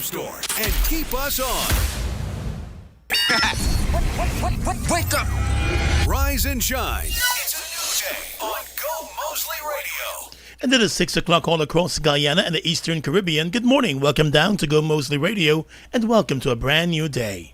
App Store and keep us on. Wake up! Rise and shine. It's a new day on Gomoseley Radio. And it is 6 o'clock all across Guyana and the Eastern Caribbean. Good morning. Welcome down to Gomoseley Radio and welcome to a brand new day.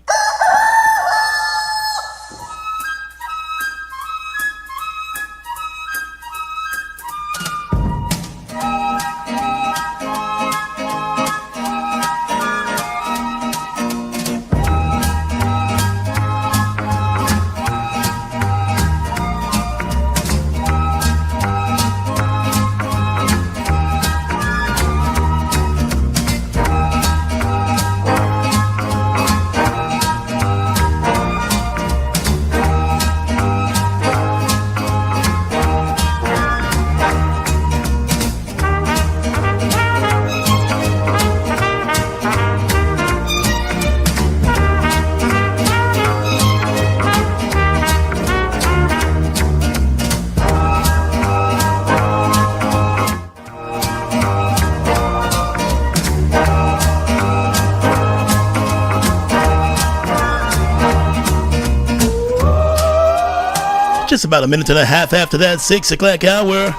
Just about a minute and a half after that 6 o'clock hour.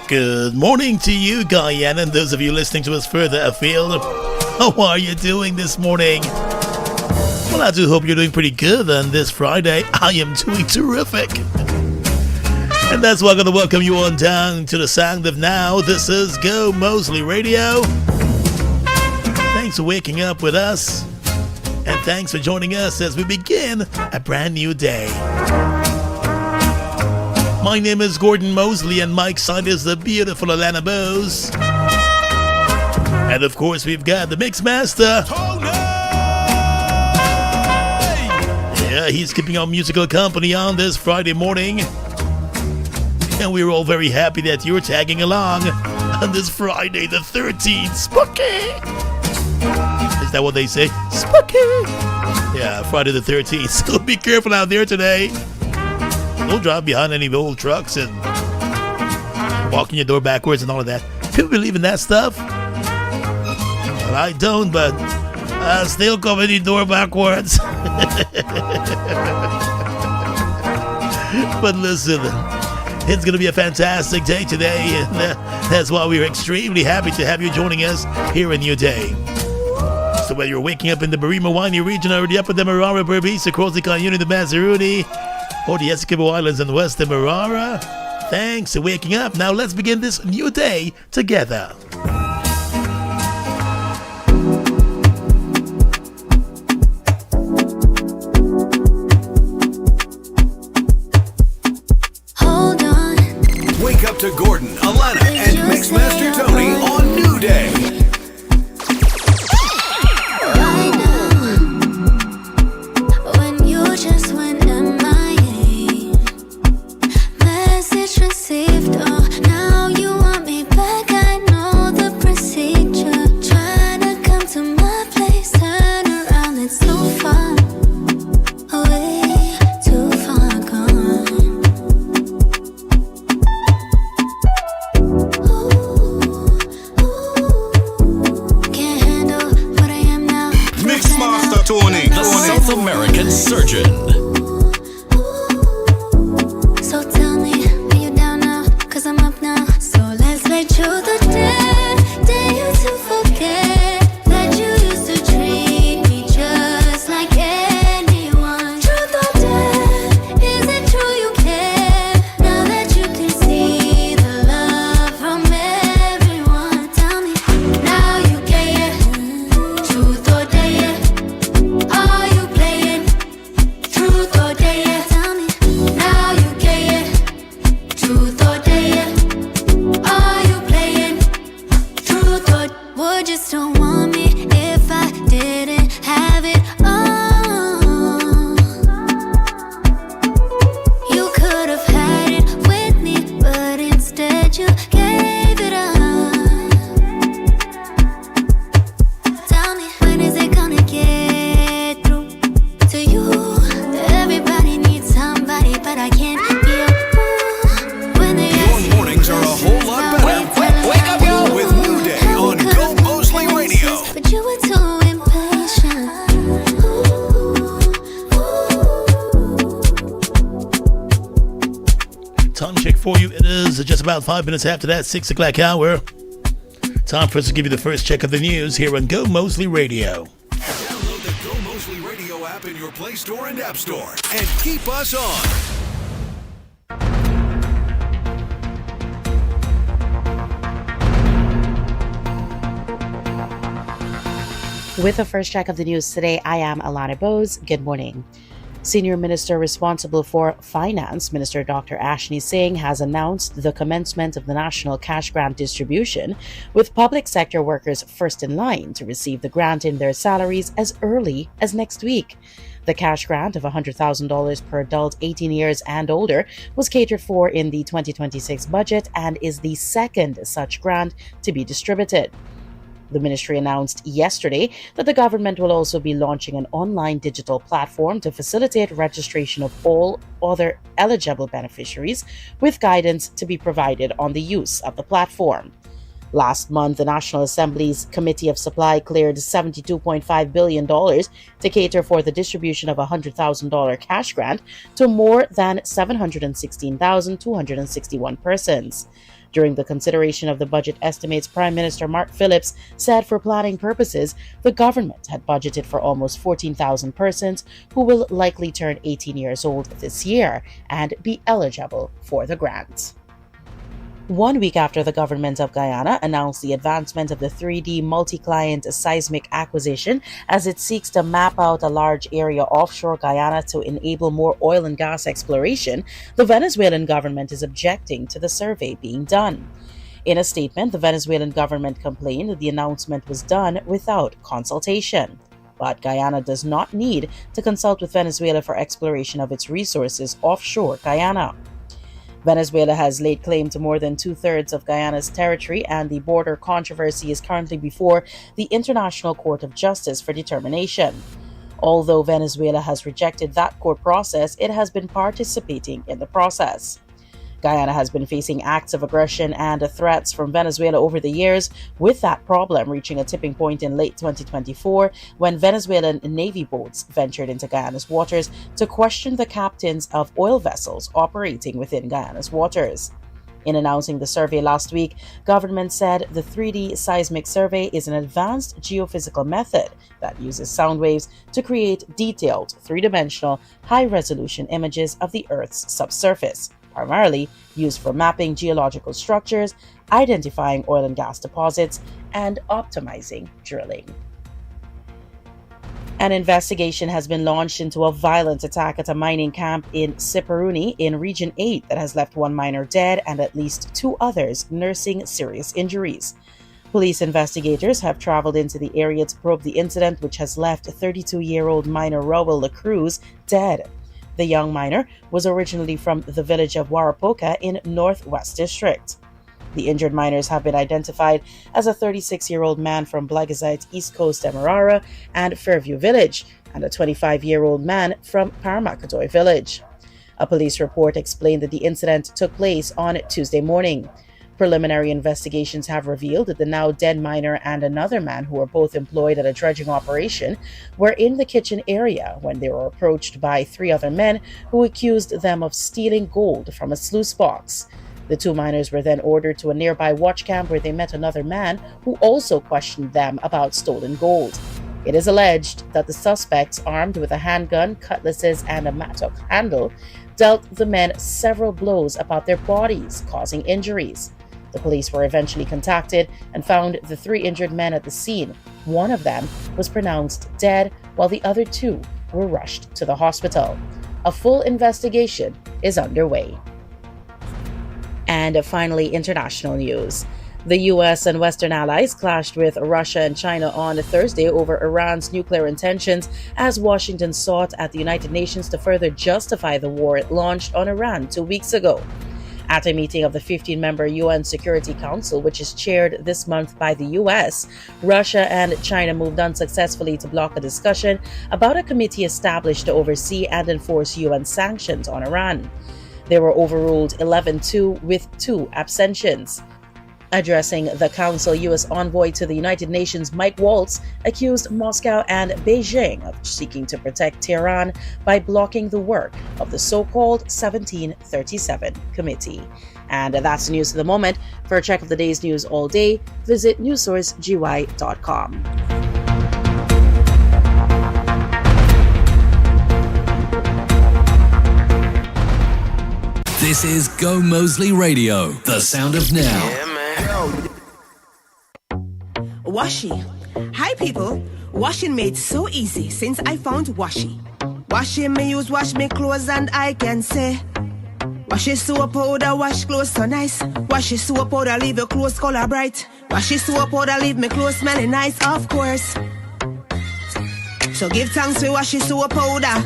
Good morning to you, Guyana, and those of you listening to us further afield. How are you doing this morning? Well, I do hope you're doing pretty good on this Friday. I am doing terrific. And that's why I'm going to welcome you on down to the sound of now. This is Gomoseley Radio. Thanks for waking up with us. And thanks for joining us as we begin a brand new day. My name is Gordon Mosley, and Mike's side is the beautiful Alana Bose. And of course, we've got the Mix Master, Tony! Yeah, he's keeping our musical company on this Friday morning. And we're all very happy that you're tagging along on this Friday the 13th. Spooky! Is that what they say? Spooky! Yeah, Friday the 13th. So be careful out there today. Don't drive behind any old trucks and walk in your door backwards and all of that. People believe in that stuff? Well, I don't, but I still come in your door backwards. But listen, it's going to be a fantastic day today, and that's why we're extremely happy to have you joining us here in your day. So whether you're waking up in the Barima Winey region or the Upper Demerara, Berbice, across the Cayenne, the Mazaruni, or the Essequibo Islands in West Demerara, thanks for waking up. Now let's begin this new day together. Hold on. Wake up to Gordon, Alana, and Mixmaster Tony on New Day. Right now, when you just went MIA, message received. Oh, now you want me back. I know the procedure. Trying to come to my place, turn around. It's too far away, too far gone. Can't handle what I am now. Mixmaster Tony, the South American surgeon. So tell me, are you down now? 'Cause I'm up now. So let's make sure the day you to forget that you used to treat me just like anyone. Truth or dare, is it true you care? Now that you can see the love from everyone. Tell me, now you care. Truth or dare, are you playing? Truth for you. It is just about 5 minutes after that 6 o'clock hour. Time for us to give you the first check of the news here on Gomoseley Radio. Download the Gomoseley Radio app in your Play Store and App Store and keep us on. With the first check of the news today, I am Alana Bose. Good morning. Senior Minister responsible for Finance, Minister Dr. Ashni Singh, has announced the commencement of the National Cash Grant distribution, with public sector workers first in line to receive the grant in their salaries as early as next week. The cash grant of $100,000 per adult 18 years and older was catered for in the 2026 budget and is the second such grant to be distributed. The ministry announced yesterday that the government will also be launching an online digital platform to facilitate registration of all other eligible beneficiaries, with guidance to be provided on the use of the platform. Last month, the National Assembly's Committee of Supply cleared $72.5 billion to cater for the distribution of a $100,000 cash grant to more than 716,261 persons. During the consideration of the budget estimates, Prime Minister Mark Phillips said for planning purposes, the government had budgeted for almost 14,000 persons who will likely turn 18 years old this year and be eligible for the grant. 1 week after the government of Guyana announced the advancement of the 3D multi-client seismic acquisition as it seeks to map out a large area offshore Guyana to enable more oil and gas exploration, the Venezuelan government is objecting to the survey being done. In a statement, the Venezuelan government complained that the announcement was done without consultation. But Guyana does not need to consult with Venezuela for exploration of its resources offshore Guyana. Venezuela has laid claim to more than two-thirds of Guyana's territory, and the border controversy is currently before the International Court of Justice for determination. Although Venezuela has rejected that court process, it has been participating in the process. Guyana has been facing acts of aggression and threats from Venezuela over the years, with that problem reaching a tipping point in late 2024 when Venezuelan Navy boats ventured into Guyana's waters to question the captains of oil vessels operating within Guyana's waters. In announcing the survey last week, government said the 3D seismic survey is an advanced geophysical method that uses sound waves to create detailed, three-dimensional, high-resolution images of the Earth's subsurface, primarily used for mapping geological structures, identifying oil and gas deposits, and optimizing drilling. An investigation has been launched into a violent attack at a mining camp in Siparuni in Region 8 that has left one miner dead and at least 2 others nursing serious injuries. Police investigators have traveled into the area to probe the incident, which has left 32-year-old miner Raul Lacruz dead. The young miner was originally from the village of Warapoka in Northwest District. The injured miners have been identified as a 36-year-old man from Blagazite East Coast Demerara and Fairview Village, and a 25-year-old man from Paramacadoy Village. A police report explained that the incident took place on Tuesday morning. Preliminary investigations have revealed that the now dead miner and another man, who were both employed at a dredging operation, were in the kitchen area when they were approached by 3 other men who accused them of stealing gold from a sluice box. The 2 miners were then ordered to a nearby watch camp where they met another man who also questioned them about stolen gold. It is alleged that the suspects, armed with a handgun, cutlasses, and a mattock handle, dealt the men several blows about their bodies, causing injuries. The police were eventually contacted and found the 3 injured men at the scene. One of them was pronounced dead, while the other 2 were rushed to the hospital. A full investigation is underway. And finally, international news. The U.S. and Western allies clashed with Russia and China on Thursday over Iran's nuclear intentions, as Washington sought at the United Nations to further justify the war it launched on Iran 2 weeks ago. At a meeting of the 15-member UN Security Council, which is chaired this month by the U.S., Russia and China moved unsuccessfully to block a discussion about a committee established to oversee and enforce UN sanctions on Iran. They were overruled 11-2 with 2 abstentions. Addressing the Council, U.S. envoy to the United Nations Mike Waltz accused Moscow and Beijing of seeking to protect Tehran by blocking the work of the so-called 1737 Committee. And that's the news of the moment. For a check of the day's news all day, visit newssourcegi.com. This is Gomoseley Radio, the sound of now. Yeah, man. Washi. Hi, people. Washing made so easy since I found Washi. Washing me use wash me clothes and I can say Washi soap powder wash clothes so nice. Washi soap powder leave your clothes color bright. Washi soap powder leave me clothes smelling nice, of course. So give thanks to Washi soap powder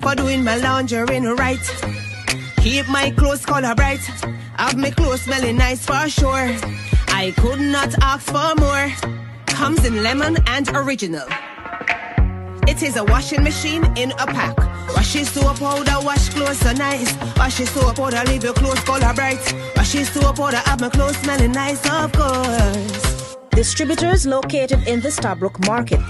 for doing my laundry right. Keep my clothes color bright. Have my clothes smelling nice for sure. I could not ask for more. Comes in lemon and original. It is a washing machine in a pack. Washi soap powder wash clothes so nice. Washi soap powder leave your clothes color bright. Washi soap powder have my clothes smelling nice, of course. Distributors located in the Starbrook Market.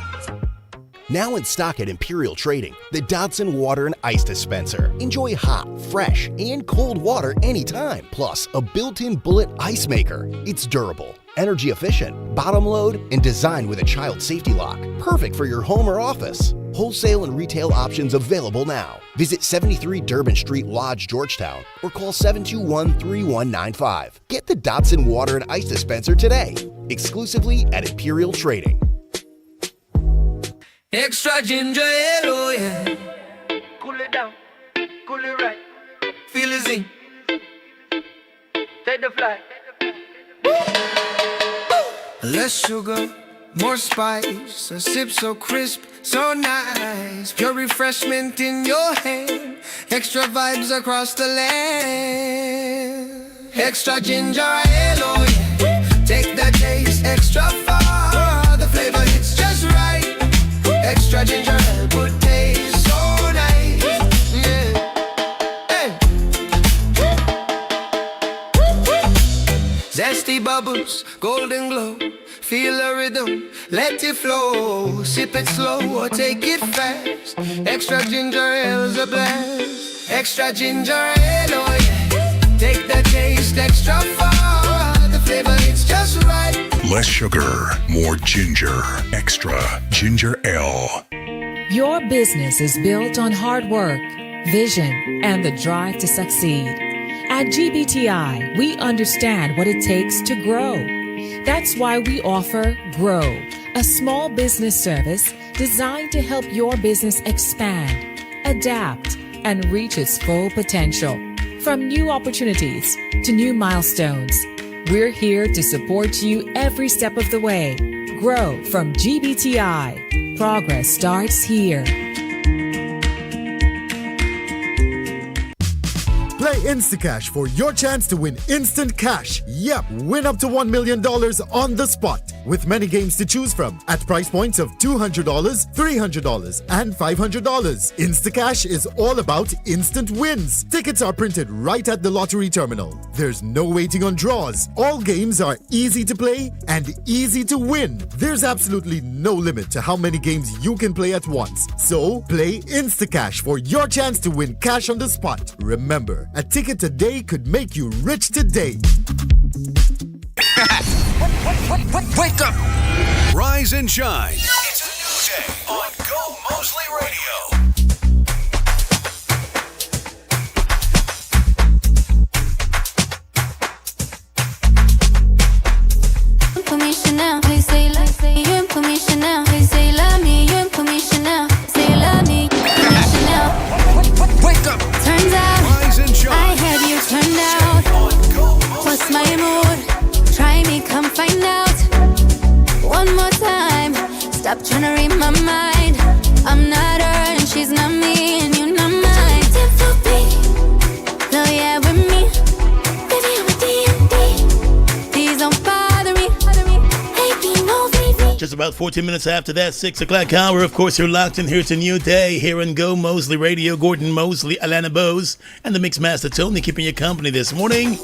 Now in stock at Imperial Trading, the Dodson Water and Ice Dispenser. Enjoy hot, fresh, and cold water anytime. Plus, a built-in bullet ice maker. It's durable, energy efficient, bottom load, and designed with a child safety lock. Perfect for your home or office. Wholesale and retail options available now. Visit 73 Durban Street, Lodge, Georgetown, or call 721-3195. Get the Dodson Water and Ice Dispenser today, exclusively at Imperial Trading. Extra ginger ale, oh yeah. Cool it down, cool it right. Feel the zing. Take the flight. Less sugar, more spice. A sip so crisp, so nice. Pure refreshment in your hand. Extra vibes across the land. Extra ginger ale, oh yeah. Take the taste extra far. The flavor hits just right. Extra ginger ale would taste so nice. Yeah. Hey. Zesty bubbles, golden glow. Feel the rhythm, let it flow. Sip it slow or take it fast. Extra ginger ale's a blast. Extra ginger ale, oh yeah. Take the taste extra far. The flavor it's just right. Less sugar, more ginger. Extra ginger ale. Your business is built on hard work, vision, and the drive to succeed. At GBTI, we understand what it takes to grow. That's why we offer Grow, a small business service designed to help your business expand, adapt, and reach its full potential. From new opportunities to new milestones, we're here to support you every step of the way. Grow from GBTI. Progress starts here. Play Instacash for your chance to win instant cash. Yep, win up to $1 million on the spot. With many games to choose from at price points of $200, $300, and $500. Instacash is all about instant wins. Tickets are printed right at the lottery terminal. There's no waiting on draws. All games are easy to play and easy to win. There's absolutely no limit to how many games you can play at once. So, play Instacash for your chance to win cash on the spot. Remember, a ticket today could make you rich today. Wake up! Rise and shine. It's a new day on Gomoseley Radio. For me Chanel, they say you for me Chanel, they say love me, you for me Chanel, say love me, you for me Chanel. Wake up! Turns out Rise and shine. I had you turned out. What's my mood? Try me, come find out. One more time. Stop trying to read my mind. I'm not her and she's not me and you're not mine. So yeah, with me. Baby, I'm a D&D. Please don't bother me. Baby, no, baby. Just about 14 minutes after that 6 o'clock hour, of course, you're locked in. Here's a new day here on Gomoseley Radio. Gordon Mosley, Alana Bose, and the Mixmaster Tony keeping you company this morning.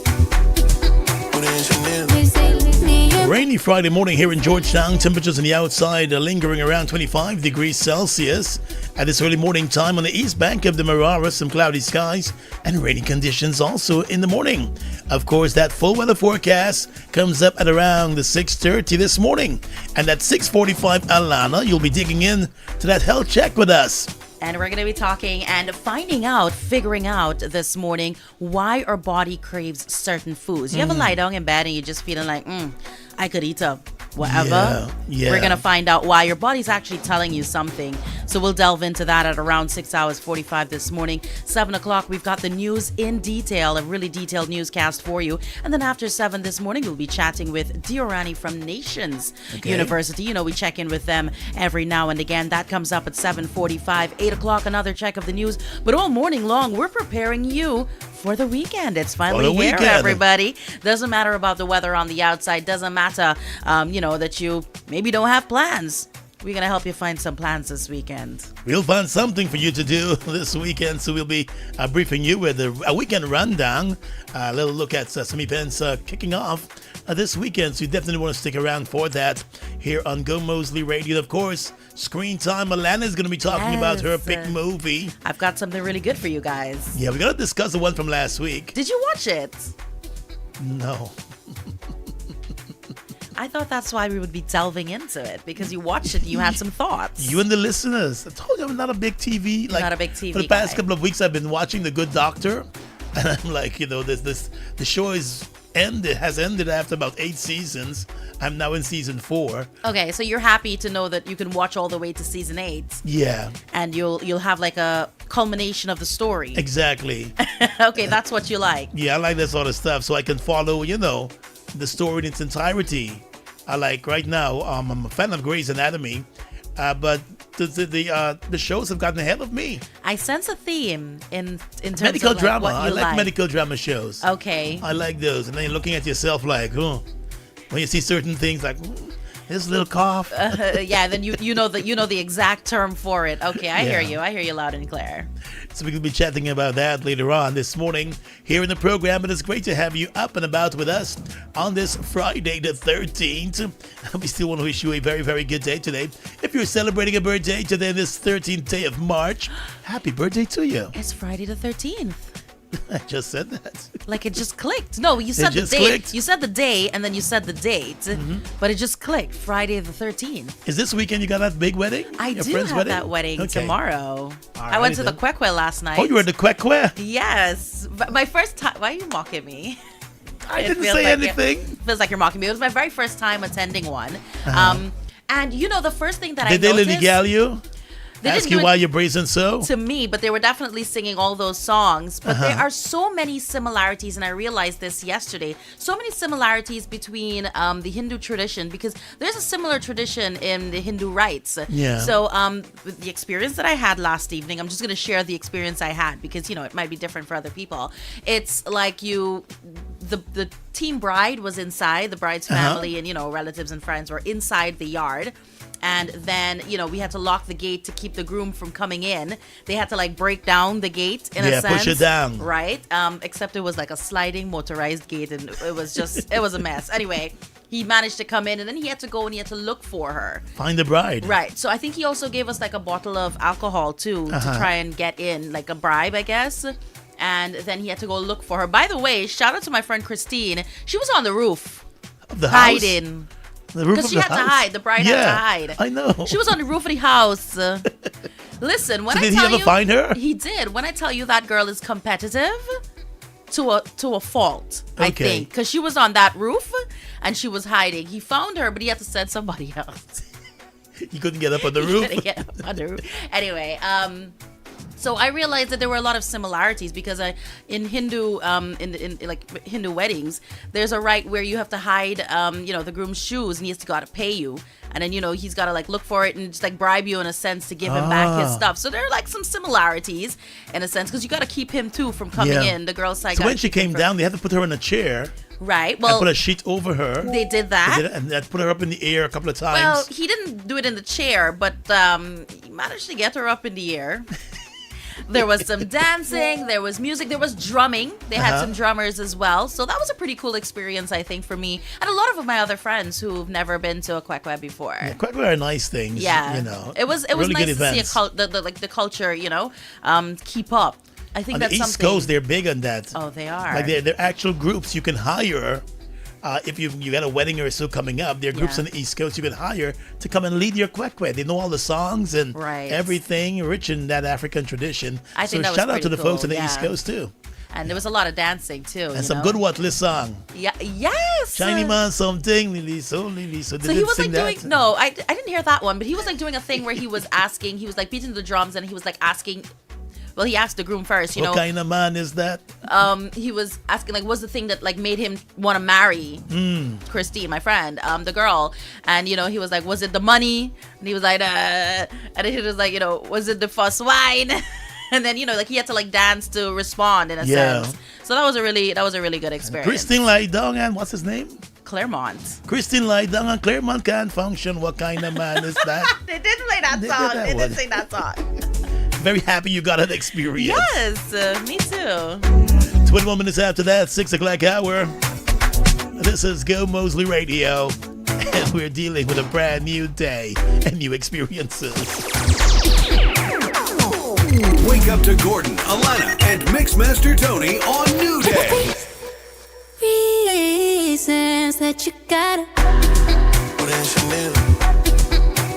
Rainy Friday morning here in Georgetown. Temperatures on the outside are lingering around 25 degrees Celsius. At this early morning time on the east bank of the Marara, some cloudy skies and rainy conditions also in the morning. Of course, that full weather forecast comes up at around the 6:30 this morning. And at 6:45, Alana, you'll be digging in to that health check with us. And we're going to be talking and figuring out this morning why our body craves certain foods. You ever lie down in bed and you're just feeling like, I could eat up whatever. Yeah. We're going to find out why your body's actually telling you something. So we'll delve into that at around 6:45 this morning. 7 o'clock, we've got the news in detail, a really detailed newscast for you. And then after 7 this morning, we'll be chatting with Diorani from Nations University. You know, we check in with them every now and again. That comes up at 7:45. 8 o'clock, another check of the news. But all morning long, we're preparing you for the weekend. It's finally here, everybody. Doesn't matter about the weather on the outside. Doesn't matter, that you maybe don't have plans. We're going to help you find some plans this weekend. We'll find something for you to do this weekend, so we'll be briefing you with a weekend rundown. A little look at some events kicking off this weekend, so you definitely want to stick around for that here on Gomoseley Radio. Of course, Screen Time. Alana's going to be talking about her pick movie. I've got something really good for you guys. Yeah, we're going to discuss the one from last week. Did you watch it? No. I thought that's why we would be delving into it, because you watched it and you had some thoughts. You and the listeners. I told you I'm not a big TV. Not a big TV For the past couple of weeks, I've been watching The Good Doctor. And I'm like, the show has ended after about 8 seasons. I'm now in season 4. Okay, so you're happy to know that you can watch all the way to season 8. Yeah. And you'll have like a culmination of the story. Exactly. Okay, that's what you like. Yeah, I like that sort of stuff, so I can follow, the story in its entirety. I like right now. I'm a fan of Grey's Anatomy, but the shows have gotten ahead of me. I sense a theme in terms medical of drama. what you I like medical drama shows. Okay. I like those, and then you're looking at yourself like, when you see certain things like. There's a little cough. Yeah, then you know the exact term for it. Okay, I hear you. I hear you loud and clear. So we will be chatting about that later on this morning here in the program. But it's great to have you up and about with us on this Friday the 13th. We still want to wish you a very, very good day today. If you're celebrating a birthday today, this 13th day of March, happy birthday to you. It's Friday the 13th. I just said that. Like it just clicked. No, you said the date. Clicked. You said the day and then you said the date. But it just clicked. Friday the 13th. Is this weekend you got that big wedding? I do have that wedding tomorrow. I went to the Kwekwe last night. Oh, you were at the Kwekwe? Yes. My first time. Why are you mocking me? I didn't say anything. Feels like you're mocking me. It was my very first time attending one. And the first thing that I noticed. Did they legal you? Ask you why you're brazen so? To me, but they were definitely singing all those songs. But there are so many similarities, and I realized this yesterday. So many similarities between the Hindu tradition, because there's a similar tradition in the Hindu rites. Yeah. So the experience that I had last evening, I'm just going to share the experience I had, because, it might be different for other people. It's like the team bride was inside, the bride's family and, relatives and friends were inside the yard. And then, we had to lock the gate to keep the groom from coming in. They had to break down the gate in a sense. Yeah, push it down. Right. Except it was like a sliding motorized gate, and it was a mess. Anyway, he managed to come in, and then he had to go and he had to look for her. Find the bride. Right. So I think he also gave us a bottle of alcohol too to try and get in, like a bribe, I guess. And then he had to go look for her. By the way, shout out to my friend Christine. She was on the roof. Of the house? Hiding. Because she had to hide. The bride had to hide. I know. She was on the roof of the house. Listen, when did he ever find her? He did. When I tell you that girl is competitive to a fault, I think. Because she was on that roof and she was hiding. He found her, but he had to send somebody else. He couldn't get up on the roof? He couldn't get up on the roof. Anyway, so I realized that there were a lot of similarities, because in Hindu in Hindu weddings, there's a rite where you have to hide the groom's shoes, and he has to gotta pay you, and then he's gotta look for it and just bribe you in a sense to give him back his stuff. So there are some similarities in a sense, because you gotta keep him too from coming in. The girl's side. So when she came down, they had to put her in a chair. Right. Well, and put a sheet over her. They did that. And that put her up in the air a couple of times. Well, he didn't do it in the chair, but he managed to get her up in the air. There was some dancing, there was music, there was drumming. They had some drummers as well. So that was a pretty cool experience, I think, for me and a lot of my other friends who've never been to a kwekwe before. Yeah, kwekwe are nice things. Yeah, you know, it was really nice good to events. see the culture, keep up. I think On that's the East something. Coast, they're big on that. Oh, they are. Like they're actual groups you can hire. If you got a wedding or so coming up, there are groups on the East Coast you can hire to come and lead your kwekwe. They know all the songs and everything, rich in that African tradition. I think that was shout out to the pretty folks on the cool, East Coast too. And there was a lot of dancing too. And some good Watley song. Yeah, yes. Shiny man something, Lily, so Lily. So they he was sing like doing that. no, I didn't hear that one, but he was like doing a thing where he was asking, he was like beating the drums and he was like asking. Well, he asked the groom first, What kind of man is that? He was asking like, what's the thing that like made him want to marry Christine, my friend, the girl, and he was like, was it the money? And he was like, and he was like, was it the first wine? And then like he had to like dance to respond in a sense. So that was a really good experience. Christine lie down and what's his name? Claremont. Christine lie down and Claremont can't function. What kind of man is that? They did play that song. They did sing that song. Very happy you got an experience. Yes, me too. 21 minutes after that, 6 o'clock hour. This is Gomoseley Radio, and we're dealing with a brand new day and new experiences. Wake up to Gordon, Alana, and Mixmaster Tony on New Day. Reasons that you gotta. Put in Chanel.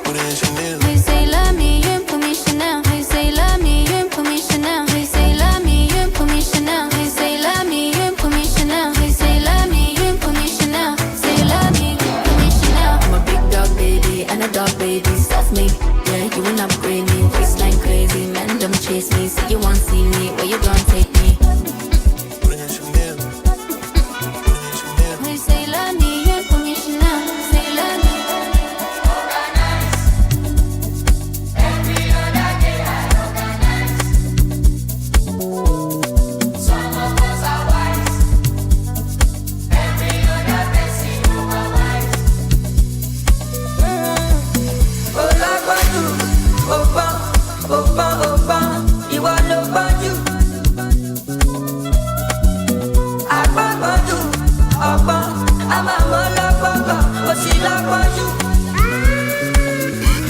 Put in Chanel. You say love me, you put me Chanel. You say love me, you put me Chanel. You say love me, you put me Chanel. You say love me, you put me Chanel. You say love me, you put me Chanel. Say love me, you put me Chanel. I'm a big dog baby and a dog baby. Stuff me, yeah, you will upgrade me. Waistline crazy, man, don't chase me. Say you want see me, where you gonna take me? Put in Chanel. You say love me, you put me Chanel. Say love me.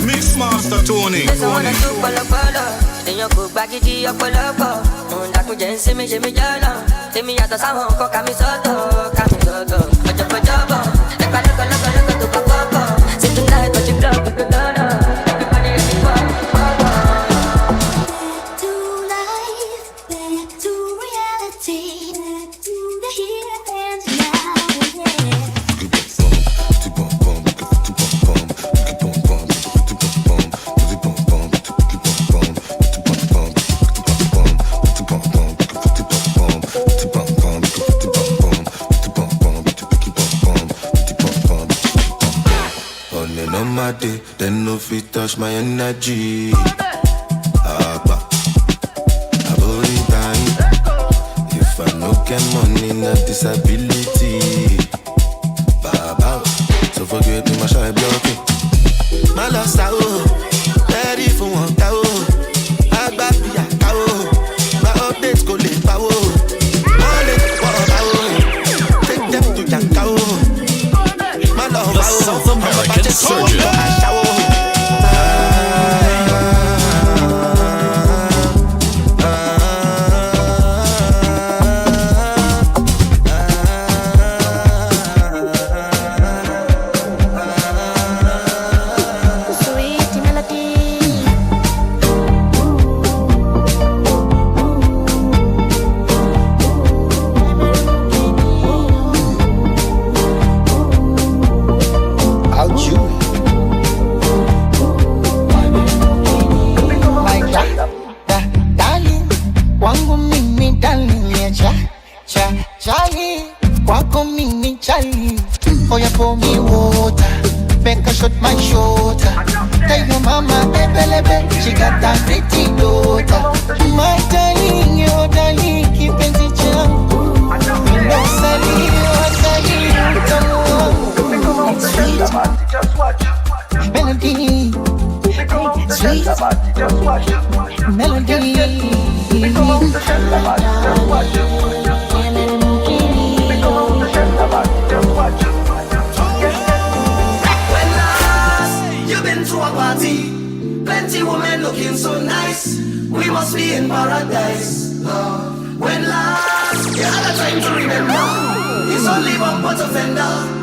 Mixmaster Tony. Èèyàn kò gbàgídí ọ̀pọ̀lọpọ̀ òun dàkúnjẹ́ ń sinmi ṣe mí jọ́lọ̀ tèmi yàtọ̀ sáwọn nǹkan kàmí sọ́tọ̀ ọjọ́kọjọ́bọ̀ ẹ̀ka lọ́kọ̀lọ́kọ̀ tó kọ́ pọ̀ sí tonight but you blow people lọ́nà everybody is equal. Back to life, back to reality, back to the here and now. On my day, then no fit touch my energy. If I no get money, not disability. Baba, so forget me, my shy blocking. My lost out, ready for one cow. I got me a cow. My updates go late power. All it for cow. Take them to the cow. My love, The South American Surgeon. Sweet melody. Out you. My darling, wangu mimi darling ya chali, kwako mimi chali. Oh yeah, pour me water, make a shot my shoulder. Tell your mama, ebelebe, she got that pretty daughter. My darling, your darling, kipenzi changu. No sali, utamu wangu. Sweet melody, sweet melody. nice. We must be in paradise. Love. When last you had a time to remember, it's only bumper to fender.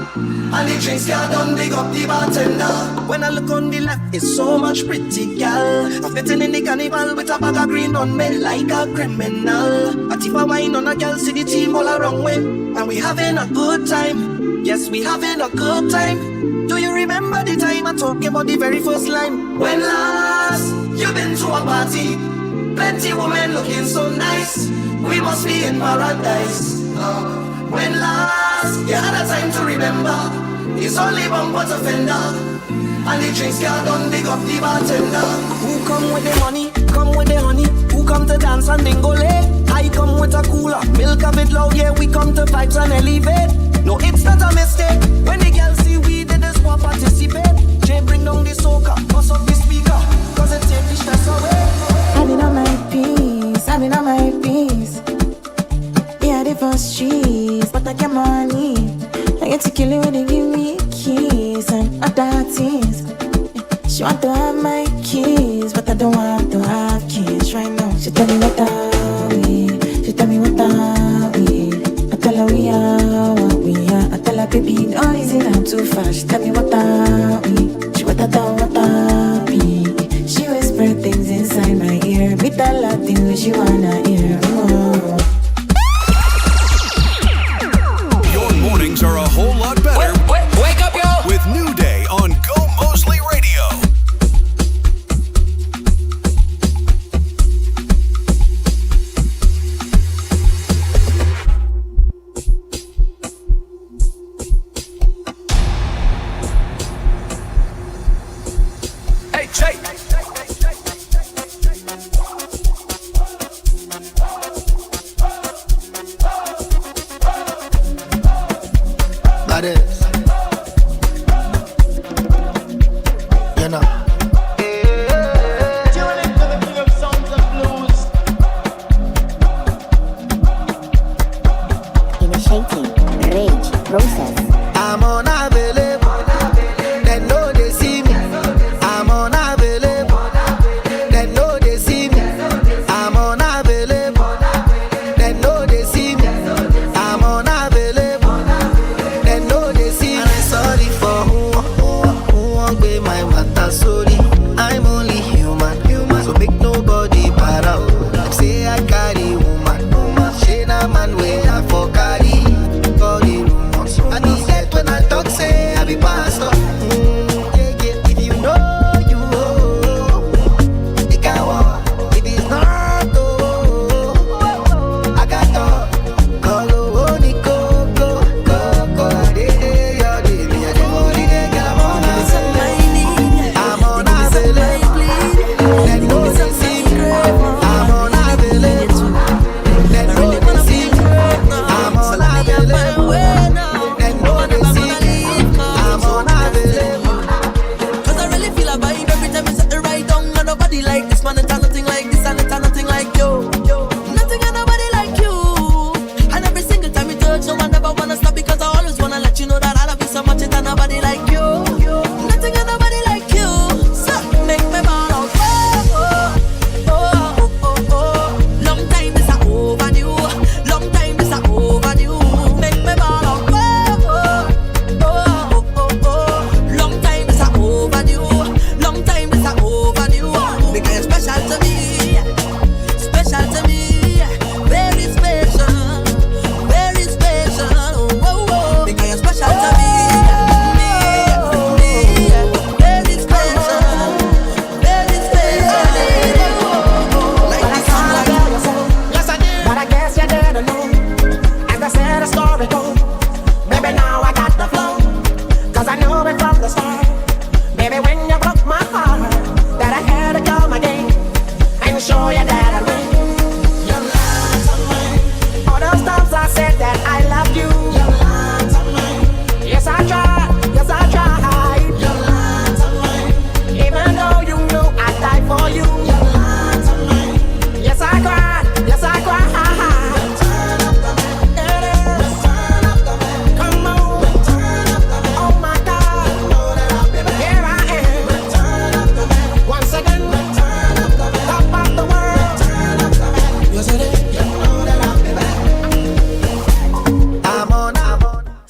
And the drinks got done, big up the bartender. When I look on the left, it's so much pretty gal. I'm fitting in the carnival with a bag of green on me like a criminal. A tip of wine on a gal, see the team all around way. And we having a good time. Yes, we having a good time. Do you remember the time I talking about the very first line? When last you been to a party, plenty women looking so nice. We must be in paradise. When last you had a time to remember, it's only bumper to fender. And the drinks got done, big up the bartender. Who come with the money, come with the honey. Who come to dance and dingole? I come with a cooler, milk of it loud. Yeah, we come to vibes and elevate. No, it's not a mistake. When the girls see we did this for participate. Jay bring down the soca, bust up the speaker, cause it take the stress away. I've been on my peace, I've been on my peace. Yeah, the first trees, but I get money. I get to kill it when they give me keys and other things. She want to have my keys, but I don't want to have keys right now. She tell me what are we, she tell me what are we. I tell her we are what we are. I tell her baby, don't easy now too fast. She tell me what are we, she what are we. She whisper things inside my ear. Me tell her things she wanna hear. Oh. Mornings are a whole lot better. Wake up, yo! With New Day on Gomoseley Radio. Hey, Jay! You know. Tune into the king of sounds and blues. Initiating rage process. I'm unavailable. They know they see me. I'm unavailable. They know they see me. I'm unavailable. They know they see me. I'm unavailable. They know they see me. And I'm sorry for who won't be my matter. Sorry, I'm only human. So make nobody para. Say I carry woman. She na man way I for carry. Body rumors. I need that when I talk say I be pastor. If you know you think I want. It is not I got to call only go. I'm on Cause I really feel a vibe every time you set the right down. And nobody like this man, and nothing like this, and nothing like you. Nothing and nobody like you. And every single time you touch, no one ever wanna stop, because I always wanna let you know that I love you so much, and nobody like you. Nothing and nobody like you. So make me ball out. Long time this a overdue. Long time this a overdue. Make me ball out. Long time this a overdue. Long time this a overdue. Because you're special to me. Special to me. Very special. Very special. Because you're special to me. Very special. Very special. Like this one, like Yes, I did. But I guess you didn't know. As I said, the story goes. Baby, now I got the flow. Cause I knew it from the start. Baby, when you broke my heart, that I had to come again and show you that I win. You lied to me. All those times I said that I loved you. You lied to me. Yes, I tried. Yes, I tried. You lied to me. Even though you knew I'd die for you. You lied to me. Yes, I cried. Yes, I cried. Turn up the man. Turn up the man. Come on. Turn up the man. Oh my God. Know that I'll be back. Here I am. Turn up the man. Once again. Turn up the man. Top of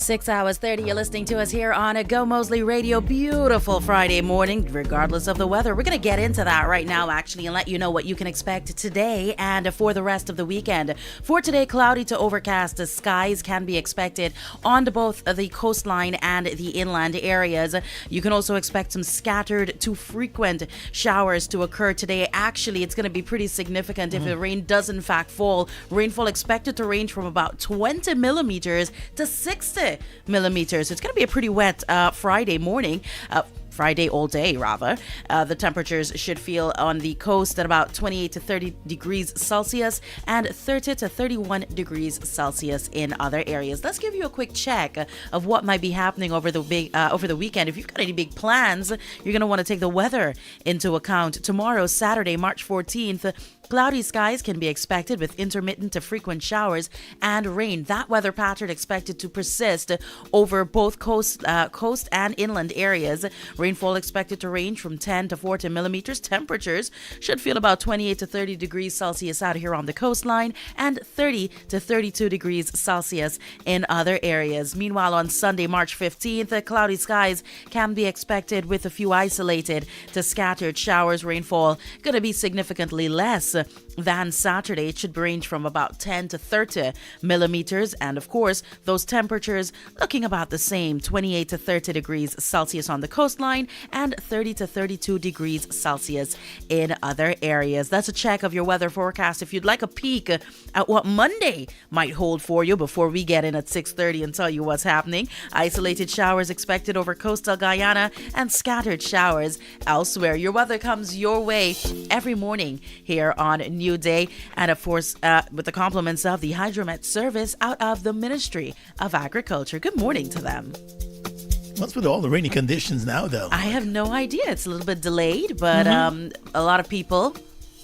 6 hours 30, you're listening to us here on a Gomoseley Radio. Beautiful Friday morning, regardless of the weather. We're going to get into that right now, actually, and let you know what you can expect today and for the rest of the weekend. For today, cloudy to overcast skies can be expected on both the coastline and the inland areas. You can also expect some scattered to frequent showers to occur today. Actually, it's going to be pretty significant if the rain does in fact fall. Rainfall expected to range from about 20 millimeters to 60 millimeters. It's going to be a pretty wet Friday morning. Friday all day, rather. The temperatures should feel on the coast at about 28 to 30 degrees Celsius and 30 to 31 degrees Celsius in other areas. Let's give you a quick check of what might be happening over the weekend. If you've got any big plans, you're going to want to take the weather into account. Tomorrow, Saturday, March 14th, cloudy skies can be expected with intermittent to frequent showers and rain. That weather pattern expected to persist over both coast and inland areas. Rainfall expected to range from 10 to 40 millimeters. Temperatures should feel about 28 to 30 degrees Celsius out here on the coastline and 30 to 32 degrees Celsius in other areas. Meanwhile, on Sunday, March 15th, cloudy skies can be expected with a few isolated to scattered showers. Rainfall going to be significantly less than Saturday. It should range from about 10 to 30 millimeters. And of course, those temperatures looking about the same, 28 to 30 degrees Celsius on the coastline and 30 to 32 degrees Celsius in other areas. That's a check of your weather forecast. If you'd like a peek at what Monday might hold for you before we get in at 6:30 and tell you what's happening, isolated showers expected over coastal Guyana and scattered showers elsewhere. Your weather comes your way every morning here on New Day, and of course with the compliments of the Hydromet service out of the Ministry of Agriculture. Good morning to them. What's with all the rainy conditions now, though? I have no idea. It's a little bit delayed, but a lot of people,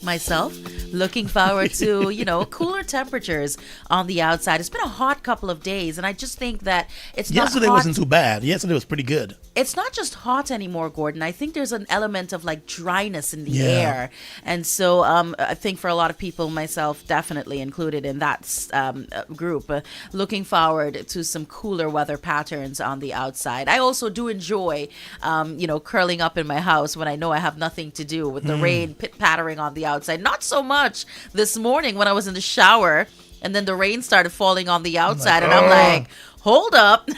myself, looking forward to, cooler temperatures on the outside. It's been a hot couple of days, and I just think that it's not Yesterday hot. wasn't too bad. Yesterday was pretty good. It's not just hot anymore, Gordon. I think there's an element of like dryness in the air. And so I think for a lot of people, myself definitely included in that group, looking forward to some cooler weather patterns on the outside. I also do enjoy, curling up in my house when I know I have nothing to do with the rain pit-pattering on the outside. Not so much this morning when I was in the shower and then the rain started falling on the outside and I'm like, hold up.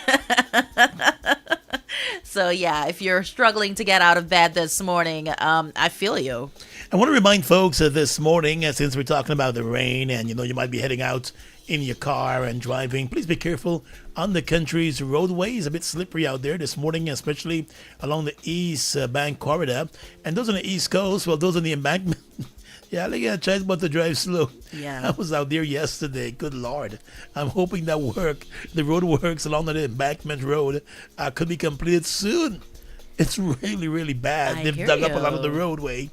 So yeah, if you're struggling to get out of bed this morning, I feel you. I want to remind folks this morning, since we're talking about the rain and you might be heading out in your car and driving, please be careful on the country's roadways. A bit slippery out there this morning, especially along the East Bank corridor. And those on the East Coast, well, those on the embankment. Yeah, I got a chance about to drive slow. Yeah. I was out there yesterday. Good Lord. I'm hoping that the road works along the embankment road could be completed soon. It's really, really bad. They've dug up a lot of the roadway.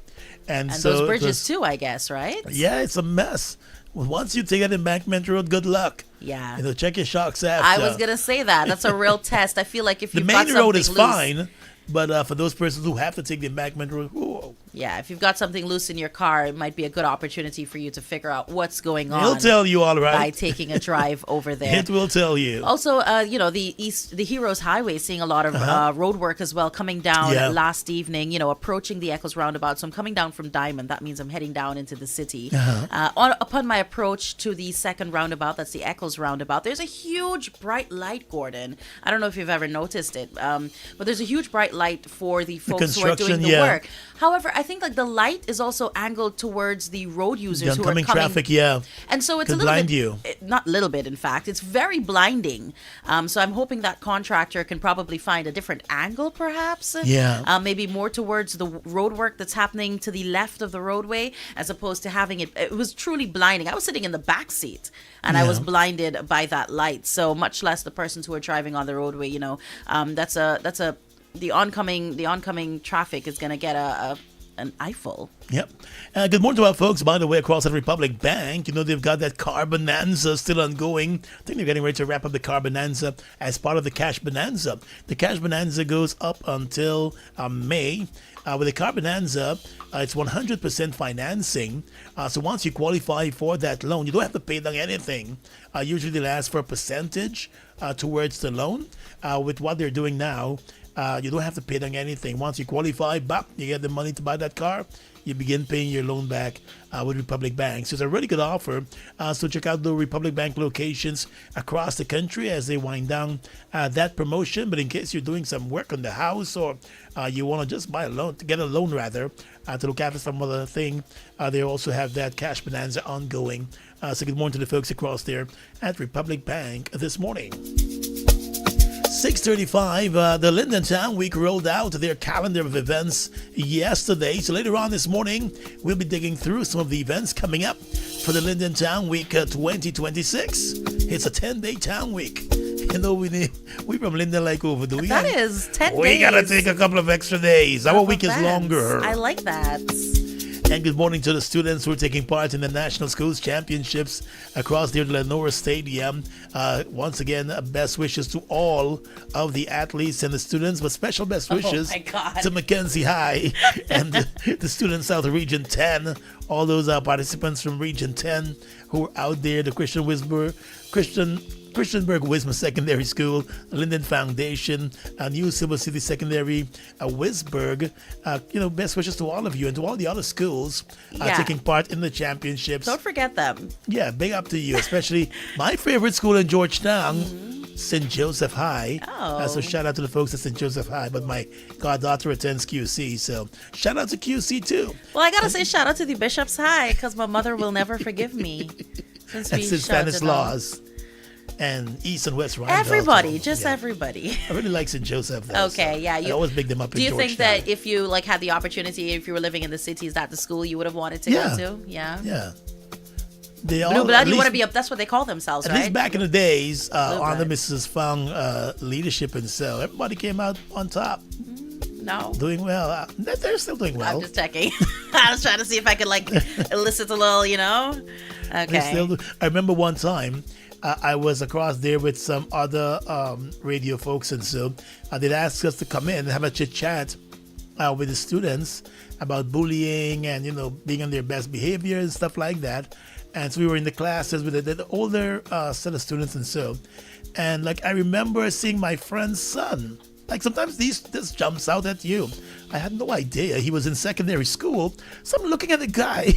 And so those bridges too, I guess, right? Yeah, it's a mess. Well, once you take that embankment road, good luck. Yeah. Check your shocks after. I was going to say that. That's a real test. I feel like if you've got the something main road is loose, fine. But for those persons who have to take the embankment road, whoa. Yeah, if you've got something loose in your car, it might be a good opportunity for you to figure out what's going on. It'll tell you, all right. By taking a drive over there. It will tell you. Also, the Heroes Highway seeing a lot of road work as well coming down last evening, approaching the Eccles Roundabout. So I'm coming down from Diamond. That means I'm heading down into the city. Upon my approach to the second roundabout, that's the Eccles Roundabout, there's a huge bright light, Gordon. I don't know if you've ever noticed it, but there's a huge bright light for the folks who are doing the work. However, I think like the light is also angled towards the road users who are coming. Traffic, and so it's could a little blind bit, you. Not a little bit, in fact, it's very blinding. So I'm hoping that contractor can probably find a different angle, perhaps. Yeah. Maybe more towards the road work that's happening to the left of the roadway, as opposed to having it. It was truly blinding. I was sitting in the back seat, and I was blinded by that light. So much less the persons who are driving on the roadway. The oncoming traffic is going to get an eyeful. Yep. Good morning to our folks, by the way, across the Republic Bank. They've got that car bonanza still ongoing. I think they're getting ready to wrap up the car bonanza as part of the cash bonanza. The cash bonanza goes up until May. With the car bonanza, it's 100% financing. So once you qualify for that loan, you don't have to pay down anything. Usually they ask for a percentage towards the loan. With what they're doing now, you don't have to pay them anything. Once you qualify, you get the money to buy that car. You begin paying your loan back with Republic Bank. So it's a really good offer. So check out the Republic Bank locations across the country as they wind down that promotion. But in case you're doing some work on the house or you want to just buy a loan, to get a loan rather, to look after some other thing, they also have that cash bonanza ongoing. So good morning to the folks across there at Republic Bank this morning. 6:35, the Linden Town Week rolled out their calendar of events yesterday. So later on this morning, we'll be digging through some of the events coming up for the Linden Town Week 2026. It's a 10-day town week. You know, we from Linden like overdo. That is 10 days. We gotta take a couple of extra days. Our week is longer. I like that. And good morning to the students who are taking part in the National Schools Championships across the Lenora Stadium. Once again, best wishes to all of the athletes and the students, but special best wishes to Mackenzie High and the students out of Region 10. All those participants from Region 10 who are out there, the Christiansburg Wisma Secondary School, Linden Foundation, New Silver City Secondary, Wisburg. Best wishes to all of you and to all the other schools taking part in the championships. Don't forget them. Yeah, big up to you, especially my favorite school in Georgetown, St. Joseph High. So shout out to the folks at St. Joseph High, but my goddaughter attends QC, so shout out to QC too. Well, I gotta say shout out to the Bishop's High, because my mother will never forgive me. Since Spanish laws. And East and West Rhine. Everybody, everybody. I really like St. Joseph though. Okay, I always big them up in Georgetown. Do you think that if you had the opportunity, if you were living in the city, is that the school you would have wanted to go to? Yeah. Yeah. Blue blood, you want to be up, that's what they call themselves, at right? At least back in the days, under Mrs. Fung leadership and so, everybody came out on top. No. Doing well. They're still doing well. I'm just checking. I was trying to see if I could elicit a little, Okay. I remember one time, I was across there with some other radio folks and so they'd ask us to come in and have a chit chat with the students about bullying and being on their best behavior and stuff like that. And so we were in the classes with the older set of students and so, and I remember seeing my friend's son. Sometimes this jumps out at you. I had no idea he was in secondary school. So I'm looking at the guy.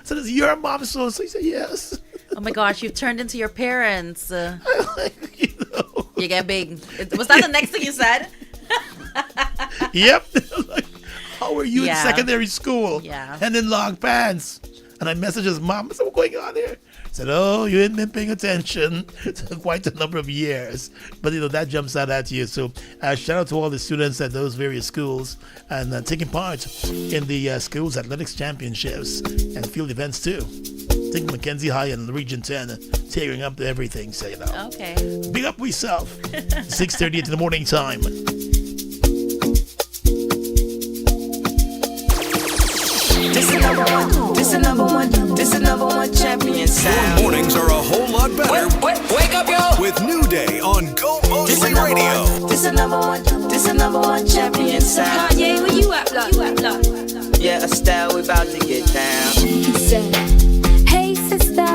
So is your mom so? So he said yes. Oh my gosh, you've turned into your parents. You get big. Was that the next thing you said? Yep. How are you in secondary school? Yeah. And in long pants. And I messaged his mom. I said, what's going on here? I said, oh, you ain't been paying attention to quite a number of years. But, that jumps out at you. So shout out to all the students at those various schools and taking part in the schools athletics championships and field events too. Take Mackenzie High and Region 10 tearing up everything, so Okay. Big up we self. 6:38 in the morning time. This is number one. This is number one. This is number one champion sound. Your mornings are a whole lot better. Wake up, yo! With New Day on Gomoseley Radio. This is number one. This is number one champion sound. Kanye, where you at, blood? Yeah, Estelle, we about to get down. He said, hey sister,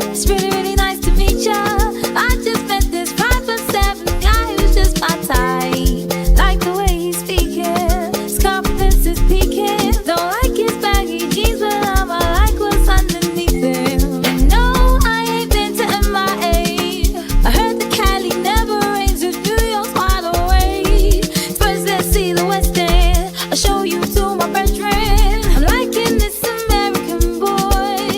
it's really, really nice to meet ya. I just met this 5'7" guy who's just my type. Like the way he's speaking, his confidence is peaking. Don't like his baggy jeans, but I'ma like what's underneath him. And no, I ain't been to MIA. I heard the Cali never rains if New York's wide awake. First let's see the West End, I'll show you to my brethren. I'm liking this American boy.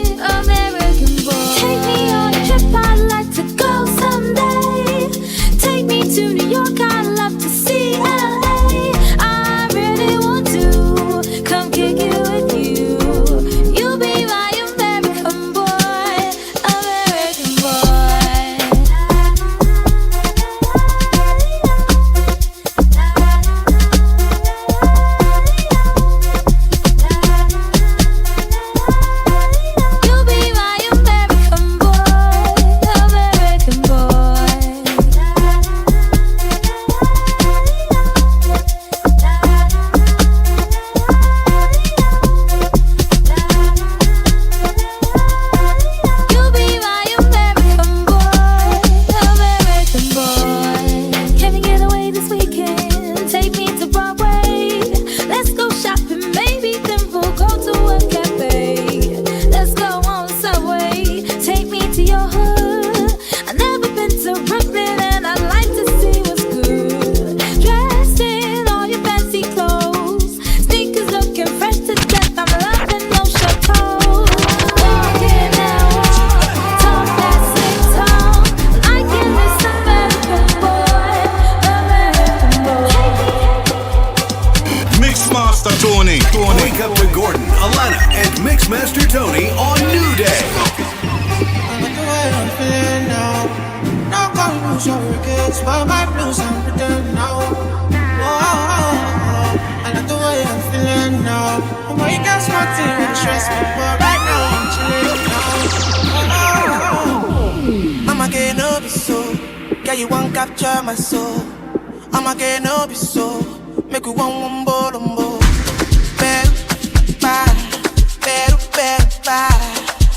Tony on New Day. But my blues I'm pretending now. I like the way I'm feeling now. Boy, you got something to stress me, but right now I'm chilling now. I'ma get no be so. Yeah, you won't capture my soul. I'ma get no be so. Make you one bolombo. Better,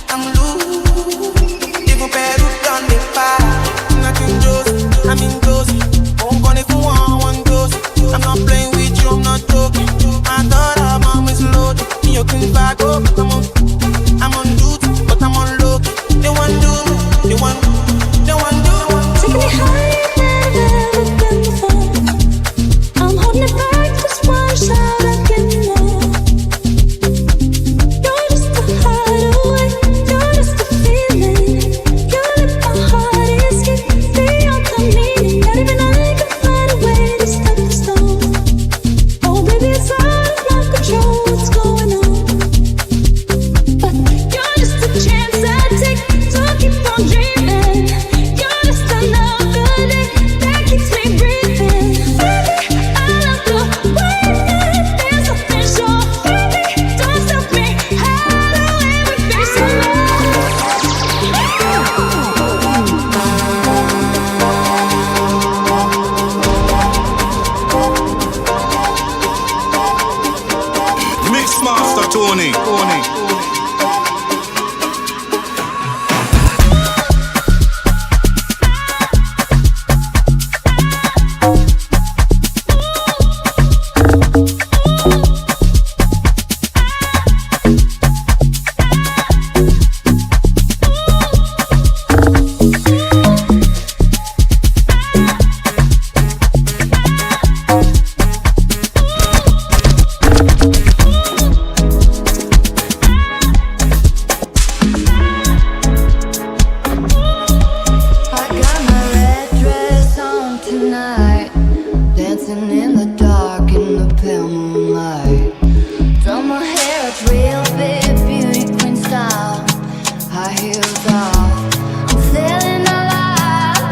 I'm loose. Even better done the fire. I'm in Josie. Won't call if you want one dose. I'm not playing with you, I'm not joking. I thought our mom is loaded. You can back up. I'm on duty, but I'm on low. They want do me, they want do. Taking me higher than I've ever been before. I'm holding it back, just one shot, I get more. You're just the hideaway, you're just the feeling. You lit my heart, it's getting beyond the meaning. Not even I can find a way to stop the storm. Oh baby, it's out of my control, what's going on? But you're just a chance I take to keep on dreaming. You're just another day that keeps me breathing. Baby, I love the way that there's nothing sure. Baby, don't stop me. How the way we face the Mixmaster Tony. I got my red dress on tonight, dancing in the dark in the pale moonlight. Done my hair up real big, beauty queen style, high heels off, I'm feeling alive.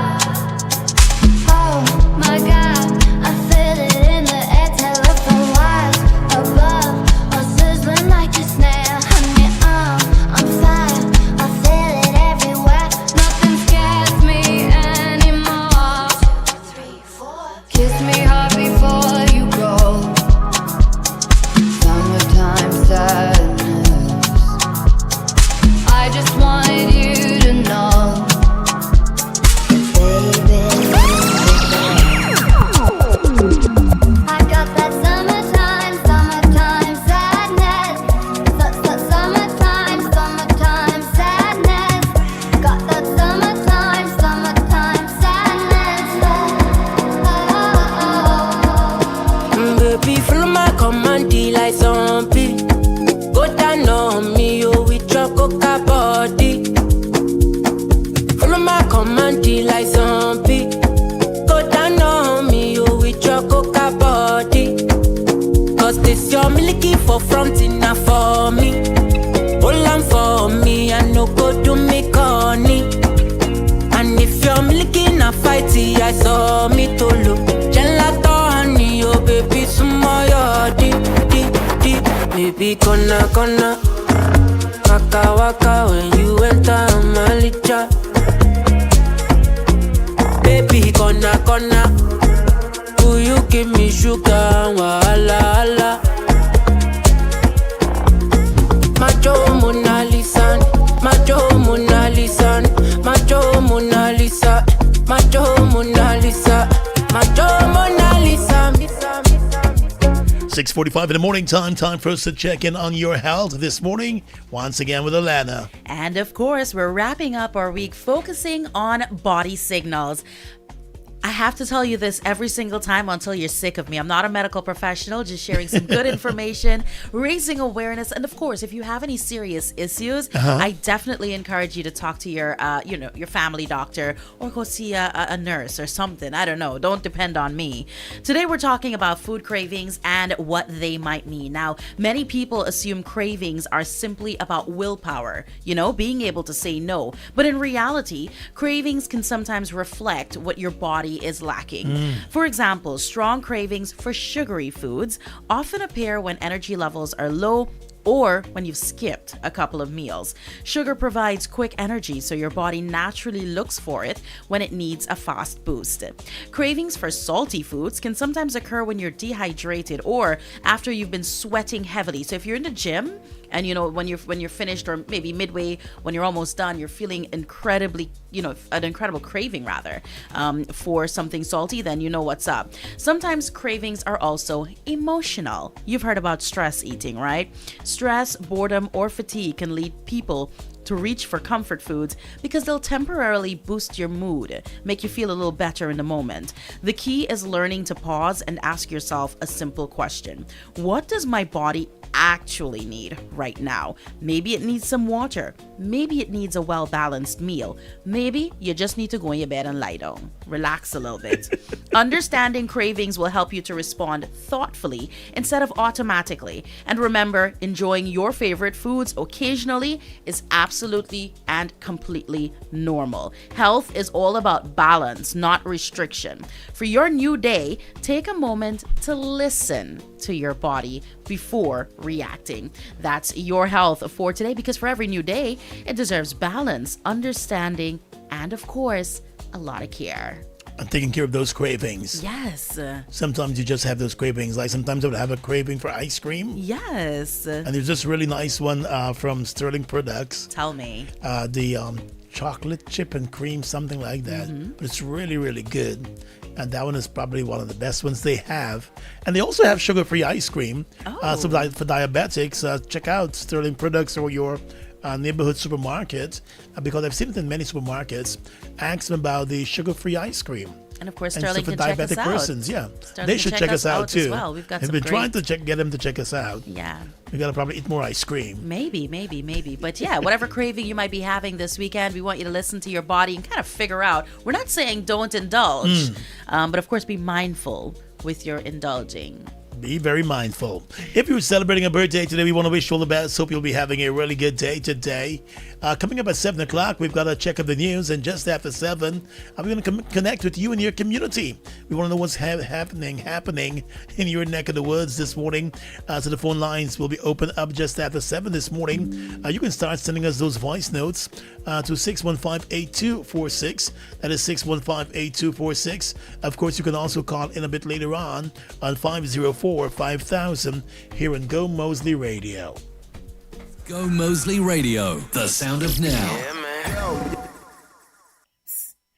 Oh my God, I feel it in the air, telephone wires above, are sizzling like a snail. Honey, I'm fire, I feel it everywhere. Nothing scares me anymore. 2, 3, 4. Kiss me hard before you go. Summertime sadness. I just wanted you to know, baby. I got that summertime sadness. Summertime sadness. Got that summertime sadness. Baby, follow my command, like zombie. Go down on me, yo, with your coca body. Follow my command, like zombie. Go down on me, yo, with your coca body. Cause this your milky for front enough for me. Hold on for me, I no go do me corny. And if you're milky na fighty, I saw me to look. Gelato honey, oh baby, sumoyo di. Baby, gonna waka when you enter my licha. Baby, gonna will you give me sugar, wahala. Macho Mona Lisa, Macho Mona Lisa, Macho Mona Lisa, Macho Mona Lisa, Macho Mona Lisa. 6:45 in the morning time for us to check in on your health this morning. Once again with Alana. And of course, we're wrapping up our week focusing on body signals. I have to tell you this every single time until you're sick of me. I'm not a medical professional, just sharing some good information, raising awareness. And of course, if you have any serious issues, I definitely encourage you to talk to your, your family doctor or go see a nurse or something. I don't know. Don't depend on me. Today, we're talking about food cravings and what they might mean. Now, many people assume cravings are simply about willpower, being able to say no. But in reality, cravings can sometimes reflect what your body is lacking. For example, strong cravings for sugary foods often appear when energy levels are low or when you've skipped a couple of meals. Sugar provides quick energy, so your body naturally looks for it when it needs a fast boost. Cravings for salty foods can sometimes occur when you're dehydrated or after you've been sweating heavily. So if you're in the gym and when you're finished, or maybe midway when you're almost done, you're feeling incredibly, an incredible craving rather, for something salty, then you know what's up. Sometimes cravings are also emotional. You've heard about stress eating, right? Stress, boredom, or fatigue can lead people to reach for comfort foods because they'll temporarily boost your mood, make you feel a little better in the moment. The key is learning to pause and ask yourself a simple question. What does my body actually need right now? Maybe it needs some water. Maybe it needs a well-balanced meal. Maybe you just need to go in your bed and lie down. Relax a little bit. Understanding cravings will help you to respond thoughtfully instead of automatically. And remember, enjoying your favorite foods occasionally is absolutely and completely normal. Health is all about balance, not restriction. For your new day, take a moment to listen to your body before reacting. That's your health for today, because for every new day, it deserves balance, understanding, and of course, a lot of care. And taking care of those cravings. Yes. Sometimes you just have those cravings. Like sometimes I would have a craving for ice cream. Yes. And there's this really nice one from Sterling Products. Tell me. The chocolate chip and cream, something like that. But it's really, really good. And that one is probably one of the best ones they have. And they also have sugar-free ice cream. So for diabetics, check out Sterling Products or your neighborhood supermarket, because I've seen it in many supermarkets. Ask them about the sugar-free ice cream. And of course, Sterling for can check us diabetic out. persons, yeah, Sterling they should check us out too. As well. We've got We've some been great... trying to get them to check us out. Yeah. We gotta probably eat more ice cream. Maybe. But yeah, whatever craving you might be having this weekend, we want you to listen to your body and kind of figure out. We're not saying don't indulge, but of course be mindful with your indulging. Be very mindful. If you're celebrating a birthday today, we want to wish you all the best. Hope you'll be having a really good day today. Coming up at 7 o'clock, we've got a check of the news. And just after 7, we're going to connect with you and your community. We want to know what's happening in your neck of the woods this morning. So the phone lines will be open up just after 7 this morning. You can start sending us those voice notes to 615-8246. That is 615-8246. Of course, you can also call in a bit later on 504-5000 here on Gomoseley Radio. Gomoseley Radio, the sound of now.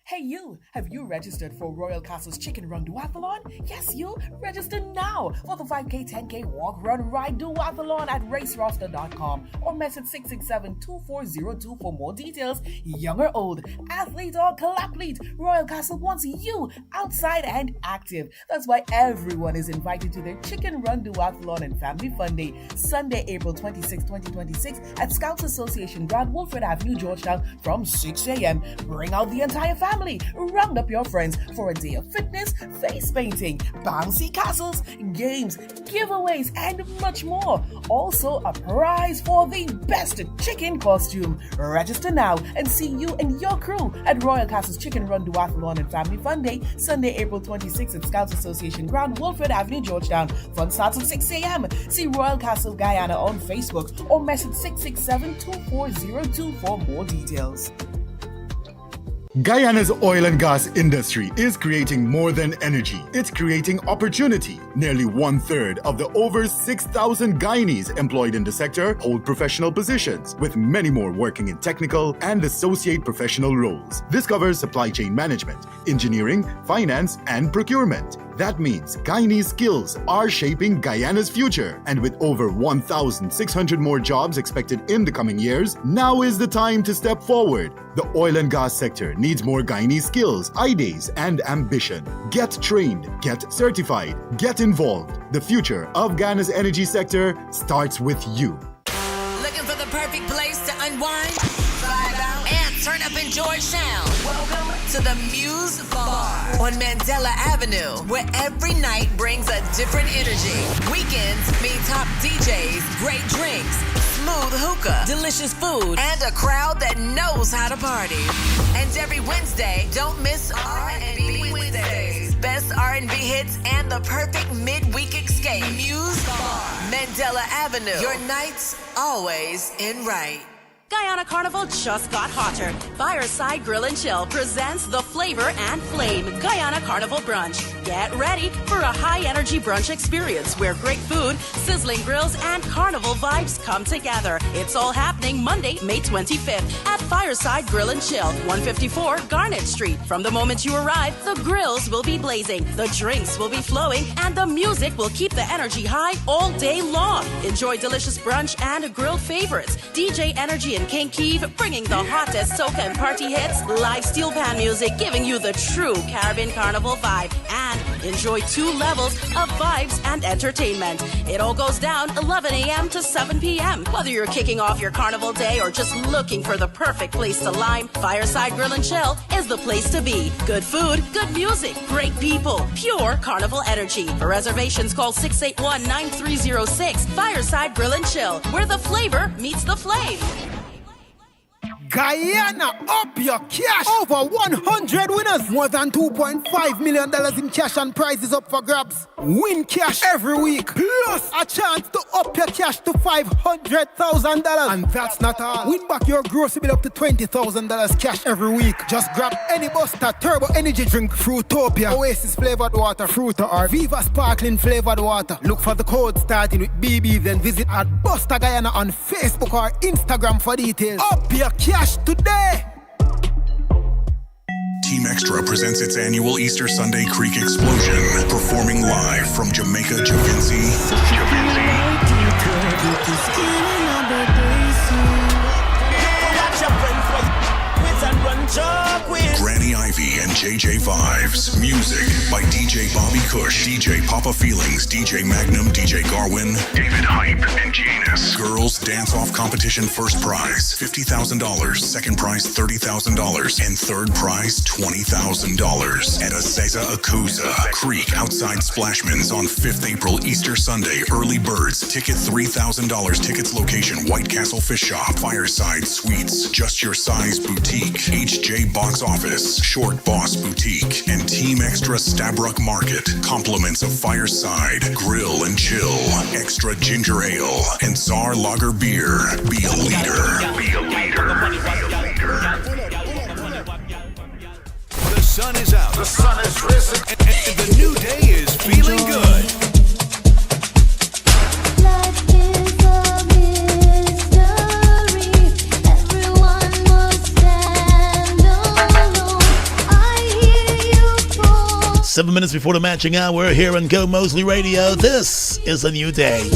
Hey you, have you registered for Royal Castle's Chicken Run Duathlon? Yes, you, register now for the 5K, 10K walk, run, ride, duathlon at raceroster.com or message 667-2402 for more details. Young or old, athlete or colathlete, Royal Castle wants you outside and active. That's why everyone is invited to their Chicken Run Duathlon and Family Fun Day, Sunday, April 26, 2026 at Scouts Association Ground, Wolford Avenue, Georgetown from 6 a.m. Bring out the entire family. Round up your friends for a day of fitness, face painting, bouncy castles, games, giveaways, and much more. Also, a prize for the best chicken costume. Register now and see you and your crew at Royal Castle's Chicken Run Duathlon and Family Fun Day, Sunday, April 26th at Scouts Association Ground, Wolford Avenue, Georgetown. Fun starts at 6 a.m. See Royal Castle Guyana on Facebook or message 667-2402 for more details. Guyana's oil and gas industry is creating more than energy. It's creating opportunity. Nearly 1/3 of the over 6,000 Guyanese employed in the sector hold professional positions, with many more working in technical and associate professional roles. This covers supply chain management, engineering, finance, and procurement. That means Guyanese skills are shaping Guyana's future. And with over 1,600 more jobs expected in the coming years, now is the time to step forward. The oil and gas sector needs more Guyanese skills, ideas, and ambition. Get trained, get certified, get involved. The future of Guyana's energy sector starts with you. Looking for the perfect place to unwind, vibe out, and turn up enjoy sound? Welcome to the Muse Bar on Mandela Avenue, where every night brings a different energy. Weekends mean top DJs, great drinks, smooth hookah, delicious food, and a crowd that knows how to party. And every Wednesday, don't miss R&B Wednesdays. Best R&B hits and the perfect midweek escape. Muse Bar, Mandela Avenue. Your nights always in right. Guyana Carnival just got hotter. Fireside Grill and Chill presents the Flavor and Flame Guyana Carnival Brunch. Get ready for a high-energy brunch experience where great food, sizzling grills, and carnival vibes come together. It's all happening Monday, May 25th at Fireside Grill and Chill, 154 Garnet Street. From the moment you arrive, the grills will be blazing, the drinks will be flowing, and the music will keep the energy high all day long. Enjoy delicious brunch and grilled favorites. DJ Energy and King Keeve bringing the hottest soca and party hits, live steel pan music giving you the true Caribbean Carnival vibe, and enjoy 2 levels of vibes and entertainment. It all goes down 11 a.m. to 7 p.m. Whether you're kicking off your carnival day or just looking for the perfect place to lime, Fireside Grill and Chill is the place to be. Good food, good music, great people, pure carnival energy. For reservations, call 681-9306. Fireside Grill and Chill, where the flavor meets the flame. Guyana, up your cash. Over 100 winners. More than $2.5 million in cash and prizes up for grabs. Win cash every week. Plus a chance to up your cash to $500,000. And that's not all. Win back your grocery bill up to $20,000 cash every week. Just grab any Buster Turbo Energy Drink, Fruitopia, Oasis flavored water, Fruita, or Viva Sparkling flavored water. Look for the code starting with BB, then visit at Buster Guyana on Facebook or Instagram for details. Up your cash today. Team Extra presents its annual Easter Sunday Creek Explosion, performing live from Jamaica, Javinci. Granny Ivy and JJ Vibes. Music by DJ Bobby Cush, DJ Papa Feelings, DJ Magnum, DJ Garwin, David Hype, and Janus. Girls Dance Off Competition first prize $50,000, second prize $30,000, and third prize $20,000 at Azeza Akusa Creek outside Splashman's on 5th April, Easter Sunday. Early birds. Ticket $3,000. Tickets location White Castle Fish Shop, Fireside Suites, Just Your Size Boutique, HJ Box Office, Short Boss Boutique, and Team Extra Stabroek Market. Compliments of Fireside Grill and Chill, Extra Ginger Ale, and Czar Lager Beer. Be a leader. Be a leader. Be a leader. The sun is out. The sun is risen. And the new day is feeling good. Life is a mystery. Everyone must stand alone. I hear you call. 7 minutes before the matching hour here on Gomoseley Radio. This is a new day.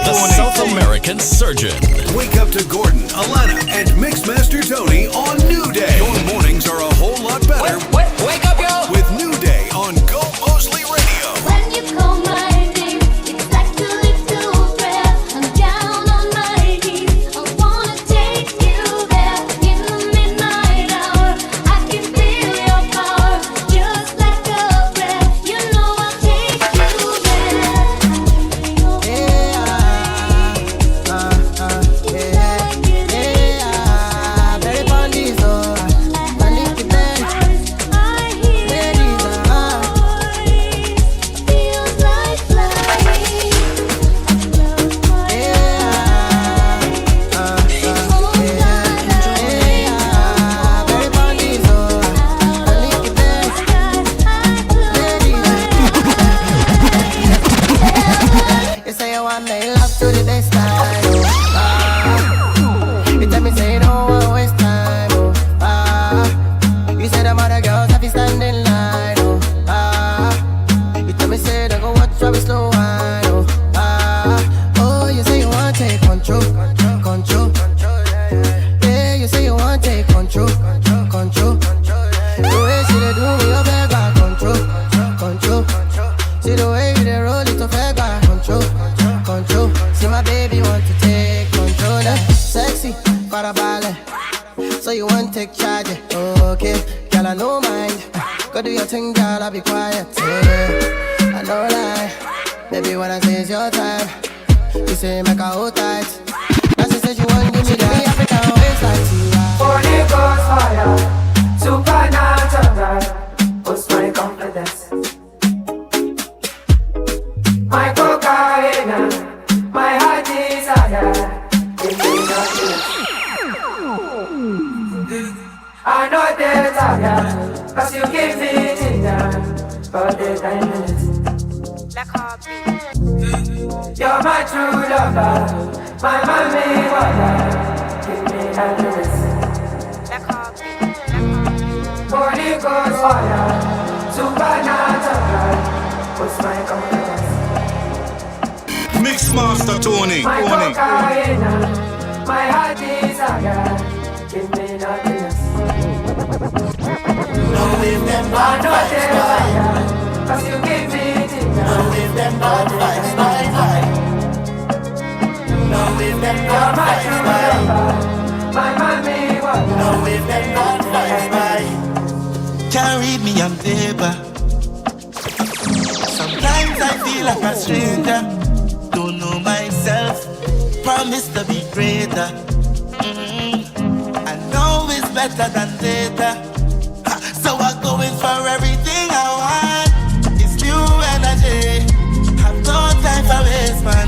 The South American Surgeon. Wake up to Gordon, Alana, and Mixmaster Tony on New Day. Your mornings are a whole lot better. Wake up, yo! With New Day on Go Moseley Radio. When you call my name, it's like a little prayer. I'm down on my knees. I wanna take you there in the midnight hour. I can feel your power, just like a prayer. You know I'll take you there. Very funny wanna say it's your time. You say make her hold tight. Now she said she want give me that African waist like Tia. Holy Ghost fire, supernatural, boost my confidence. My cocaine, my heart desire, give me happiness. I know they're tired, cause you give me ginger for the 10 minutes. You're my true lover, my mommy water, give me happiness. Holy Ghost fire, supernatural, what's my confidence? Mixmaster Tony. My cocaine, my heart desire, give me happiness. Don't leave them bad vibes, bye. Cause you give me ginger. Don't leave them bad vibes, bye, bye. Don't leave them bad vibes, bye. My mommy water. Don't leave them bad vibes, bye. Can't read me on paper. Sometimes I feel like a stranger. Don't know myself. Promise to be greater. I know it's better than later. So I'm going for everything I want. It's new energy. Have no time for waste, man.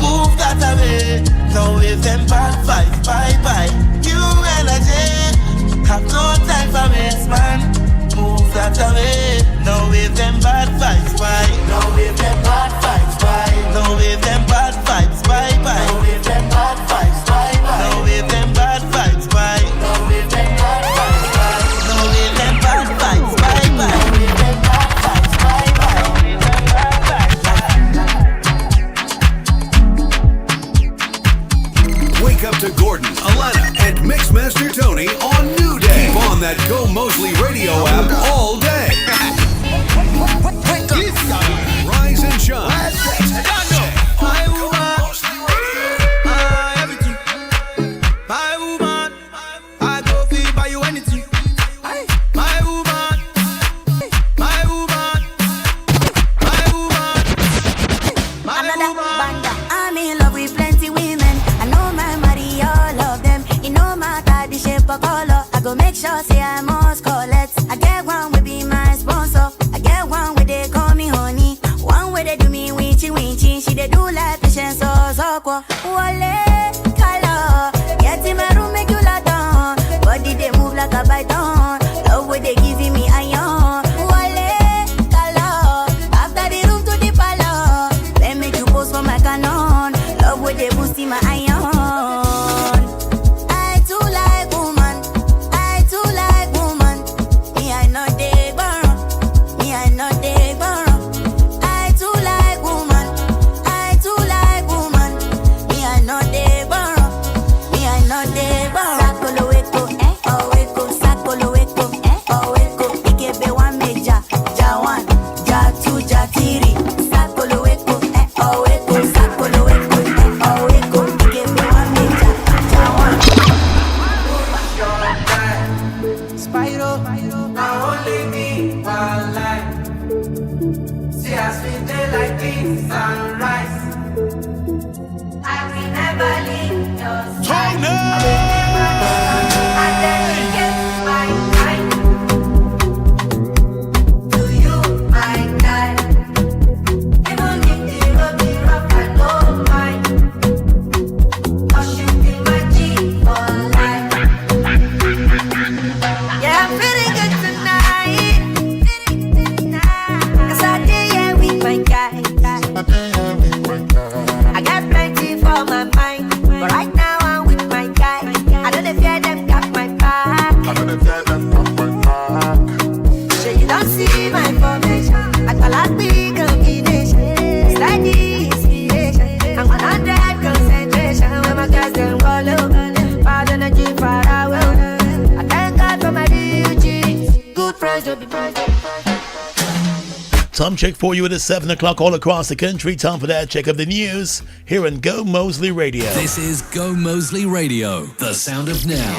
Move that away. No with them bad vibes, bye bye. New energy. Have no time for waste, man. Move that away. No with them bad vibes, bye. No with them bad vibes, bye. No with them bad vibes, bye bye. No with them bad vibes, bye bye. No with them bad vibes, bye. No with them bad vibes, bye. No with them bad vibes, bye bye. No with them bad vibes, bye bye. No with them bad vibes. Wake up to Gordon, Alana, and Mixmaster Tony on New Day. Keep on that Gomoseley radio app all day. Wake up. Rise and shine. My woman, everything. My woman, I go feel buy you anything. My woman, my woman, my woman, my woman. I'm in love with plenty women. I know my money, all of them. You know my type, the shape of color. I go make sure say I must collect. I get one will be my sponsor. I get one where they call me honey. One where they do me winchy winchy. She they do like patience so quoi. Wale color. Get in my room make you lie down. Body they move like a python. Love where they giving me iron. Wale color. After the room to the palace. Let me you post for my canon. Love where they boosting my iron. I too like woman. I too like woman. Me I know they borrow. Me I know they borrow. I too like woman. I too like woman. Me I know they borrow. Me I know they borrow. Sakolo weko, oh weko. Sakolo weko, oh weko. Ikebe one meja, ja one, ja two, ja three. Sakolo weko, oh weko. Sakolo weko, oh weko. Ikebe one meja, ja one. Spyro, now only me one life. See us we day like this sunrise. I will never leave your side. I dedicate my time to you, my guy. Even if the road be rough, I don't mind. 'Cause you be my G for life. Yeah, I'm feeling good tonight. 'Cause I did yeah with my guy. I got plenty for my mind, but right now I'm with my guy. I don't fear them got my back. So you don't see my formation. I call out big combination. It's like the inspiration. I'm 100 concentration. When my guys them roll up, bad energy far away. I thank God for my duties. Good friends will be friends. Time check for you at 7 o'clock all across the country. Time for that check of the news here on Gomoseley Radio. This is Gomoseley Radio, the sound of now.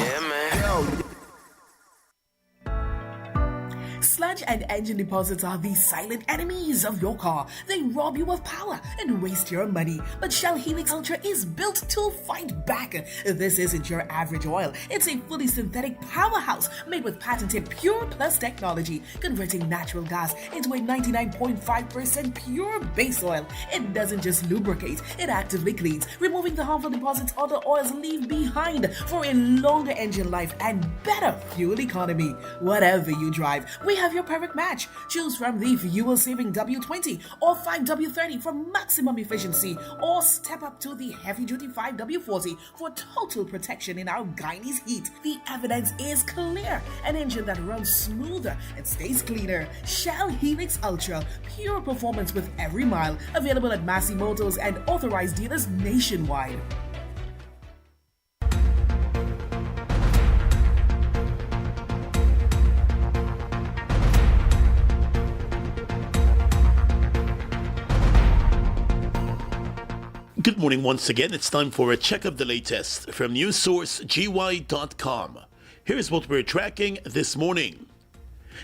Sludge and engine deposits are the silent enemies of your car. They rob you of power and waste your money. But Shell Helix Ultra is built to fight back. This isn't your average oil. It's a fully synthetic powerhouse made with patented Pure Plus technology, converting natural gas into a 99.5% pure base oil. It doesn't just lubricate, it actively cleans, removing the harmful deposits other oils leave behind for a longer engine life and better fuel economy. Whatever you drive, we have your perfect match. Choose from the fuel-saving W20 or 5W30 for maximum efficiency, or step up to the heavy-duty 5W40 for total protection in our Guyanese heat. The evidence is clear. An engine that runs smoother and stays cleaner. Shell Helix Ultra, pure performance with every mile. Available at Massey Motors and authorized dealers nationwide. Good morning once again. It's time for a check of the latest from newssourcegY.com. Here's what we're tracking this morning.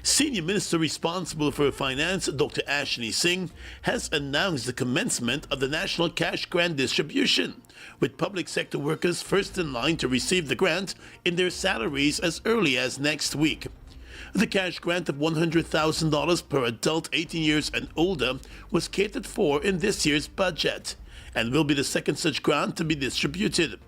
Senior Minister responsible for Finance, Dr. Ashni Singh, has announced the commencement of the National Cash Grant distribution, with public sector workers first in line to receive the grant in their salaries as early as next week. The cash grant of $100,000 per adult 18 years and older was catered for in this year's budget, and will be the second such grant to be distributed.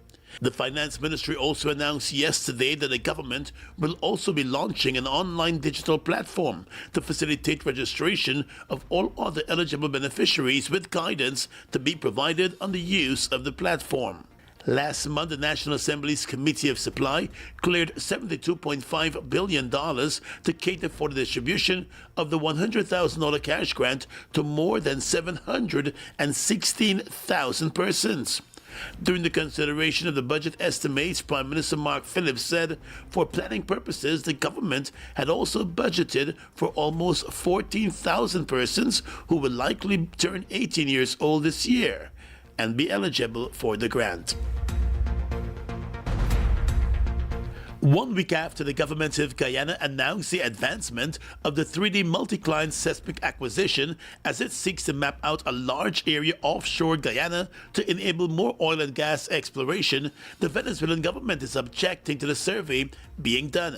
The Finance Ministry also announced yesterday that the government will also be launching an online digital platform to facilitate registration of all other eligible beneficiaries, with guidance to be provided on the use of the platform. Last month, the National Assembly's Committee of Supply cleared $72.5 billion to cater for the distribution of the $100,000 cash grant to more than 716,000 persons. During the consideration of the budget estimates, Prime Minister Mark Phillips said for planning purposes, the government had also budgeted for almost 14,000 persons who will likely turn 18 years old this year and be eligible for the grant. 1 week after the government of Guyana announced the advancement of the 3D multi-client seismic acquisition as it seeks to map out a large area offshore Guyana to enable more oil and gas exploration, the Venezuelan government is objecting to the survey being done.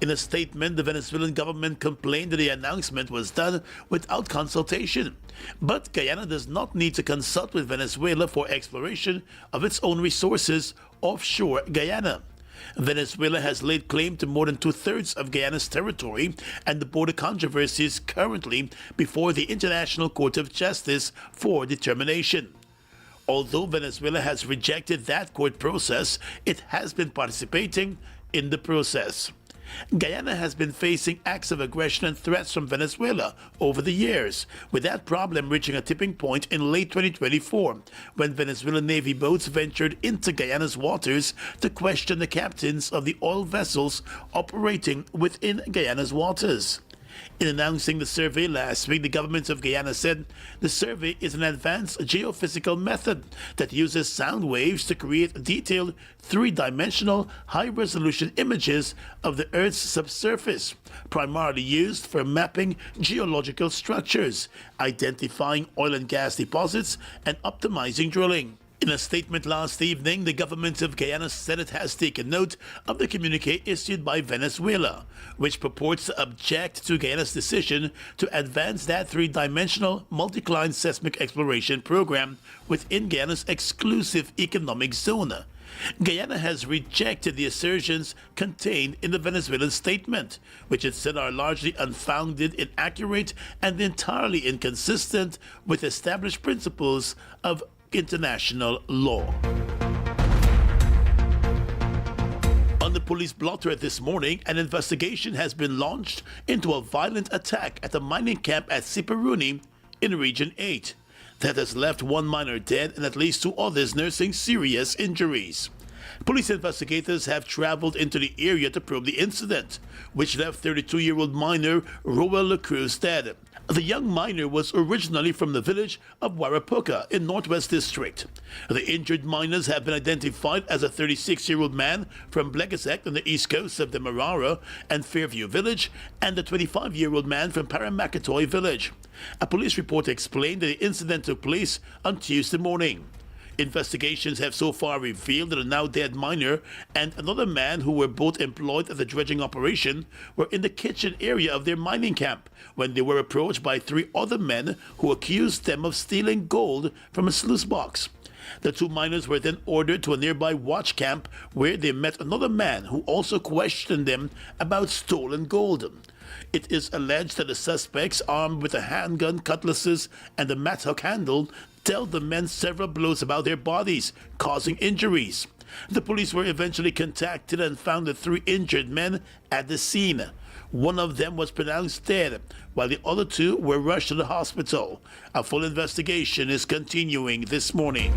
In a statement, the Venezuelan government complained that the announcement was done without consultation. But Guyana does not need to consult with Venezuela for exploration of its own resources offshore Guyana. Venezuela has laid claim to more than two-thirds of Guyana's territory, and the border controversy is currently before the International Court of Justice for determination. Although Venezuela has rejected that court process, it has been participating in the process. Guyana has been facing acts of aggression and threats from Venezuela over the years, with that problem reaching a tipping point in late 2024 when Venezuelan Navy boats ventured into Guyana's waters to question the captains of the oil vessels operating within Guyana's waters. In announcing the survey last week, the government of Guyana said the survey is an advanced geophysical method that uses sound waves to create detailed three-dimensional high-resolution images of the Earth's subsurface, primarily used for mapping geological structures, identifying oil and gas deposits, and optimizing drilling. In a statement last evening, the government of Guyana said it has taken note of the communique issued by Venezuela, which purports to object to Guyana's decision to advance that three-dimensional multi-client seismic exploration program within Guyana's exclusive economic zone. Guyana has rejected the assertions contained in the Venezuelan statement, which it said are largely unfounded, inaccurate, and entirely inconsistent with established principles of international law. On the police blotter this morning, an investigation has been launched into a violent attack at a mining camp at Siparuni in Region 8 that has left one miner dead and at least two others nursing serious injuries. Police investigators have traveled into the area to probe the incident, which left 32-year-old miner Roel Lacruz dead. The young miner was originally from the village of Warapuka in Northwest District. The injured miners have been identified as a 36-year-old man from Blegasek on the east coast of Demerara and Fairview Village and a 25-year-old man from Paramakatoy Village. A police report explained that the incident took place on Tuesday morning. Investigations have so far revealed that a now dead miner and another man who were both employed at the dredging operation were in the kitchen area of their mining camp when they were approached by 3 other men who accused them of stealing gold from a sluice box. The 2 miners were then ordered to a nearby watch camp where they met another man who also questioned them about stolen gold. It is alleged that the suspects, armed with a handgun, cutlasses, and a mattock handle, dealt the men several blows about their bodies, causing injuries. The police were eventually contacted and found the 3 injured men at the scene. One of them was pronounced dead, while the other 2 were rushed to the hospital. A full investigation is continuing this morning.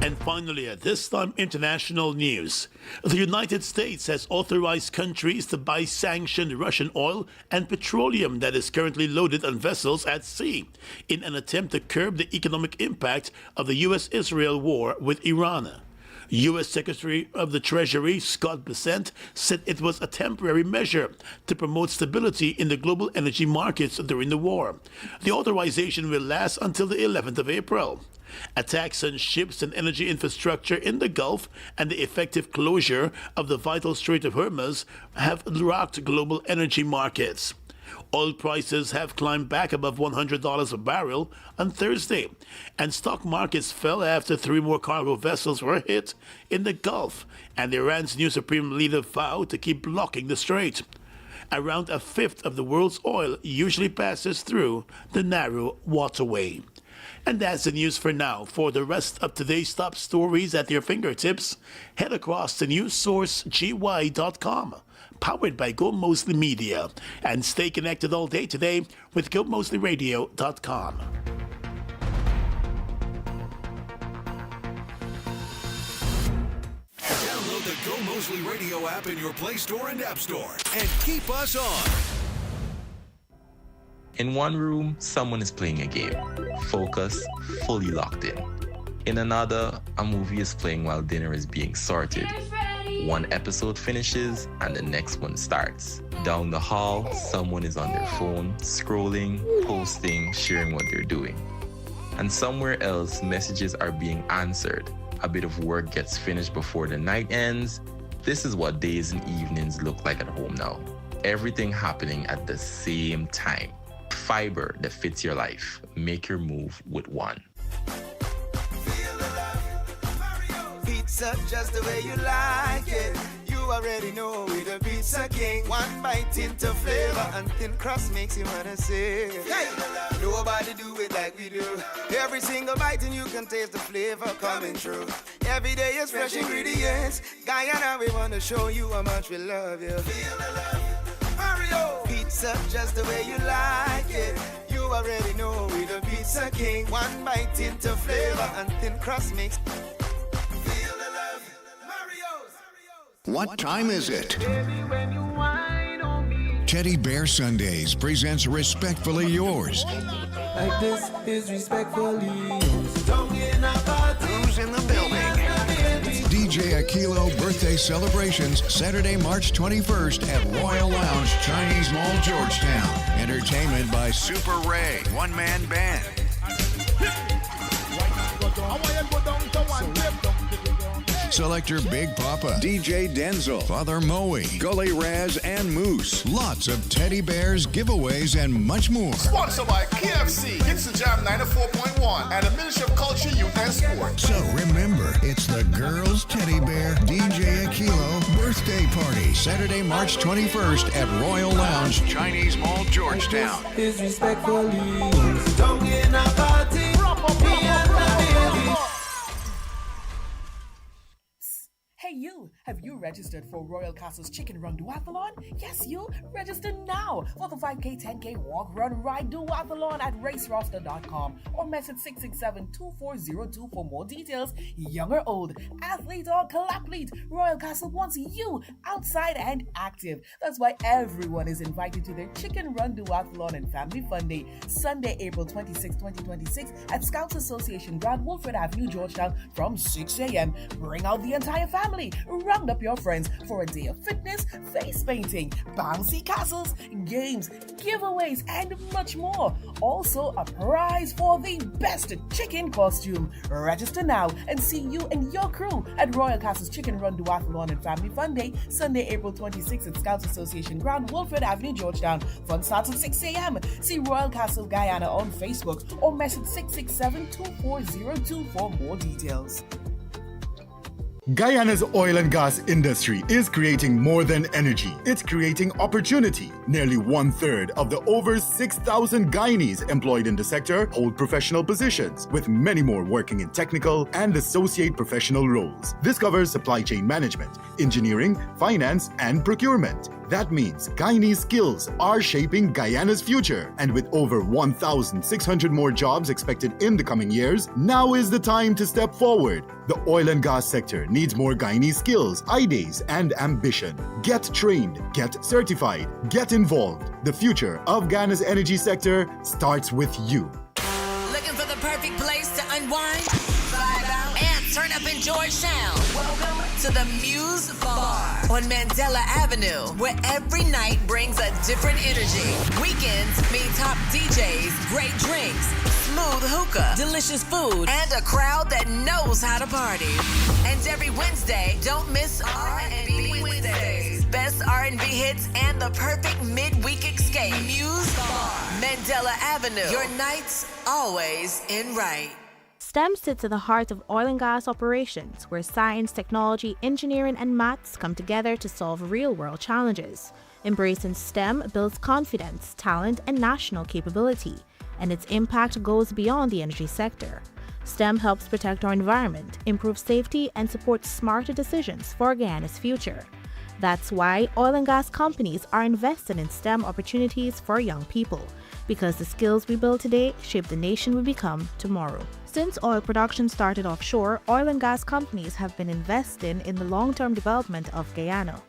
And finally, at this time, international news. The United States has authorized countries to buy sanctioned Russian oil and petroleum that is currently loaded on vessels at sea in an attempt to curb the economic impact of the U.S.-Israel war with Iran. U.S. Secretary of the Treasury Scott Bessent said it was a temporary measure to promote stability in the global energy markets during the war. The authorization will last until the 11th of April. Attacks on ships and energy infrastructure in the Gulf and the effective closure of the vital Strait of Hormuz have rocked global energy markets. Oil prices have climbed back above $100 a barrel on Thursday, and stock markets fell after 3 more cargo vessels were hit in the Gulf, and Iran's new supreme leader vowed to keep blocking the strait. Around a fifth of the world's oil usually passes through the narrow waterway. And that's the news for now. For the rest of today's top stories at your fingertips, head across to newssourcegY.com, powered by Gomoseley Media, and stay connected all day today with GoMoseleyRadio.com. Download the Go Moseley Radio app in your Play Store and App Store and keep us on. In one room, someone is playing a game. Focus, fully locked in. In another, a movie is playing while dinner is being sorted. One episode finishes and the next one starts. Down the hall, someone is on their phone, scrolling, posting, sharing what they're doing. And somewhere else, messages are being answered. A bit of work gets finished before the night ends. This is what days and evenings look like at home now. Everything happening at the same time. Fiber that fits your life. Make your move with one. Pizza just the way you like it. You already know we the Pizza King. One bite into flavor and thin crust makes you wanna say, hey, nobody do it like we do. Every single bite and you can taste the flavor coming through. Every day is fresh ingredients. Guyana, we wanna show you how much we love you. Feel the love. Mario. Pizza just the way you like it. You already know we the Pizza King. One bite into flavor and thin crust makes. Feel the love. Mario's. What time is it? Baby, when you whine on me. Teddy Bear Sundays presents Respectfully Yours. Like this is respectfully yours. Don't get a party. Who's in the building? DJ Akilo birthday celebrations Saturday, March 21st at Royal Lounge, Chinese Mall, Georgetown. Entertainment by Super Ray, one-man band. Selector Big Papa, DJ Denzel, Father Moe, Gully Raz, and Moose. Lots of teddy bears, giveaways, and much more. Sponsored by KFC, Hits the Jam 94.1, and the Ministry of Culture, Youth, and Sport. So remember, it's the Girls Teddy Bear DJ Akilo birthday party, Saturday, March 21st at Royal Lounge, Chinese Mall, Georgetown. Is respectfully yours. Don't get a party. Hey you, have you registered for Royal Castle's Chicken Run Duathlon? Yes, you. Register now for the 5K, 10K Walk, Run, Ride Duathlon at raceroster.com or message 667-2402 for more details. Young or old, athlete or colathlete, Royal Castle wants you outside and active. That's why everyone is invited to their Chicken Run Duathlon and Family Fun Day, Sunday, April 26, 2026 at Scouts Association Ground, Wolford Avenue, Georgetown from 6 a.m. Bring out the entire family. Round up your friends for a day of fitness, face painting, bouncy castles, games, giveaways, and much more. Also, a prize for the best chicken costume. Register now and see you and your crew at Royal Castle's Chicken Run Duathlon and Family Fun Day, Sunday, April 26th at Scouts Association Ground, Wolford Avenue, Georgetown. Fun starts at 6 a.m. See Royal Castle Guyana on Facebook or message 667-2402 for more details. Guyana's oil and gas industry is creating more than energy. It's creating opportunity. Nearly 1/3 of the over 6,000 Guyanese employed in the sector hold professional positions, with many more working in technical and associate professional roles. This covers supply chain management, engineering, finance, and procurement. That means Guyanese skills are shaping Guyana's future. And with over 1,600 more jobs expected in the coming years, now is the time to step forward. The oil and gas sector needs more Guyanese skills, ideas, and ambition. Get trained, get certified, get involved. The future of Ghana's energy sector starts with you. Looking for the perfect place to unwind, vibe out, and turn up in Georgetown? Welcome to the Muse Bar on Mandela Avenue, where every night brings a different energy. Weekends mean top DJs, great drinks, smooth hookah, delicious food, and a crowd that knows how to party. And every Wednesday, don't miss R&B Wednesdays. Best R&B hits and the perfect midweek escape. Muse Bar, Mandela Avenue. Your nights always in right. STEM sits at the heart of oil and gas operations, where science, technology, engineering, and maths come together to solve real-world challenges. Embracing STEM builds confidence, talent, and national capability, and its impact goes beyond the energy sector. STEM helps protect our environment, improve safety, and support smarter decisions for Guyana's future. That's why oil and gas companies are invested in STEM opportunities for young people, because the skills we build today shape the nation we become tomorrow. Since oil production started offshore, oil and gas companies have been investing in the long-term development of Guyana.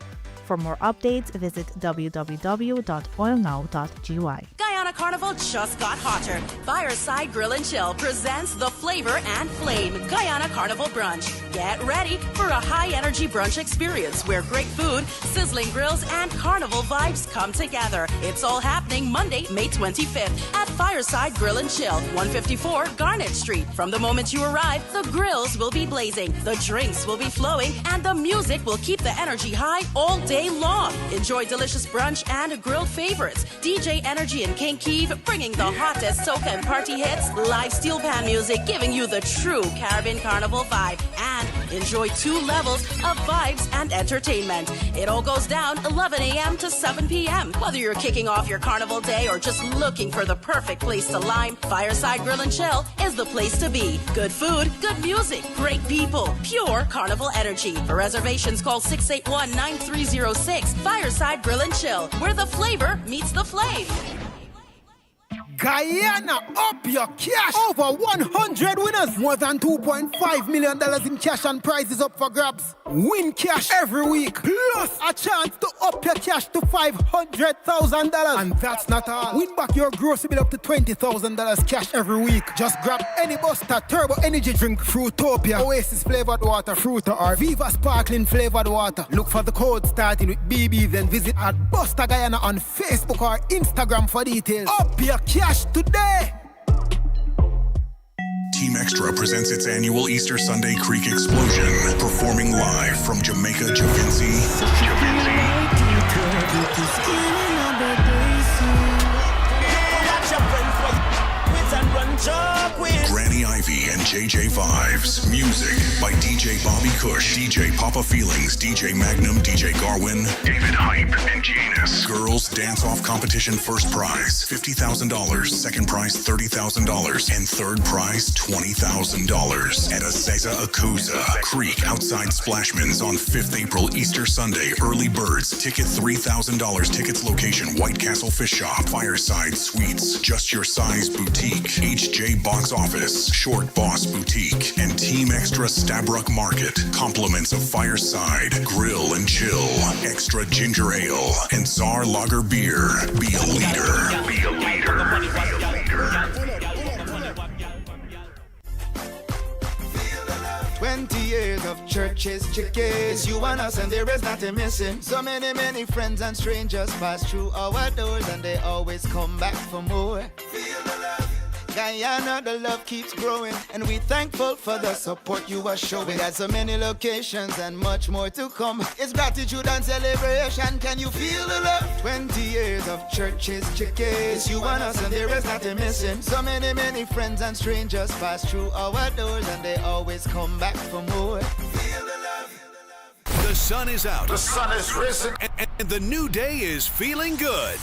For more updates, visit www.oilnow.gy. Guyana Carnival just got hotter. Fireside Grill and Chill presents the Flavor and Flame Guyana Carnival Brunch. Get ready for a high-energy brunch experience where great food, sizzling grills, and carnival vibes come together. It's all happening Monday, May 25th at Fireside Grill and Chill, 154 Garnet Street. From the moment you arrive, the grills will be blazing, the drinks will be flowing, and the music will keep the energy high all day long. Enjoy delicious brunch and grilled favorites. DJ Energy and King Keeve bringing the hottest soca and party hits. Live steel pan music giving you the true Caribbean Carnival vibe. And enjoy 2 levels of vibes and entertainment. It all goes down 11 a.m. to 7 p.m. Whether you're kicking off your carnival day or just looking for the perfect place to lime, Fireside Grill and Chill is the place to be. Good food, good music, great people, pure carnival energy. For reservations, call 681-9306. Fireside Grill and Chill, where the flavor meets the flame. Guyana, up your cash. Over 100 winners. More than $2.5 million in cash and prizes up for grabs. Win cash every week. Plus a chance to up your cash to $500,000. And that's not all. Win back your grocery bill up to $20,000 cash every week. Just grab any Buster Turbo Energy Drink, Fruitopia, Oasis flavored water, Fruita, or Viva Sparkling flavored water. Look for the code starting with BB, then visit at Buster Guyana on Facebook or Instagram for details. Up your cash today. Team Extra presents its annual Easter Sunday Creek Explosion, performing live from Jamaica, Javinci. Granny Ivy and JJ Vibes. Music by DJ Bobby Cush, DJ Papa Feelings, DJ Magnum, DJ Garwin, David Hype, and Janus. Girls Dance Off Competition first prize $50,000, second prize $30,000, and third prize $20,000 at Azeza Akuza Creek outside Splashman's on 5th April, Easter Sunday. Early birds, ticket $3,000. Tickets location White Castle Fish Shop, Fireside Suites, Just Your Size Boutique, HJ Box Office, Short Boss Boutique, and Team Extra Stabrook Market. Compliments of Fireside, Grill and Chill, Extra Ginger Ale, and Czar Lager Beer. Be a leader. Be a leader. Be a leader. 20 years of churches, chickies, you and us, and there is nothing missing. So many, many friends and strangers pass through our doors, and they always come back for more. Feel the love. Guyana, the love keeps growing, and we thankful for the support you are showing. We got so many locations and much more to come. It's gratitude and celebration. Can you feel the love? 20 years of churches, chickies, you and us, and there is nothing missing. So many, many friends and strangers pass through our doors, and they always come back for more. Feel the love. The sun is out. The sun is risen. And the new day is feeling good.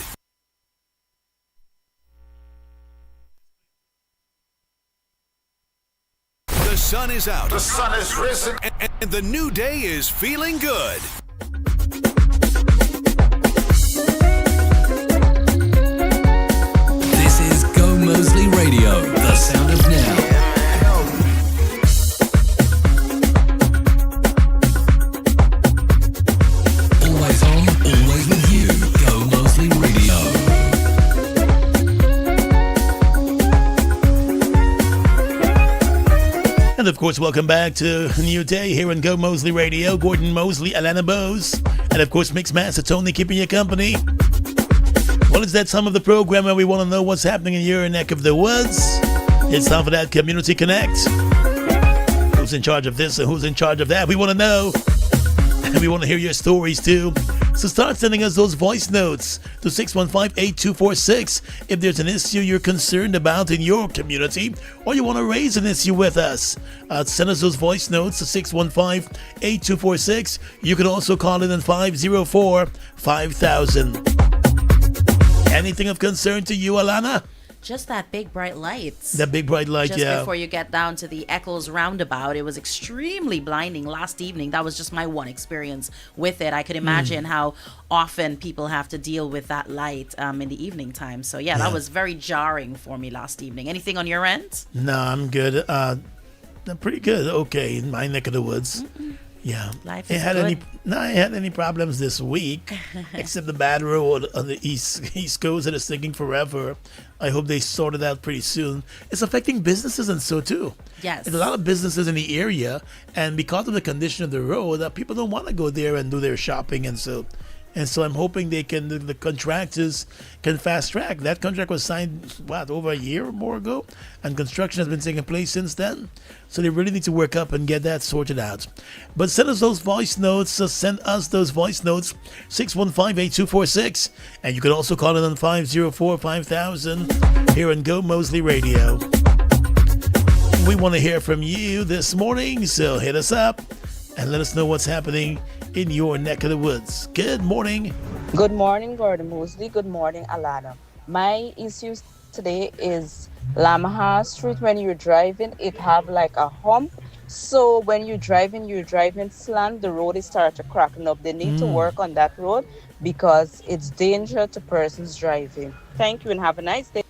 The sun is out. The sun is risen. And the new day is feeling good. This is Gomoseley Radio, the sound of now. Always on, always with you. Gomoseley Radio. And of course, welcome back to a new day here on Gomoseley Radio. Gordon Mosley, Alana Bose, and of course, Mixmaster Tony keeping you company. Well, it's that time of the program where we want to know what's happening in your neck of the woods. It's time for that Community Connect. Who's in charge of this and who's in charge of that? We want to know. And we want to hear your stories too. So start sending us those voice notes to 615-8246 if there's an issue you're concerned about in your community or you want to raise an issue with us. Send us those voice notes to 615-8246. You can also call in on 504-5000. Anything of concern to you, Alana? Just that big bright light. That big bright light, just yeah. Before you get down to the Eccles roundabout, it was extremely blinding last evening. That was just my one experience with it. I could imagine how often people have to deal with that light in the evening time. So yeah, that was very jarring for me last evening. Anything on your end? No, I'm good. I'm pretty good. Okay, in my neck of the woods. Yeah. Life is good. I had any problems this week, except the bad road on the East Coast that is taking forever. I hope they sort it out pretty soon. It's affecting businesses and so too. Yes. There's a lot of businesses in the area, and because of the condition of the road, people don't want to go there and do their shopping, and so I'm hoping the contractors can fast track. That contract was signed, over a year or more ago? And construction has been taking place since then. So they really need to work up and get that sorted out. But send us those voice notes. 615-8246. And you can also call in on 504-5000 here on Go Moseley Radio. We want to hear from you this morning, so hit us up and let us know what's happening in your neck of the woods. Good morning. Good morning, Gordon Mosley. Good morning, Alana. My issue today is Lamaha Street. When you're driving, it have like a hump. So when you're driving slant, the road is starting to cracking up. They need to work on that road because it's danger to persons driving. Thank you and have a nice day.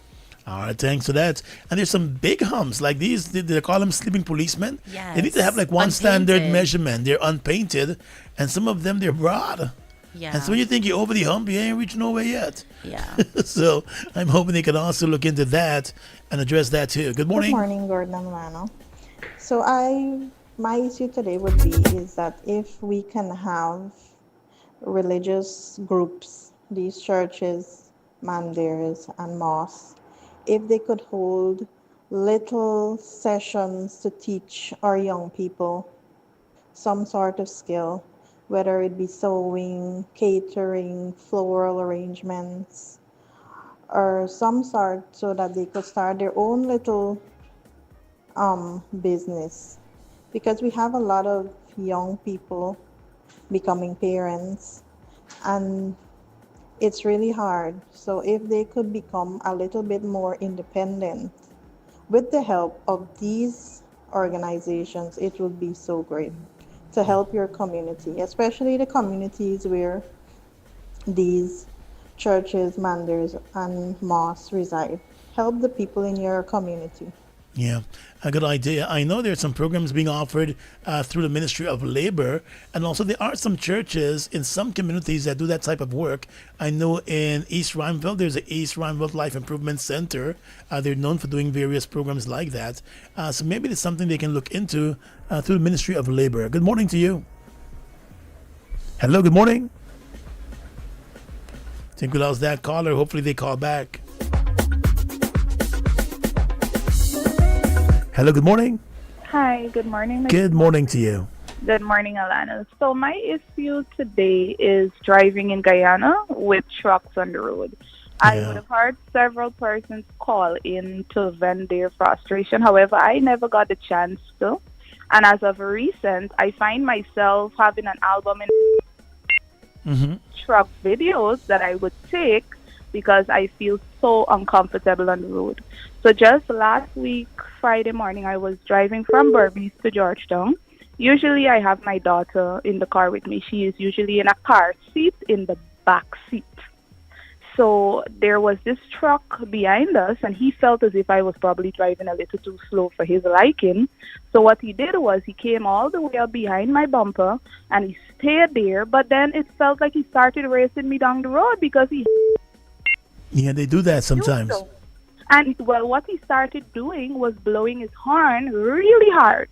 All right, thanks for that. And there's some big humps like these. They call them sleeping policemen. Yes. They need to have like one Unpainted. standard measurement. They're unpainted, and some of them they're broad. Yeah. And so when you think you're over the hump, you ain't reached nowhere yet. Yeah. So I'm hoping they can also look into that and address that too. Good morning. Good morning, Gordon and Milano. So my issue today would be is that if we can have religious groups, these churches, mandirs, and mosques, if they could hold little sessions to teach our young people some sort of skill, whether it be sewing, catering, floral arrangements, or some sort so that they could start their own little business. Because we have a lot of young people becoming parents, and it's really hard. So if they could become a little bit more independent with the help of these organizations, it would be so great to help your community, especially the communities where these churches, manders, and mosques reside. Help the people in your community. Yeah, a good idea. I know there's some programs being offered through the Ministry of Labor, and also there are some churches in some communities that do that type of work. I know in East Rhymeville, there's the East Rhymeville Life Improvement Center. They're known for doing various programs like that. So maybe it's something they can look into through the Ministry of Labor. Good morning to you. Hello, good morning. I think we lost that caller. Hopefully they call back. Hello, good morning. Hi, good morning. Good morning to you. Good morning, Alana. So my issue today is driving in Guyana with trucks on the road. I would have heard several persons call in to vent their frustration. However, I never got the chance to. And as of recent, I find myself having an album in truck videos that I would take because I feel so uncomfortable on the road. So just last week, Friday morning, I was driving from Berbice to Georgetown. Usually I have my daughter in the car with me. She is usually in a car seat in the back seat. So there was this truck behind us, and he felt as if I was probably driving a little too slow for his liking. So what he did was he came all the way up behind my bumper, and he stayed there. But then it felt like he started racing me down the road because he... Yeah, they do that sometimes. And, well, what he started doing was blowing his horn really hard.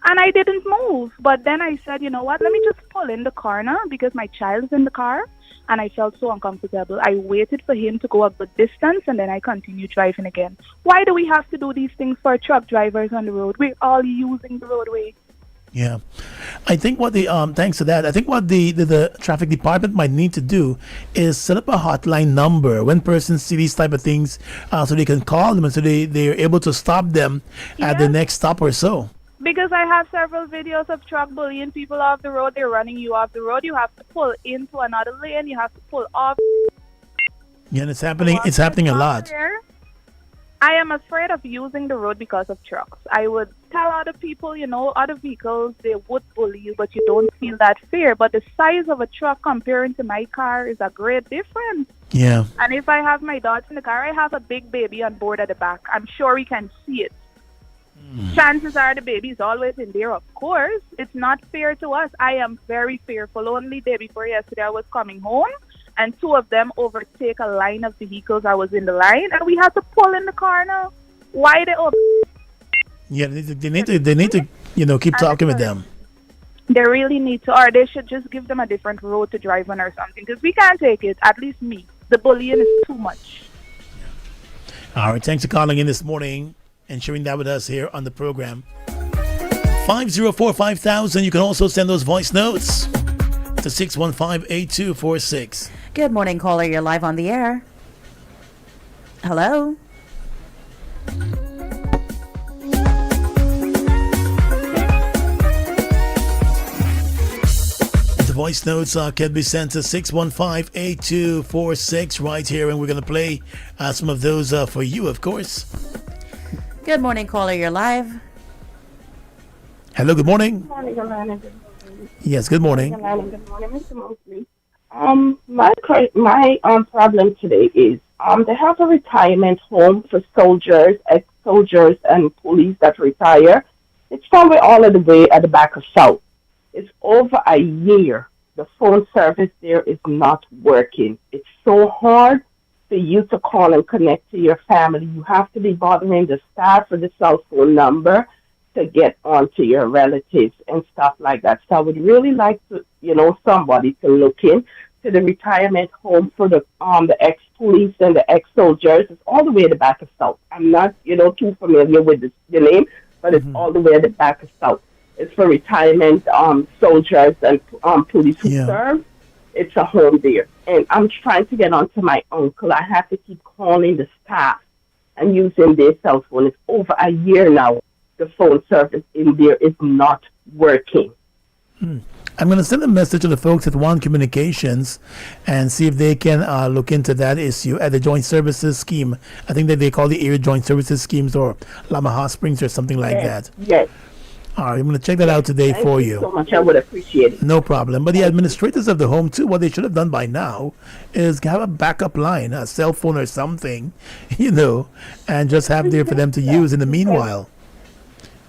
And I didn't move. But then I said, you know what, let me just pull in the corner because my child is in the car. And I felt so uncomfortable. I waited for him to go a good distance, and then I continued driving again. Why do we have to do these things for truck drivers on the road? We're all using the roadway. Yeah, I think what the thanks to that, I think what the traffic department might need to do is set up a hotline number when persons see these type of things, so they can call them and so they're able to stop them at the next stop or so. Because I have several videos of truck bullying people off the road. They're running you off the road. You have to pull into another lane. You have to pull off. Yeah, and it's happening. It's happening a lot. I am afraid of using the road because of trucks. I would tell other people, you know, other vehicles, they would bully you, but you don't feel that fear. But the size of a truck comparing to my car is a great difference. Yeah. And if I have my daughter in the car, I have a big baby on board at the back. I'm sure we can see it. Chances are the baby is always in there, of course. It's not fair to us. I am very fearful. Only day before yesterday, I was coming home, and two of them overtake a line of vehicles. I was in the line, and we had to pull in the corner. Why they over? Yeah, they need to, you know, keep talking with them. They really need to, or they should just give them a different road to drive on or something, because we can't take it, at least me. The bullying is too much. All right, thanks for calling in this morning and sharing that with us here on the program. 504-5000. You can also send those voice notes to 615-8246. Good morning, caller. You're live on the air. Hello. The voice notes can be sent to 615-8246 right here, and we're going to play some of those for you, of course. Good morning, caller. You're live. Hello, good morning. Good morning, Alana. Good morning. Yes, good morning. Alana, good morning, Mr. Mosley. My problem today is they have a retirement home for soldiers, ex-soldiers, and police that retire. It's somewhere all of the way at the back of South. It's over a year. The phone service there is not working. It's so hard for you to call and connect to your family. You have to be bothering the staff for the cell phone number to get onto your relatives and stuff like that. So I would really like to, somebody to look in to the retirement home for the ex-police and the ex-soldiers. It's all the way at the back of South. I'm not, too familiar with the name, but it's all the way at the back of South. It's for retirement soldiers and police who serve. it's a home there. And I'm trying to get onto my uncle. I have to keep calling the staff and using their cell phone. It's over a year now. The phone service in there is not working. I'm going to send a message to the folks at One Communications and see if they can look into that issue at the Joint Services Scheme. I think that they call the Area Joint Services Schemes or Lamaha Springs or something like that. Yes. All right, I'm going to check that out today for you. Thank you so much. I would appreciate it. No problem. But the administrators of the home, too, what they should have done by now is have a backup line, a cell phone or something, and just have there for them to use in the meanwhile.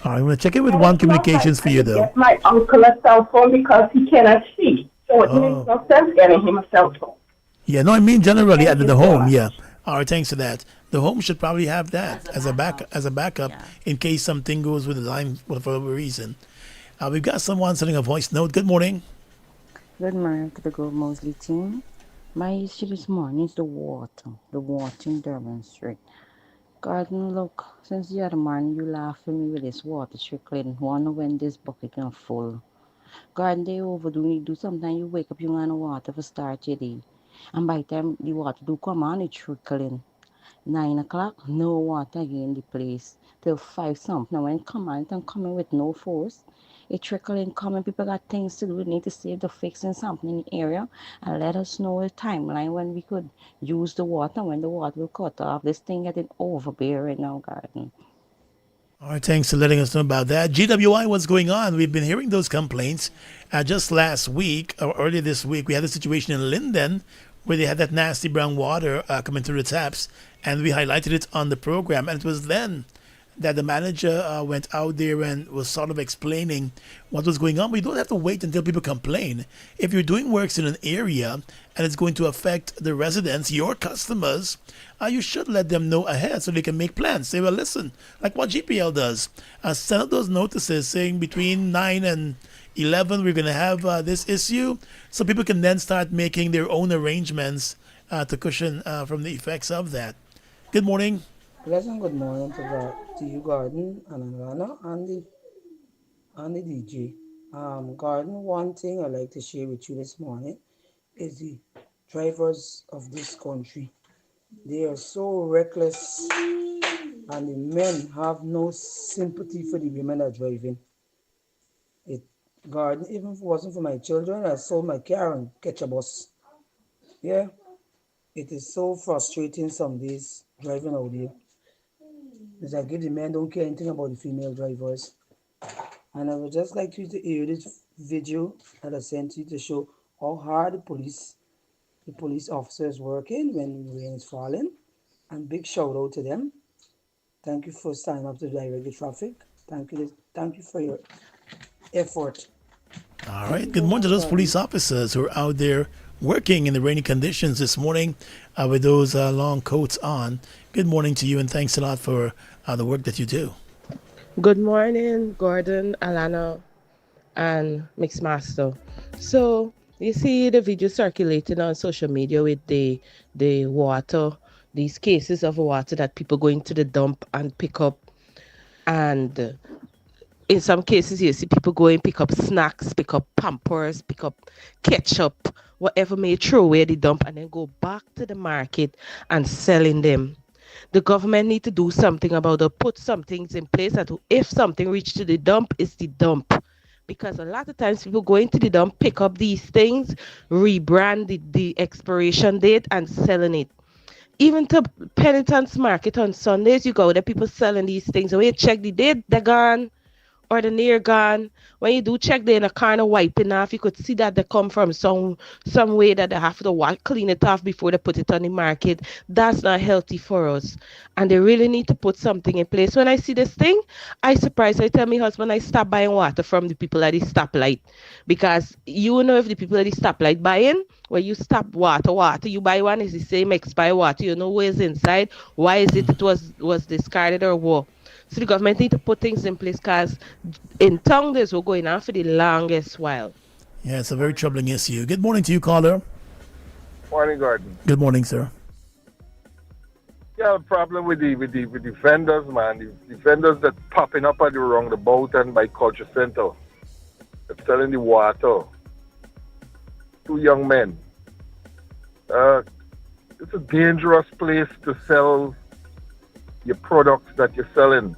All right, I'm going to check it with One Communications for you, though. Get my uncle a cell phone because he cannot see. So it makes no sense getting him a cell phone. Yeah, no, I mean generally at the home, yeah. All right, thanks for that. The home should probably have that as a backup in case something goes with the line for whatever reason. We've got someone sending a voice note. Good morning. Good morning to the Gomoseley team. My issue this morning is the water in Durban Street. Garden, look, since the other morning you laugh at me with this water trickling. Wonder when this bucket can full. Garden, they overdo need do. Sometimes you wake up, you want water for start your day. And by the time the water do come on, it trickling. 9 o'clock, no water again in the place. Till 5 something. Now when it come on, it coming with no force. It trickling coming. People got things to do. We need to save the fixing something in the area and let us know the timeline when we could use the water, when the water will cut off. This thing getting overbearing now, Garden. All right, thanks for letting us know about that. GWI, what's going on? We've been hearing those complaints. Just last week, or earlier this week, we had a situation in Linden where they had that nasty brown water coming through the taps, and we highlighted it on the program. And it was then that the manager went out there and was sort of explaining what was going on. But you don't have to wait until people complain. If you're doing works in an area and it's going to affect the residents, your customers, you should let them know ahead so they can make plans. Say, well, listen, like what GPL does, send out those notices saying between 9 and 11 we're going to have this issue, so people can then start making their own arrangements to cushion from the effects of that. Good morning. Pleasant good morning to you, Garden, and Alana, and the DJ. Garden, one thing I'd like to share with you this morning is the drivers of this country. They are so reckless, and the men have no sympathy for the women that are driving. Garden, even if it wasn't for my children, I sold my car and catch a bus. Yeah, it is so frustrating some days driving out there. It's like the men don't care anything about the female drivers. And I would just like you to hear this video that I sent you to show how hard the police officers working when the rain is falling. And big shout out to them. Thank you for signing up to direct the traffic. Thank you for your effort. All right. Good morning to those police officers who are out there working in the rainy conditions this morning with those long coats on. Good morning to you, and thanks a lot for the work that you do. Good morning, Gordon, Alana, and Mixmaster. So you see the video circulating on social media with the water, these cases of water that people go into the dump and pick up. And in some cases, you see people go and pick up snacks, pick up Pampers, pick up ketchup, whatever may throw away the dump, and then go back to the market and selling them. The government need to do something about it, put some things in place that if something reaches to the dump, it's the dump. Because a lot of times people go into the dump, pick up these things, rebrand the expiration date and selling it. Even to Penitence Market on Sundays, you go there, people selling these things. And when you check the date, they're gone. Or the near gone. When you do check, they're in a kind of wiping off. You could see that they come from some way that they have to clean it off before they put it on the market. That's not healthy for us. And they really need to put something in place. When I see this thing, I surprised. I tell my husband I stop buying water from the people at the stoplight. Because you know if the people at the stoplight buying, when you stop water, you buy one, is the same expired water. You know where's inside. Why is it was discarded or what? So the government need to put things in place because in town this will going on for the longest while. Yeah, it's a very troubling issue. Good morning to you, caller. Morning, Gordon. Good morning, sir. Yeah, a problem with the vendors, man. The vendors that popping up at the roundabout and by culture center. They're selling the water. two young men. It's a dangerous place to sell your products that you're selling.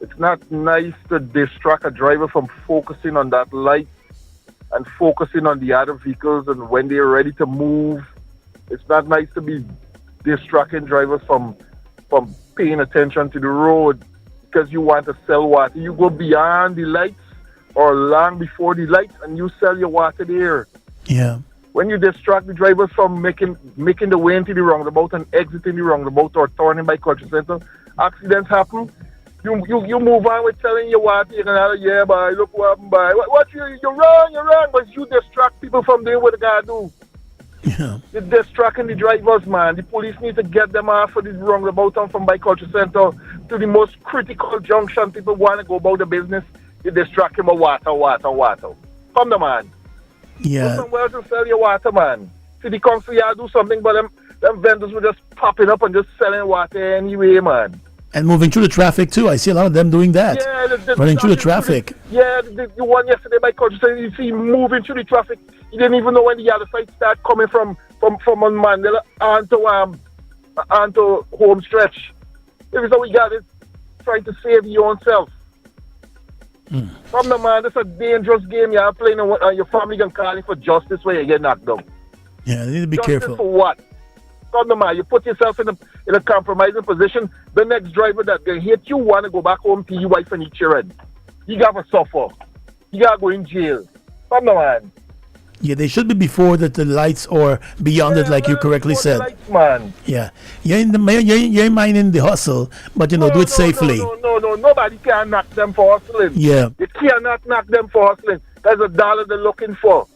It's not nice to distract a driver from focusing on that light and focusing on the other vehicles, and when they're ready to move, it's not nice to be distracting drivers from paying attention to the road because you want to sell water. You go beyond the lights or long before the lights and you sell your water there. Yeah. When you distract the drivers from making the way into the roundabout and exiting the roundabout or turning by culture center, accidents happen. You move on with telling your water, you're gonna yeah, boy, look what happened, boy. What you're wrong, but you distract people from doing what they gotta do. Yeah. You're distracting the drivers, man. The police need to get them off of the roundabout and from by culture center to the most critical junction. People want to go about the business. You distract them with water. Come on, man. Yeah. Go somewhere to sell your water, man. City council, you do something, but them vendors were just popping up and just selling water anyway, man. And moving through the traffic too. I see a lot of them doing that. Yeah, running through the traffic. The one yesterday by culture center, you see moving through the traffic. You didn't even know when the other side start coming from on Mandela onto home stretch. This is how we got it. Trying to save your own self. From the man, it's a dangerous game you're playing, and your family can call you for justice when you get knocked down. Yeah, they need to be Justice careful. for what? From the man, you put yourself in a compromising position. The next driver that can hit you want to go back home to your wife and your children. You got to suffer. You got to go in jail. From the man. Yeah, they should be before the lights or beyond it, like you correctly said. Lights, man. Yeah, you're minding the hustle, but do it safely. No, nobody can knock them for hustling. Yeah. You cannot knock them for hustling. There's a dollar they're looking for.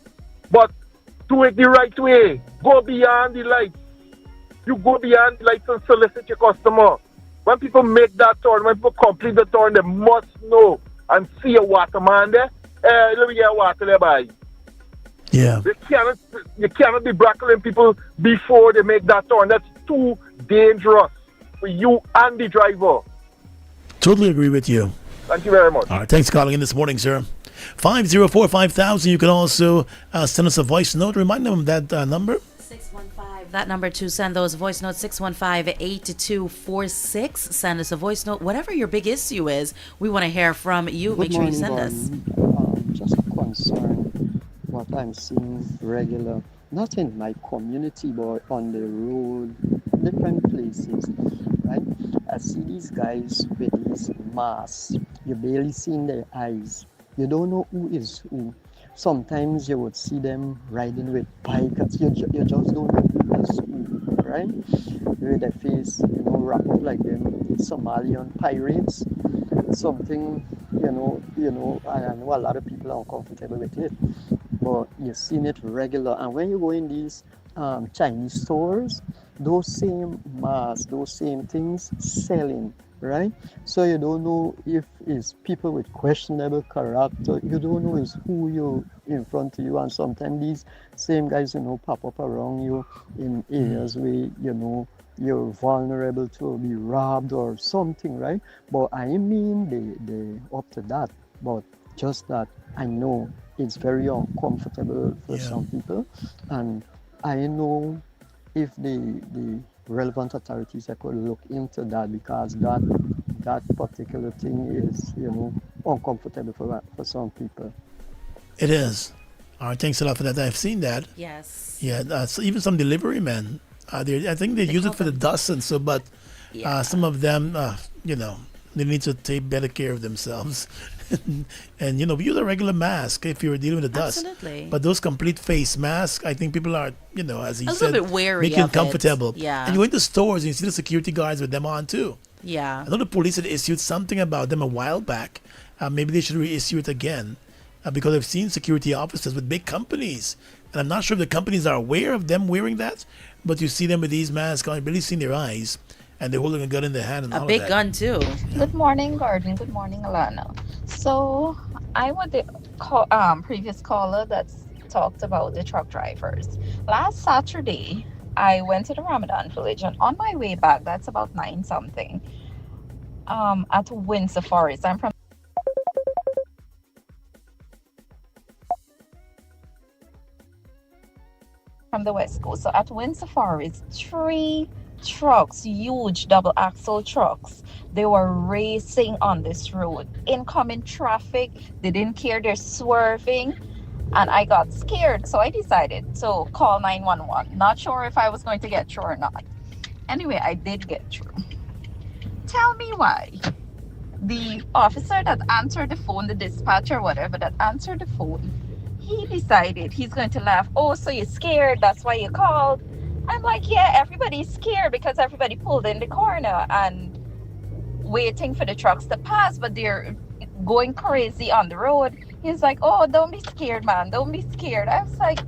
But do it the right way. Go beyond the lights. You go beyond the lights and solicit your customer. When people make that turn, when people complete the turn, they must know and see a water man there. Hey, let me get water there, bye. Yeah. You cannot be brackling people before they make that turn. That's too dangerous for you and the driver. Totally agree with you. Thank you very much. All right, thanks for calling in this morning, sir. 504-5000. You can also send us a voice note. Remind them of that number. 615. That number to send those voice notes, 615-8246. Send us a voice note. Whatever your big issue is, we want to hear from you. Make sure you send us. Just a concern. What I'm seeing regular, not in my community, but on the road, different places, right? I see these guys with these masks. You barely see their eyes. You don't know who is who. Sometimes you would see them riding with bikes. You just don't know who is who, right? With their face, wrapped up like them Somalian pirates. Something, I know a lot of people are uncomfortable with it. But you've seen it regular. And when you go in these Chinese stores, those same masks, those same things selling, right? So you don't know if it's people with questionable character. You don't know it's who you in front of you. And sometimes these same guys, pop up around you in areas where, you're vulnerable to be robbed or something, right? But I mean they up to that. But just that I know it's very uncomfortable for some people, and I know if the relevant authorities could look into that, because that particular thing is uncomfortable for some people. It is. All right, thanks a lot for that. I've seen that. Yes. Yeah, so even some delivery men, I think they use it for the dust and so, but some of them, they need to take better care of themselves. And use a regular mask if you're dealing with the dust. Absolutely. But those complete face masks, I think people are, as he a said, little bit wary making of it comfortable. it. Yeah. And you go into stores and you see the security guards with them on too. Yeah. I know the police had issued something about them a while back. Maybe they should reissue it again, because I've seen security officers with big companies, and I'm not sure if the companies are aware of them wearing that, but you see them with these masks on, you barely see their eyes, and they're holding a gun in their hand. And A all big of that. gun too. Good morning, Gordon. Good morning, Alana. So I was the previous caller that talked about the truck drivers. Last Saturday, I went to the Ramadan village, and on my way back, that's about 9 something, at Windsor Forest. I'm from from the West Coast. So at Wind Safaris, three trucks, huge double axle trucks, they were racing on this road. Incoming traffic, they didn't care, they're swerving. And I got scared, so I decided to call 911. Not sure if I was going to get through or not. Anyway, I did get through. Tell me why the officer that answered the phone, the dispatcher, whatever, that answered the phone, he decided he's going to laugh. Oh, so you're scared, that's why you called. I'm like, yeah, everybody's scared because everybody pulled in the corner and waiting for the trucks to pass, but they're going crazy on the road. He's like, oh, don't be scared, man, don't be scared. I was like,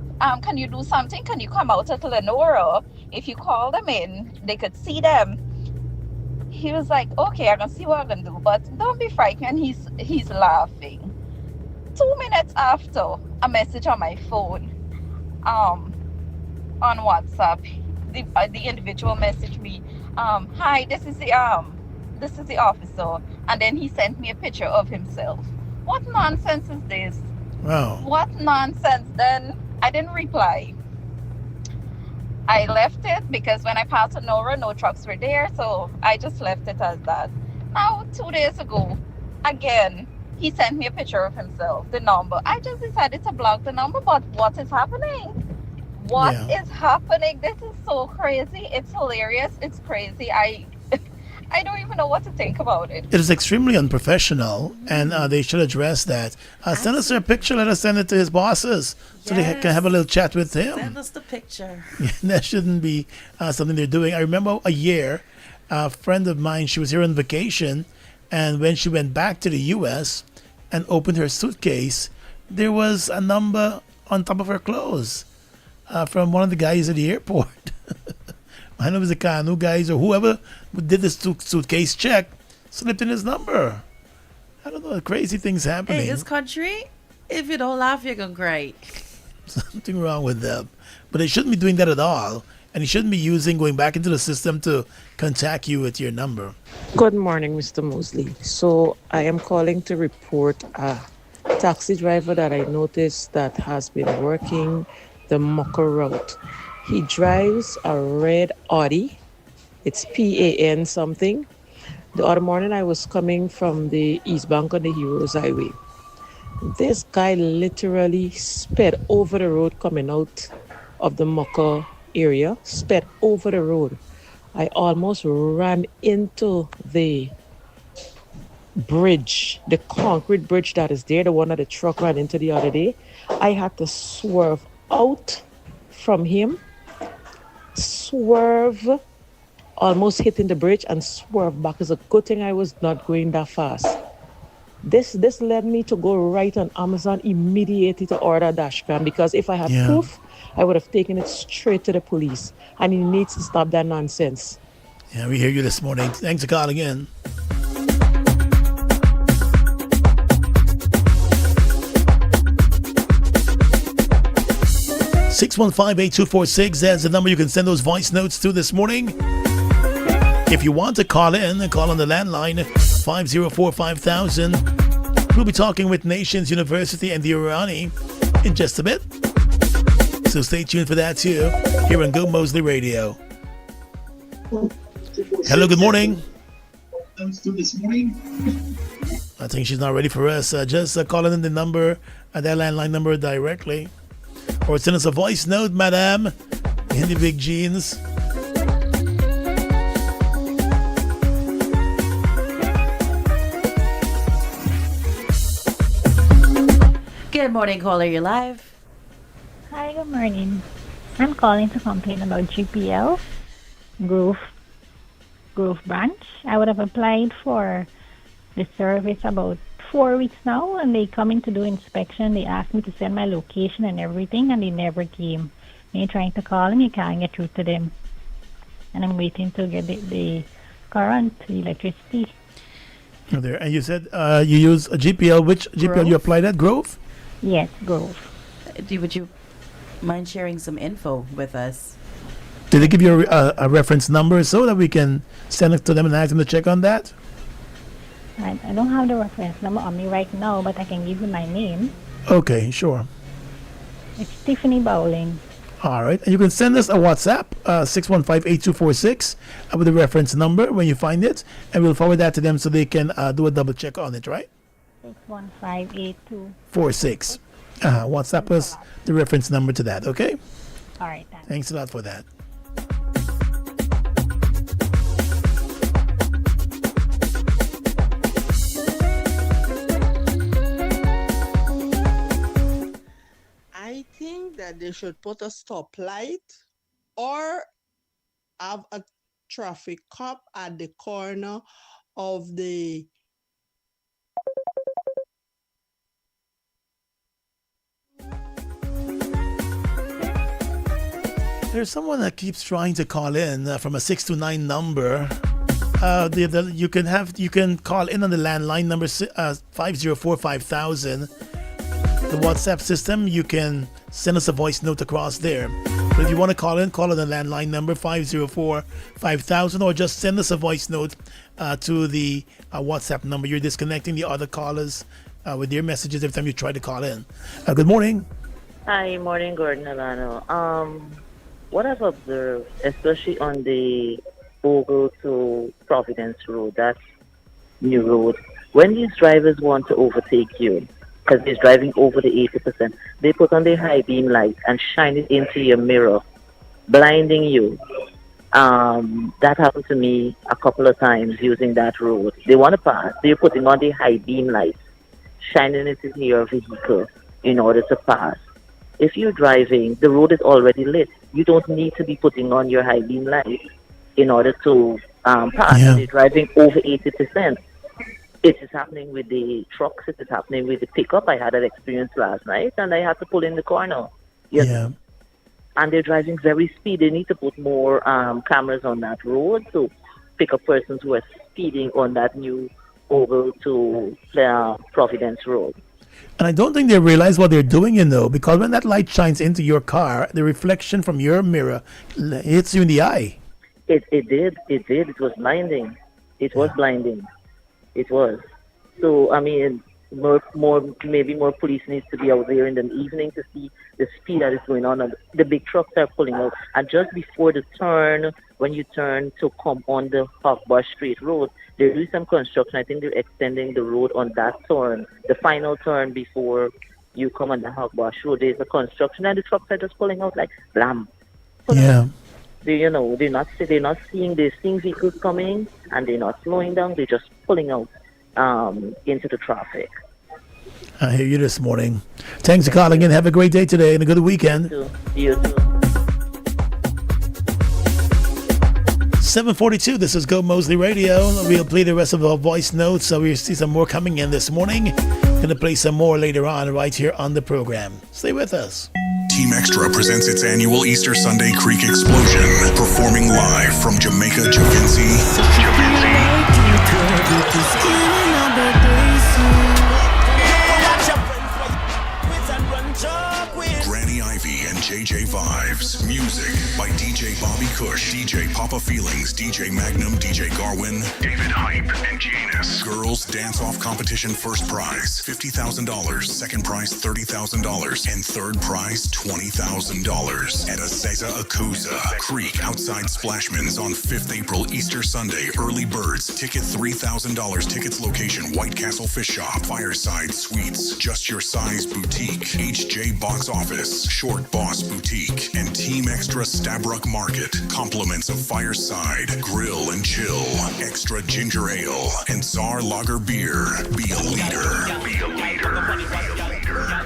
can you do something? Can you come out at Lenora? If you call them in, they could see them. He was like, okay, I'm gonna see what I'm gonna do, but don't be frightened. He's laughing. 2 minutes after, a message on my phone, on WhatsApp, the individual messaged me, hi, this is the officer, and then he sent me a picture of himself. What nonsense is this? Wow. What nonsense? Then I didn't reply. I left it because when I passed Sonora, no trucks were there, so I just left it as that. Now, 2 days ago, again, he sent me a picture of himself, the number. I just decided to block the number, but what is happening? What is happening? This is so crazy. It's hilarious. It's crazy. I don't even know what to think about it. It is extremely unprofessional, and they should address that. Send us a picture. Let us send it to his bosses so they can have a little chat with him. Send us the picture. That shouldn't be something they're doing. I remember a friend of mine, she was here on vacation, and when she went back to the U.S. and opened her suitcase, there was a number on top of her clothes from one of the guys at the airport. I don't know if it was the Kanu guys or whoever did this suitcase check, slipped in his number. I don't know, crazy things happening. Hey, this country, if you don't laugh, you're going to cry. Something wrong with them. But they shouldn't be doing that at all. And you shouldn't be going back into the system to contact you with your number. Good morning, Mr. Mosley. So I am calling to report a taxi driver that I noticed that has been working the Mucker route. He drives a red Audi. It's PAN something. The other morning I was coming from the East Bank on the Heroes Highway. This guy literally sped over the road coming out of the Mucker area, sped over the road. I almost ran into the bridge, the concrete bridge that is there, the one that the truck ran into the other day. I had to swerve out from him, swerve, almost hitting the bridge and swerve back. It's a good thing I was not going that fast. This led me to go right on Amazon immediately to order a dash cam, because if I had proof, I would have taken it straight to the police. And he needs to stop that nonsense. Yeah, we hear you this morning. Thanks for calling in. (615-8246). That's the number you can send those voice notes to this morning. If you want to call in, call on the landline 504-5000. We'll be talking with Nations University and the Irani in just a bit. So stay tuned for that too, here on Gomoseley Radio. Hello, good morning. I think she's not ready for us. Just call in the number, that landline number directly. Or send us a voice note, madam, in the big jeans. Good morning, caller. You're live. Hi, good morning. I'm calling to complain about GPL Grove branch. I would have applied for the service about 4 weeks now, and they coming to do inspection. They asked me to send my location and everything, and they never came. Me trying to call them, you can't get through to them. And I'm waiting to get the current, the electricity. There. And you said you use a GPL. Which GPL Grove? you applied at? Grove? Yes, Grove. Would you mind sharing some info with us? Did they give you a reference number so that we can send it to them and ask them to check on that? I don't have the reference number on me right now, but I can give you my name. Okay, sure. It's Tiffany Bowling. All right. And you can send us a WhatsApp, 615-8246, with the reference number when you find it. And we'll forward that to them so they can do a double check on it, right? 61582. 46. WhatsApp us the reference number to that, okay? All right, then. Thanks a lot for that. I think that they should put a stoplight or have a traffic cop at the corner of the There's someone that keeps trying to call in from a 629 number. You can call in on the landline number 504-5000. The WhatsApp system, you can send us a voice note across there. But if you want to call on the landline number 504-5000, or just send us a voice note to the WhatsApp number. You're disconnecting the other callers with their messages every time you try to call in. Good morning. Hi, morning, Gordon Alano. What I've observed, especially on the Ogle to Providence Road, that new road, when these drivers want to overtake you, because they're driving over the 80%, they put on their high beam light and shine it into your mirror, blinding you. That happened to me a couple of times using that road. They want to pass, they're putting on the high beam light, shining it into your vehicle in order to pass. If you're driving, the road is already lit. You don't need to be putting on your high beam light in order to pass. Yeah. They're driving over 80%. It is happening with the trucks. It is happening with the pickup. I had an experience last night, and I had to pull in the corner. Yeah. And they're driving very speed. They need to put more cameras on that road to pick up persons who are speeding on that new over to Providence Road. And I don't think they realize what they're doing, because when that light shines into your car, the reflection from your mirror hits you in the eye. It did. It was blinding. It was blinding. It was. So, I mean, maybe more police needs to be out there in the evening to see the speed that is going on. And the big trucks are pulling out. And just before the turn, when you turn to come on the Hawkbar Street Road, they're doing some construction. I think they're extending the road on that turn, the final turn before you come on the Hawkbar Road. There's a construction, and the trucks are just pulling out like blam. Yeah. They're not seeing. They're seeing vehicles coming, and they're not slowing down. They're just pulling out into the traffic. I hear you this morning. Thanks for calling in. Have a great day today and a good weekend. You too. 7:42. This is Gomoseley Radio. We'll play the rest of our voice notes. So we see some more coming in this morning. Gonna play some more later on right here on the program. Stay with us. Team Extra presents its annual Easter Sunday Creek Explosion, performing live from Jamaica, Javinci. Granny Ivy and JJ Vibes. Music by DJ Bobby Cush, DJ Papa Feelings, DJ Magnum, DJ Garwin, David Hype, and Janus. Girls Dance Off Competition first prize $50,000, second prize $30,000, and third prize $20,000 at Azeza Akuza Creek outside Splashman's on 5th April, Easter Sunday. Early birds, ticket $3,000. Tickets location White Castle Fish Shop, Fireside Suites, Just Your Size Boutique, HJ Box Office, Short Boss Boutique, and Team Extra Stabrook Market. Compliments of Fireside, Grill and Chill, Extra Ginger Ale, and Czar Lager Beer. Be a leader. Be a leader. Be a leader.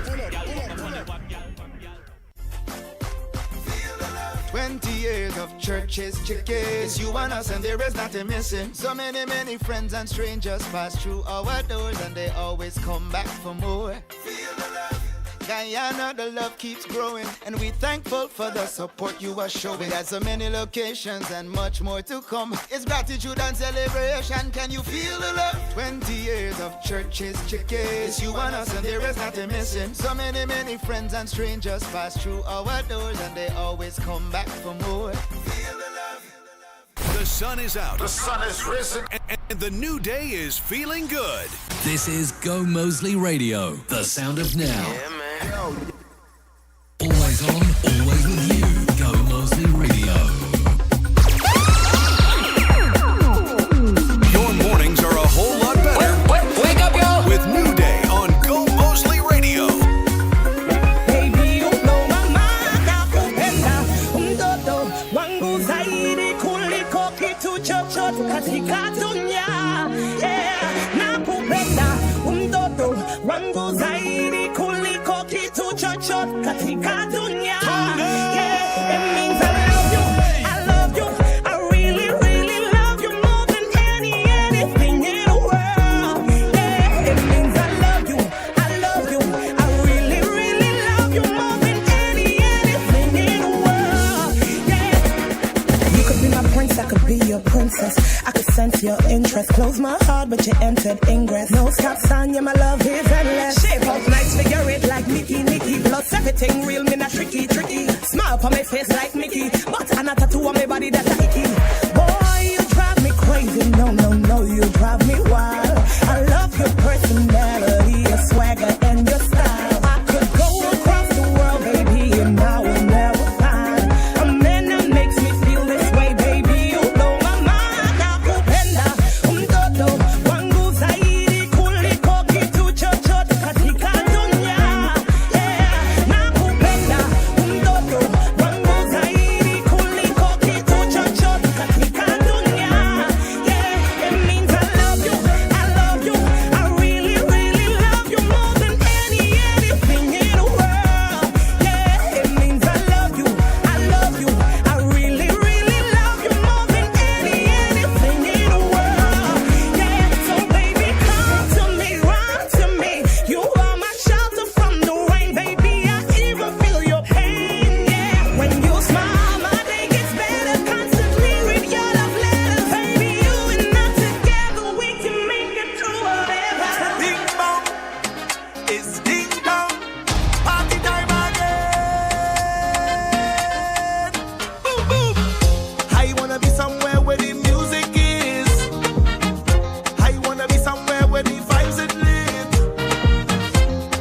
20 years of churches, chickens, you and us, and there is nothing missing. So many friends and strangers pass through our doors, and they always come back for more. Feel the love. Guyana, the love keeps growing, and we're thankful for the support you are showing. There's so many locations and much more to come. It's gratitude and celebration. Can you feel the love? 20 years of churches, chickens, you and us, and there is nothing missing. So many friends and strangers pass through our doors, and they always come back for more. Feel the love. The sun is out. The sun is risen. And the new day is feeling good. This is Gomoseley Radio, the sound of now. Yeah, man. Always on, always with you. put you entered ingress. No stops on you, my love is endless. Shape up nice, figure it like Nicky. Plus everything real, me not tricky. Smile on my face like Mickey, but I'm not tattoo on my body that's a icky. Boy, you drive me crazy, no, you drive me wild. I love your personality, your swagger and your style. I could go across the world, baby, and I will never find a man that makes me feel this way, baby. You blow my mind. Nakupenda mtoto wangu zaidi kuliko kitu chochote katika dunia. Yeah, nakupenda mtoto wangu zaidi kuliko kitu chochote katika dunia. Yeah, it means I love you, I really, really love you more than anything in the world. Yeah, it means I love you, I really, really love you more than anything in the world. Yeah, so baby, come to me, run to me. You are my shelter from the rain, baby. I even feel your pain. Yeah, when you smile, my day gets better. Constantly read your love letters, baby. You and I together, we can make it through whatever. Ding dong, it's ding dong, party time again. Boom boom. I wanna be somewhere where the music is. I wanna be somewhere where the vibes is lit.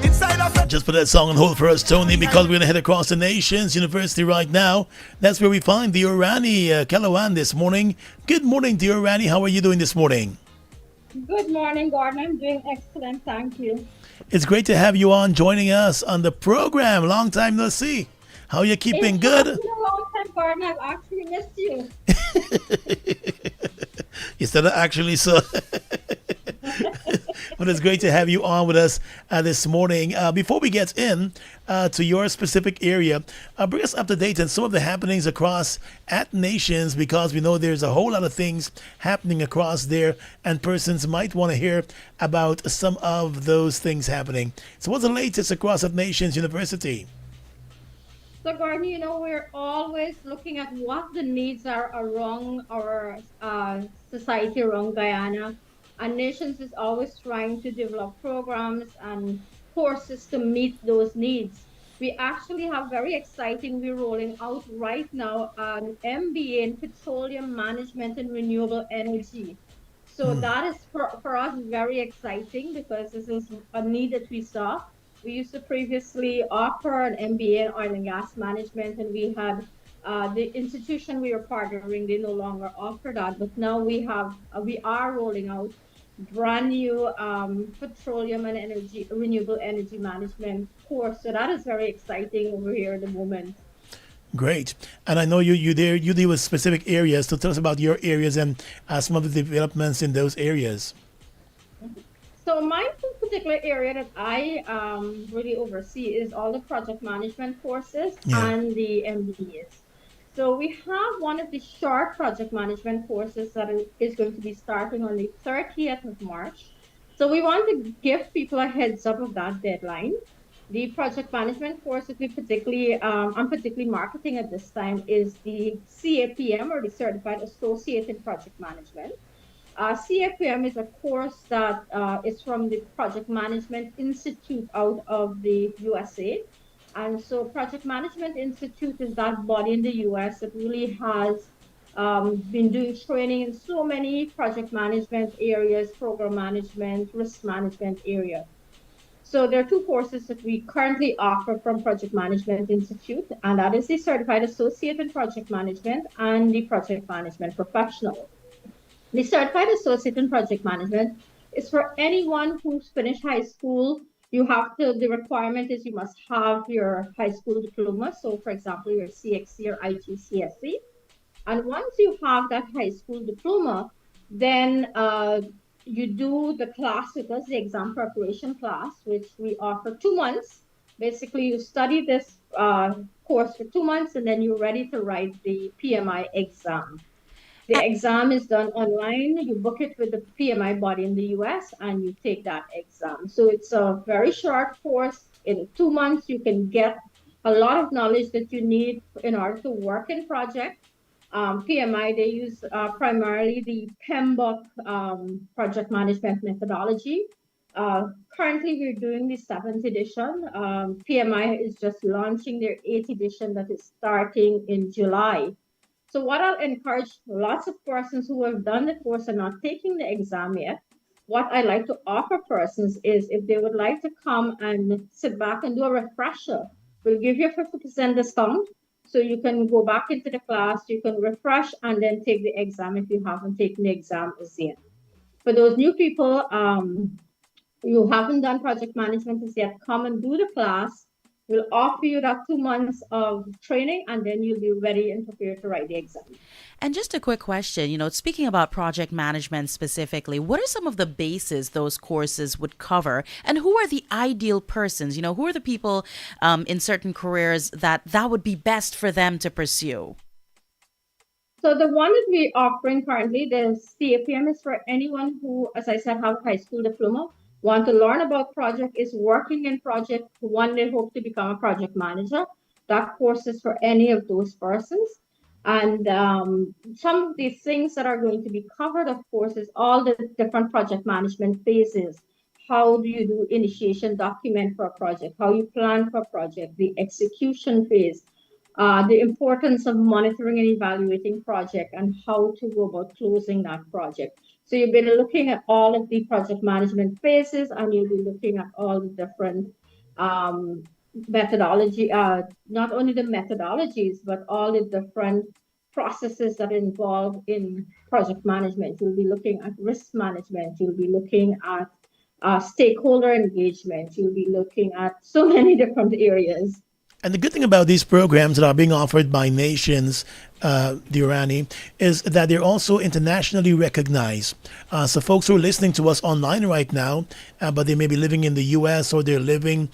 Inside of Just put that song on hold for us, Tony, because we're going to head across the nation's university right now. That's where we find Diorani Kalawan this morning. Good morning, Diorani. How are you doing this morning? Good morning, Gordon. I'm doing excellent. Thank you. It's great to have you on joining us on the program. Long time no see. How you keeping? It's been Good? a long time, Gordon. I've actually missed you. Instead of actually so. But it's great to have you on with us this morning. Before we get in to your specific area, bring us up to date on some of the happenings across at nations, because we know there's a whole lot of things happening across there, and persons might want to hear about some of those things happening. So what's the latest across at nations university? So, Gordon, we're always looking at what the needs are around our society, around Guyana. And Nations is always trying to develop programs and courses to meet those needs. We actually have very exciting, we're rolling out right now an MBA in petroleum management and renewable energy. So that is for us very exciting because this is a need that we saw. We used to previously offer an MBA in oil and gas management, and we had the institution we were partnering, they no longer offer that. But now we are rolling out brand new petroleum and energy, renewable energy management course. So that is very exciting over here at the moment. Great. And I know you deal with specific areas. So tell us about your areas and some of the developments in those areas. So my particular area that I really oversee is all the project management courses and the MBAs. So we have one of the short project management courses that is going to be starting on the 30th of March. So we want to give people a heads up of that deadline. The project management course that I'm particularly marketing at this time is the CAPM, or the Certified Associate in Project Management. CFM is a course that is from the Project Management Institute out of the USA. And so Project Management Institute is that body in the US that really has been doing training in so many project management areas, program management, risk management area. So there are two courses that we currently offer from Project Management Institute, and that is the Certified Associate in Project Management and the Project Management Professional. The Certified Associate in Project Management is for anyone who's finished high school. The requirement is you must have your high school diploma. So, for example, your CXC or IGCSE. And once you have that high school diploma, then you do the class with us, the exam preparation class, which we offer 2 months. Basically, you study this course for 2 months, and then you're ready to write the PMI exam. The exam is done online. You book it with the PMI body in the US and you take that exam. So it's a very short course. In 2 months, you can get a lot of knowledge that you need in order to work in project. PMI, they use primarily the PMBOK project management methodology. Uh, Currently, we're doing the seventh edition. PMI is just launching their eighth edition that is starting in July. So what I'll encourage lots of persons who have done the course and not taking the exam yet, what I like to offer persons is if they would like to come and sit back and do a refresher, we'll give you a 50% discount. So you can go back into the class, you can refresh and then take the exam if you haven't taken the exam as yet. For those new people, you haven't done project management as yet, come and do the class. We'll offer you that 2 months of training and then you'll be ready and prepared to write the exam. And just a quick question, speaking about project management specifically, what are some of the bases those courses would cover? And who are the ideal persons? Who are the people in certain careers that would be best for them to pursue? So the one that we're offering currently, the CAPM, is for anyone who, as I said, have a high school diploma, want to learn about project, is working in project, one day hope to become a project manager. That course is for any of those persons. And some of the things that are going to be covered, of course, is all the different project management phases. How do you do initiation document for a project? How you plan for a project? The execution phase, the importance of monitoring and evaluating project and how to go about closing that project. So you'll be looking at all of the project management phases and you'll be looking at all the different methodology, not only the methodologies, but all the different processes that are involved in project management. You'll be looking at risk management. You'll be looking at stakeholder engagement. You'll be looking at so many different areas. And the good thing about these programs that are being offered by nations, Durrani, is that they're also internationally recognized. So folks who are listening to us online right now, but they may be living in the U.S. or they're living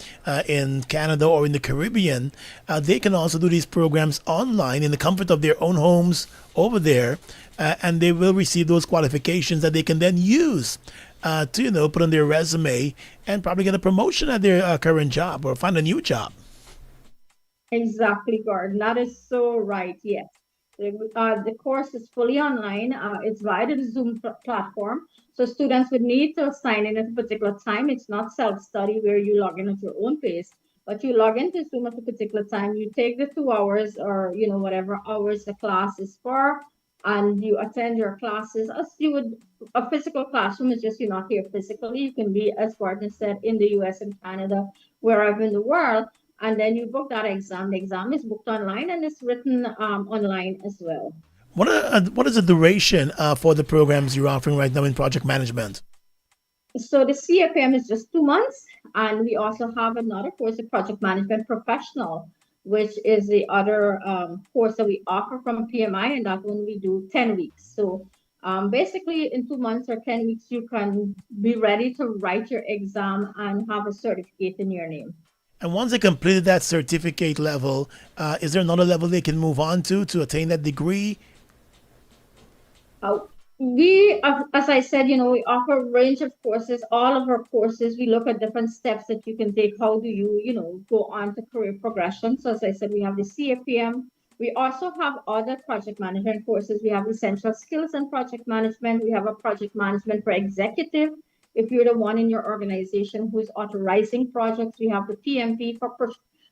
in Canada or in the Caribbean, they can also do these programs online in the comfort of their own homes over there, and they will receive those qualifications that they can then use to put on their resume and probably get a promotion at their current job or find a new job. Exactly, Gordon. That is so right. Yes. The course is fully online. It's via the Zoom platform. So students would need to sign in at a particular time. It's not self-study where you log in at your own pace, but you log into Zoom at a particular time. You take the 2 hours or, whatever hours the class is for, and you attend your classes as you would a physical classroom. It's just you're not here physically. You can be, as Gordon said, in the US and Canada, wherever in the world, and then you book that exam. The exam is booked online and it's written online as well. What is the duration for the programs you're offering right now in project management? So the CFM is just 2 months, and we also have another course, the Project Management Professional, which is the other course that we offer from PMI, and that one we do 10 weeks. So basically, in 2 months or 10 weeks, you can be ready to write your exam and have a certificate in your name. And once they completed that certificate level, is there another level they can move on to attain that degree? Uh, we, as I said, we offer a range of courses. All of our courses, we look at different steps that you can take. How do you, go on to career progression? So as I said, we have the CAPM. We also have other project management courses. We have essential skills in project management. We have a project management for executive. If you're the one in your organization who's authorizing projects, we have the PMP for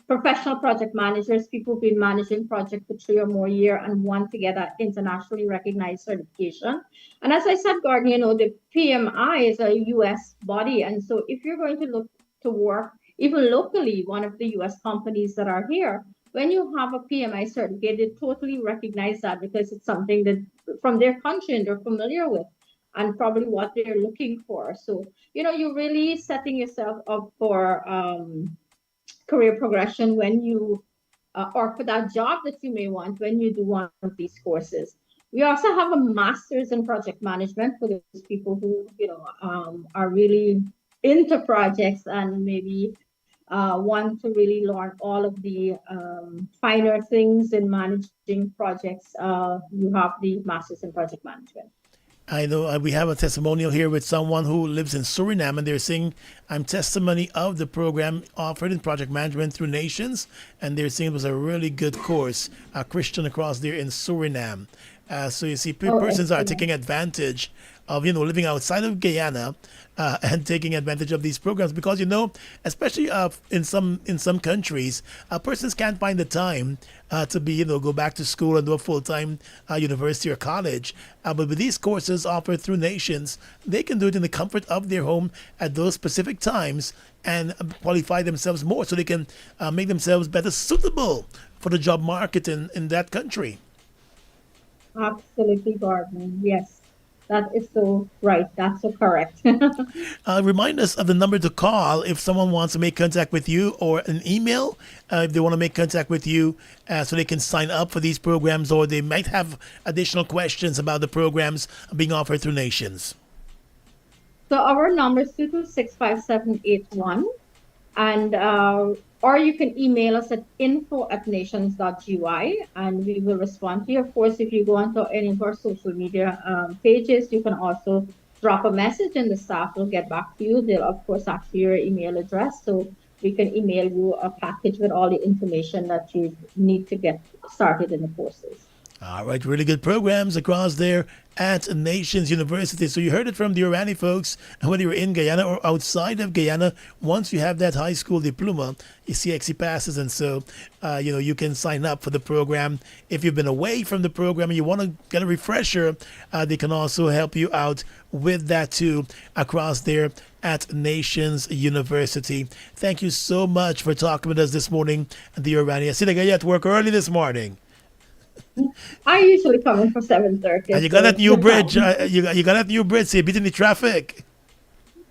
professional project managers, people who've been managing projects for 3 or more years and want to get an internationally recognized certification. And as I said, Gordon, the PMI is a US body. And so if you're going to look to work even locally, one of the US companies that are here, when you have a PMI certificate, they totally recognize that because it's something that from their country and they're familiar with and probably what they're looking for. So, you're really setting yourself up for career progression when you or for that job that you may want when you do one of these courses. We also have a master's in project management for those people who are really into projects and maybe want to really learn all of the finer things in managing projects. You have the master's in project management. I know we have a testimonial here with someone who lives in Suriname, and they're saying, I'm testimony of the program offered in project management through nations, and they're saying it was a really good course, a Christian across there in Suriname. So you see, persons are taking advantage of, living outside of Guyana and taking advantage of these programs because, especially in some countries, persons can't find the time to be, go back to school and do a full-time university or college. But with these courses offered through nations, they can do it in the comfort of their home at those specific times and qualify themselves more so they can make themselves better suitable for the job market in that country. Absolutely, Gordon. Yes, that is so right. That's so correct. Remind us of the number to call if someone wants to make contact with you, or an email if they want to make contact with you so they can sign up for these programs, or they might have additional questions about the programs being offered through Nations. So our number is 2265781, and or you can email us at info@nations.gy, and we will respond to you. Of course, if you go onto any of our social media pages, you can also drop a message, and the staff will get back to you. They'll, of course, ask you your email address, so we can email you a package with all the information that you need to get started in the courses. All right, really good programs across there at Nations University. So you heard it from the Orani folks, and whether you're in Guyana or outside of Guyana, once you have that high school diploma, CXC passes, and so you can sign up for the program. If you've been away from the program and you want to get a refresher, they can also help you out with that too across there at Nations University. Thank you so much for talking with us this morning, the Orani. I see that you at work early this morning. I usually come in for 7:30. And you got that new bridge. You got that new bridge. So you're beating the traffic.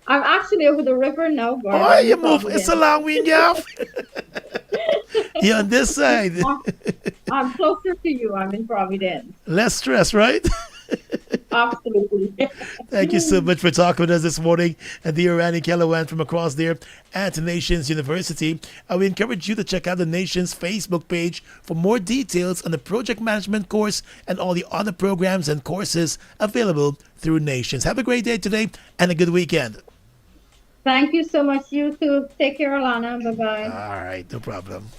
I'm actually over the river now, Gordon. Oh, you move. It's a long way, Gaff. You're on this side. I'm closer to you. I'm in Providence. Less stress, right? Absolutely. Thank you so much for talking with us this morning. And dear Randy Kellawan from across there at Nations University. We encourage you to check out the Nations Facebook page for more details on the project management course and all the other programs and courses available through Nations. Have a great day today and a good weekend. Thank you so much. You too. Take care, Alana. Bye-bye. All right. No problem.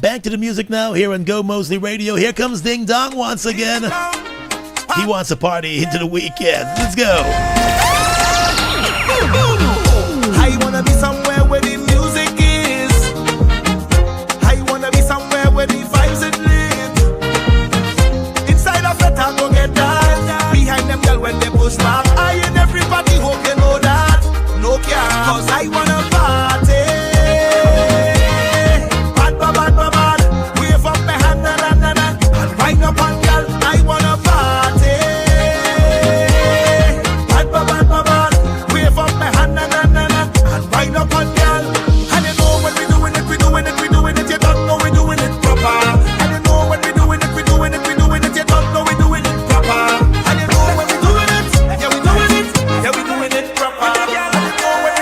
Back to the music now here on Gomoseley Radio. Here comes Ding Dong once again. He wants to party into the weekend. Let's go. I wanna be somewhere where the music is. I wanna be somewhere where the vibes it live. Inside of it, I go get that. Behind them girl when they push back, I and everybody hope you know that. No care, cause I wanna party. Wave up my hand, and wind up on girl. I wanna party. Wave up my hand, and wind up on girl. And you know when we doing it, you don't know we doing it proper. And you know when we doing it, you don't know we doing it proper. And you know when we doing it, yeah we doing it proper. And you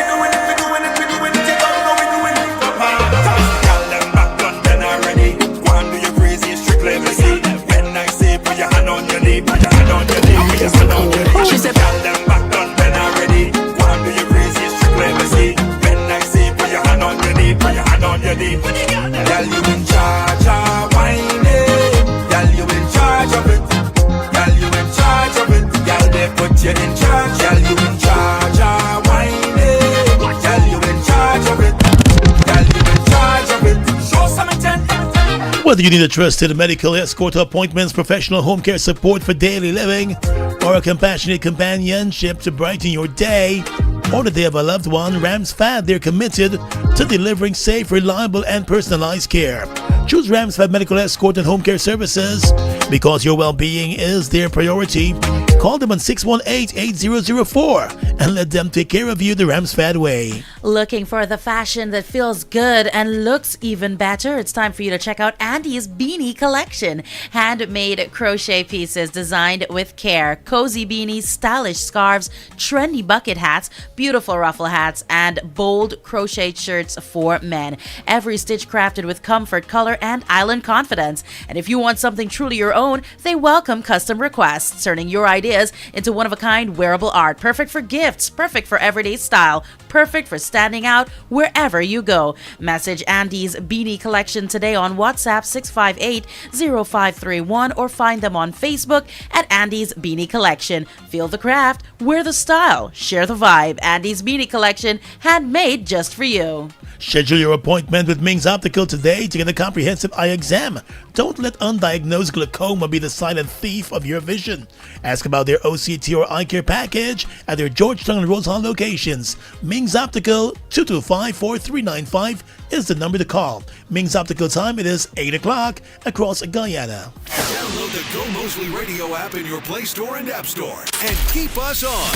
know when we doing it, you don't know we doing it proper. Girl, them back done then already. Go and do your crazy strict level C. When I say put your hand on your knee, put your hand on your knee, put your hand on your knee. She said, girl, them back done then already. Go and do your crazy strict level C. When I say put your hand on your knee, put your hand on your knee. Girl, you in charge of whining. Girl, you in charge of it. Girl, you in charge of it. Girl, they put you in charge. Girl, you in charge of whining. Girl, you in charge of it. Girl, you in charge of it. Show some intent. Whether you need a trusted medical escort appointments, professional home care support for daily living, or a compassionate companionship to brighten your day or the day of a loved one, Rams Fab, they're committed to delivering safe, reliable, and personalized care. Choose Rams Fab Medical Escort and Home Care Services because your well-being is their priority. Call them on 618-8004 and let them take care of you the Ramsfad way. Looking for the fashion that feels good and looks even better? It's time for you to check out Andy's Beanie Collection. Handmade crochet pieces designed with care. Cozy beanies, stylish scarves, trendy bucket hats, beautiful ruffle hats, and bold crochet shirts for men. Every stitch crafted with comfort, color, and island confidence. And if you want something truly your own, they welcome custom requests, turning your ideas into one-of-a-kind wearable art. Perfect for gifts, perfect for everyday style, perfect for standing out wherever you go. Message Andy's Beanie Collection today on WhatsApp 658-0531 or find them on Facebook at Andy's Beanie Collection. Feel the craft, wear the style, share the vibe. Andy's Beanie Collection, handmade just for you. Schedule your appointment with Ming's Optical today to get a comprehensive eye exam. Don't let undiagnosed glaucoma be the silent thief of your vision. Ask about their OCT or eye care package at their Georgetown and Rose Hall locations. Ming's Optical, 225-4395 is the number to call. Ming's Optical time, it is 8 o'clock across Guyana. Download the Go Moseley Radio app in your Play Store and App Store and keep us on.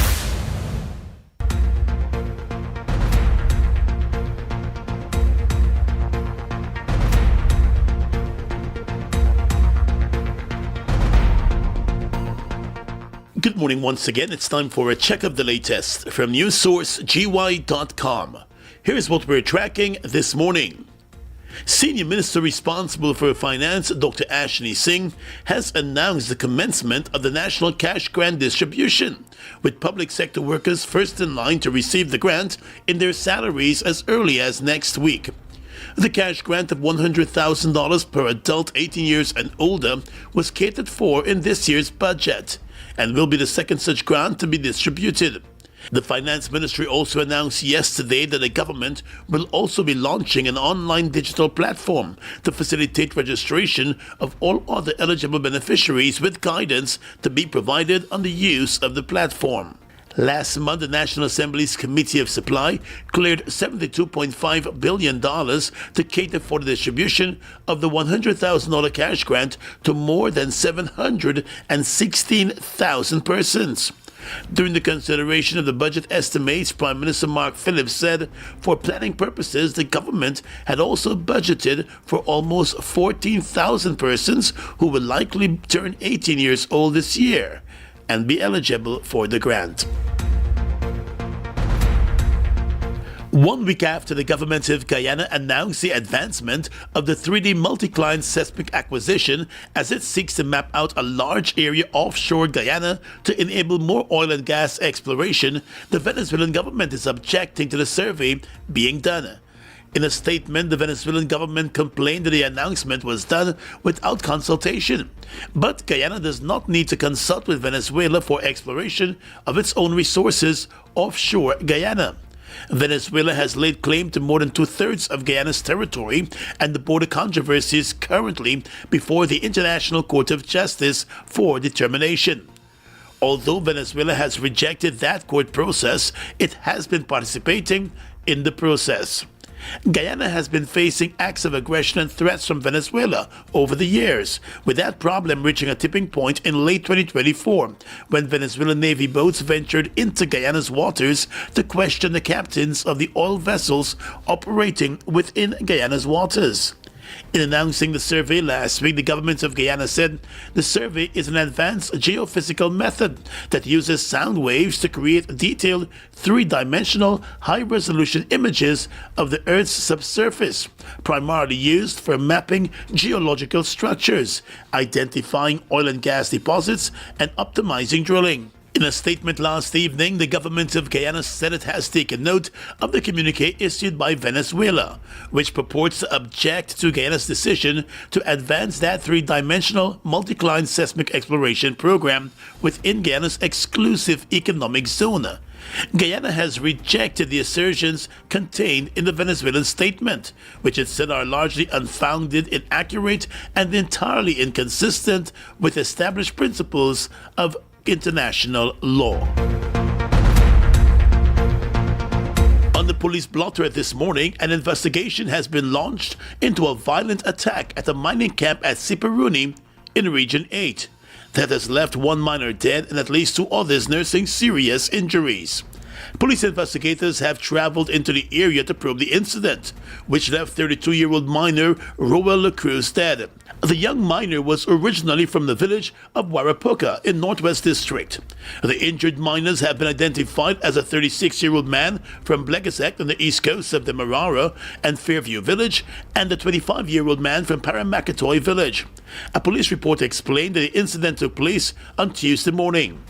Good morning once again. It's time for a check of the latest from news source gy.com. Here's what we're tracking this morning. Senior Minister responsible for Finance, Dr. Ashni Singh, has announced the commencement of the National Cash Grant distribution, with public sector workers first in line to receive the grant in their salaries as early as next week. The cash grant of $100,000 per adult 18 years and older was catered for in this year's budget and will be the second such grant to be distributed. The Finance Ministry also announced yesterday that the government will also be launching an online digital platform to facilitate registration of all other eligible beneficiaries with guidance to be provided on the use of the platform. Last month, the National Assembly's Committee of Supply cleared $72.5 billion to cater for the distribution of the $100,000 cash grant to more than 716,000 persons. During the consideration of the budget estimates, Prime Minister Mark Phillips said for planning purposes, the government had also budgeted for almost 14,000 persons who will likely turn 18 years old this year and be eligible for the grant. 1 week after the government of Guyana announced the advancement of the 3D multi-client seismic acquisition as it seeks to map out a large area offshore Guyana to enable more oil and gas exploration, the Venezuelan government is objecting to the survey being done. In a statement, the Venezuelan government complained that the announcement was done without consultation. But Guyana does not need to consult with Venezuela for exploration of its own resources offshore Guyana. Venezuela has laid claim to more than two-thirds of Guyana's territory, and the border controversy is currently before the International Court of Justice for determination. Although Venezuela has rejected that court process, it has been participating in the process. Guyana has been facing acts of aggression and threats from Venezuela over the years, with that problem reaching a tipping point in late 2024 when Venezuelan Navy boats ventured into Guyana's waters to question the captains of the oil vessels operating within Guyana's waters. In announcing the survey last week, the government of Guyana said the survey is an advanced geophysical method that uses sound waves to create detailed three-dimensional high-resolution images of the Earth's subsurface, primarily used for mapping geological structures, identifying oil and gas deposits, and optimizing drilling. In a statement last evening, the government of Guyana said it has taken note of the communique issued by Venezuela, which purports to object to Guyana's decision to advance that three-dimensional multi-client seismic exploration program within Guyana's exclusive economic zone. Guyana has rejected the assertions contained in the Venezuelan statement, which it said are largely unfounded, inaccurate, and entirely inconsistent with established principles of international law. On the police blotter this morning, an investigation has been launched into a violent attack at a mining camp at Siparuni in Region 8. that has left one minor dead and at least 2 others nursing serious injuries. Police investigators have traveled into the area to probe the incident, which left 32-year-old minor Roel Lacruz dead. The young minor was originally from the village of Warapuka in Northwest District. The injured minors have been identified as a 36-year-old man from Blegasek on the east coast of the Marara and Fairview Village and a 25-year-old man from Paramakatoy Village. A police report explained that the incident took place on Tuesday morning.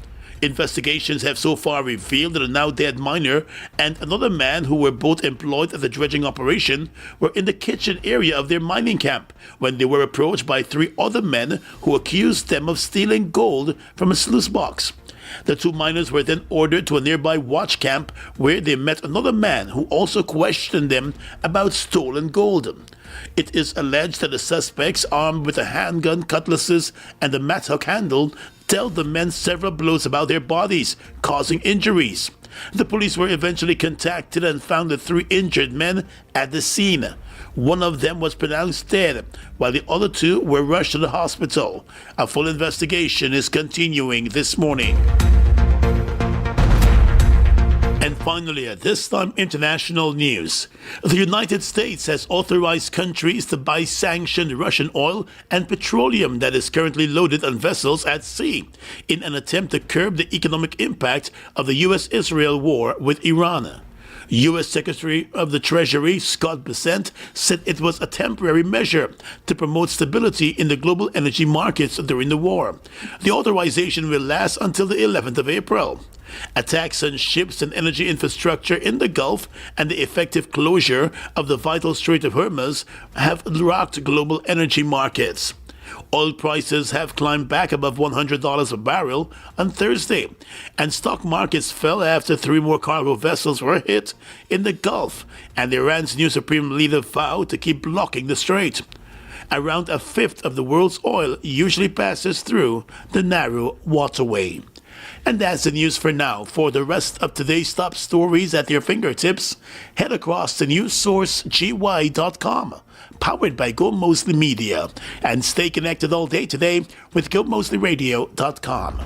Investigations have so far revealed that a now dead miner and another man who were both employed at the dredging operation were in the kitchen area of their mining camp when they were approached by 3 other men who accused them of stealing gold from a sluice box. The 2 miners were then ordered to a nearby watch camp where they met another man who also questioned them about stolen gold. It is alleged that the suspects, armed with a handgun, cutlasses, and a mattock handle, dealt the men several blows about their bodies, causing injuries. The police were eventually contacted and found the 3 injured men at the scene. One of them was pronounced dead, while the other 2 were rushed to the hospital. A full investigation is continuing this morning. And finally, at this time, international news. The United States has authorized countries to buy sanctioned Russian oil and petroleum that is currently loaded on vessels at sea in an attempt to curb the economic impact of the U.S.-Israel war with Iran. U.S. Secretary of the Treasury Scott Bessent said it was a temporary measure to promote stability in the global energy markets during the war. The authorization will last until the 11th of April. Attacks on ships and energy infrastructure in the Gulf and the effective closure of the vital Strait of Hormuz have rocked global energy markets. Oil prices have climbed back above $100 a barrel on Thursday, and stock markets fell after 3 more cargo vessels were hit in the Gulf, and Iran's new supreme leader vowed to keep blocking the strait. Around a fifth of the world's oil usually passes through the narrow waterway. And that's the news for now. For the rest of today's top stories at your fingertips, head across to newssourcegY.com, powered by Gomoseley Media, and stay connected all day today with GoMoseleyRadio.com.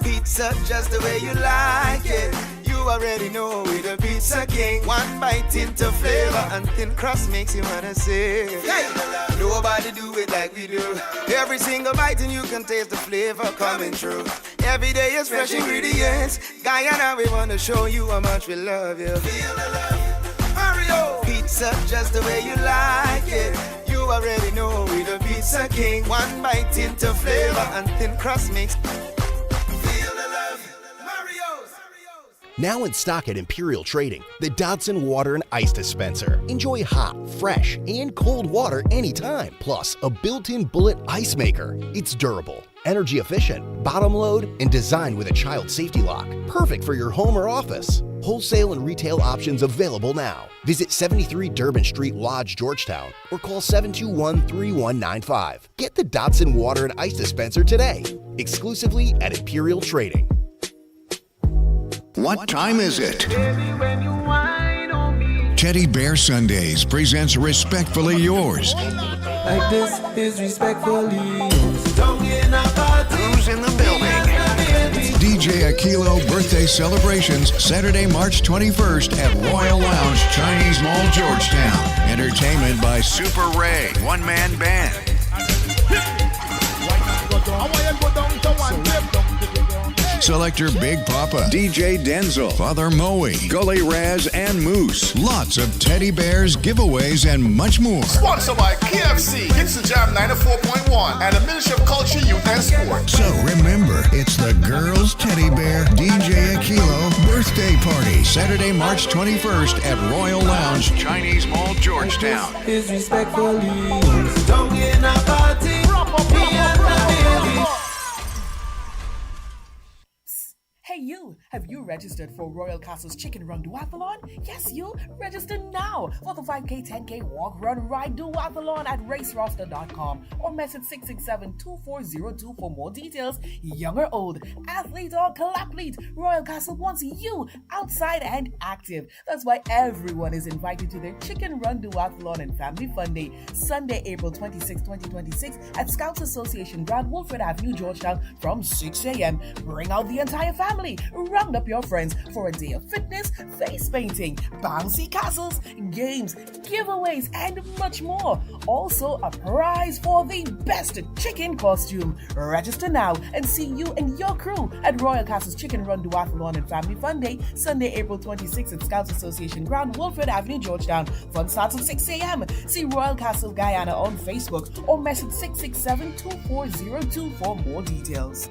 Pizza just the way you like it. You already know we're the Pizza King. One bite into flavor and thin crust makes you wanna say, hey, nobody do it like we do. Every single bite and you can taste the flavor coming through. Every day is fresh ingredients. Guyana, we wanna show you how much we love you. Feel the love, Mario. Pizza just the way you like it. You already know we're the Pizza King. One bite into flavor and thin crust makes Now in stock at Imperial Trading, the Dodson Water and Ice Dispenser. Enjoy hot, fresh, and cold water anytime. Plus, a built-in bullet ice maker. It's durable, energy efficient, bottom load, and designed with a child safety lock. Perfect for your home or office. Wholesale and retail options available now. Visit 73 Durban Street, Lodge, Georgetown, or call 721-3195. Get the Dodson Water and Ice Dispenser today, exclusively at Imperial Trading. What time is it? Teddy Bear Sundays presents Respectfully Yours. like this is respectfully. Don't get a party. Who's in the building? DJ Aquilo birthday celebrations Saturday, March 21st at Royal Lounge, Chinese Mall, Georgetown. Entertainment by Super Ray, one-man band. Selector Big Papa, DJ Denzel, Father Moe, Gully Raz, and Moose. Lots of teddy bears, giveaways, and much more. Sponsored by KFC, Hits the Jam 94.1, and the Ministry of Culture, Youth, and Sport. So remember, it's the Girls Teddy Bear DJ Aquilo birthday party, Saturday, March 21st at Royal Lounge, Chinese Mall, Georgetown. Is respectfully. Don't get a party. Hey you, Have you registered for Royal Castle's Chicken Run Duathlon? Yes, you register now for the 5K, 10K walk, run, ride duathlon at raceroster.com or message 667-2402 for more details. Young or old, athlete or clubathlete, Royal Castle wants you outside and active. That's why everyone is invited to their Chicken Run Duathlon and Family Fun Day, Sunday, April 26, 2026 at Scouts Association Ground, Wolford Avenue, Georgetown from 6 a.m. Bring out the entire family. Round up your friends for a day of fitness, face painting, bouncy castles, games, giveaways, and much more. Also, a prize for the best chicken costume. Register now and see you and your crew at Royal Castle's Chicken Run Duathlon and Family Fun Day, Sunday, April 26th at Scouts Association Ground, Wolford Avenue, Georgetown. Fun starts at 6 a.m. See Royal Castle Guyana on Facebook or message 667-2402 for more details.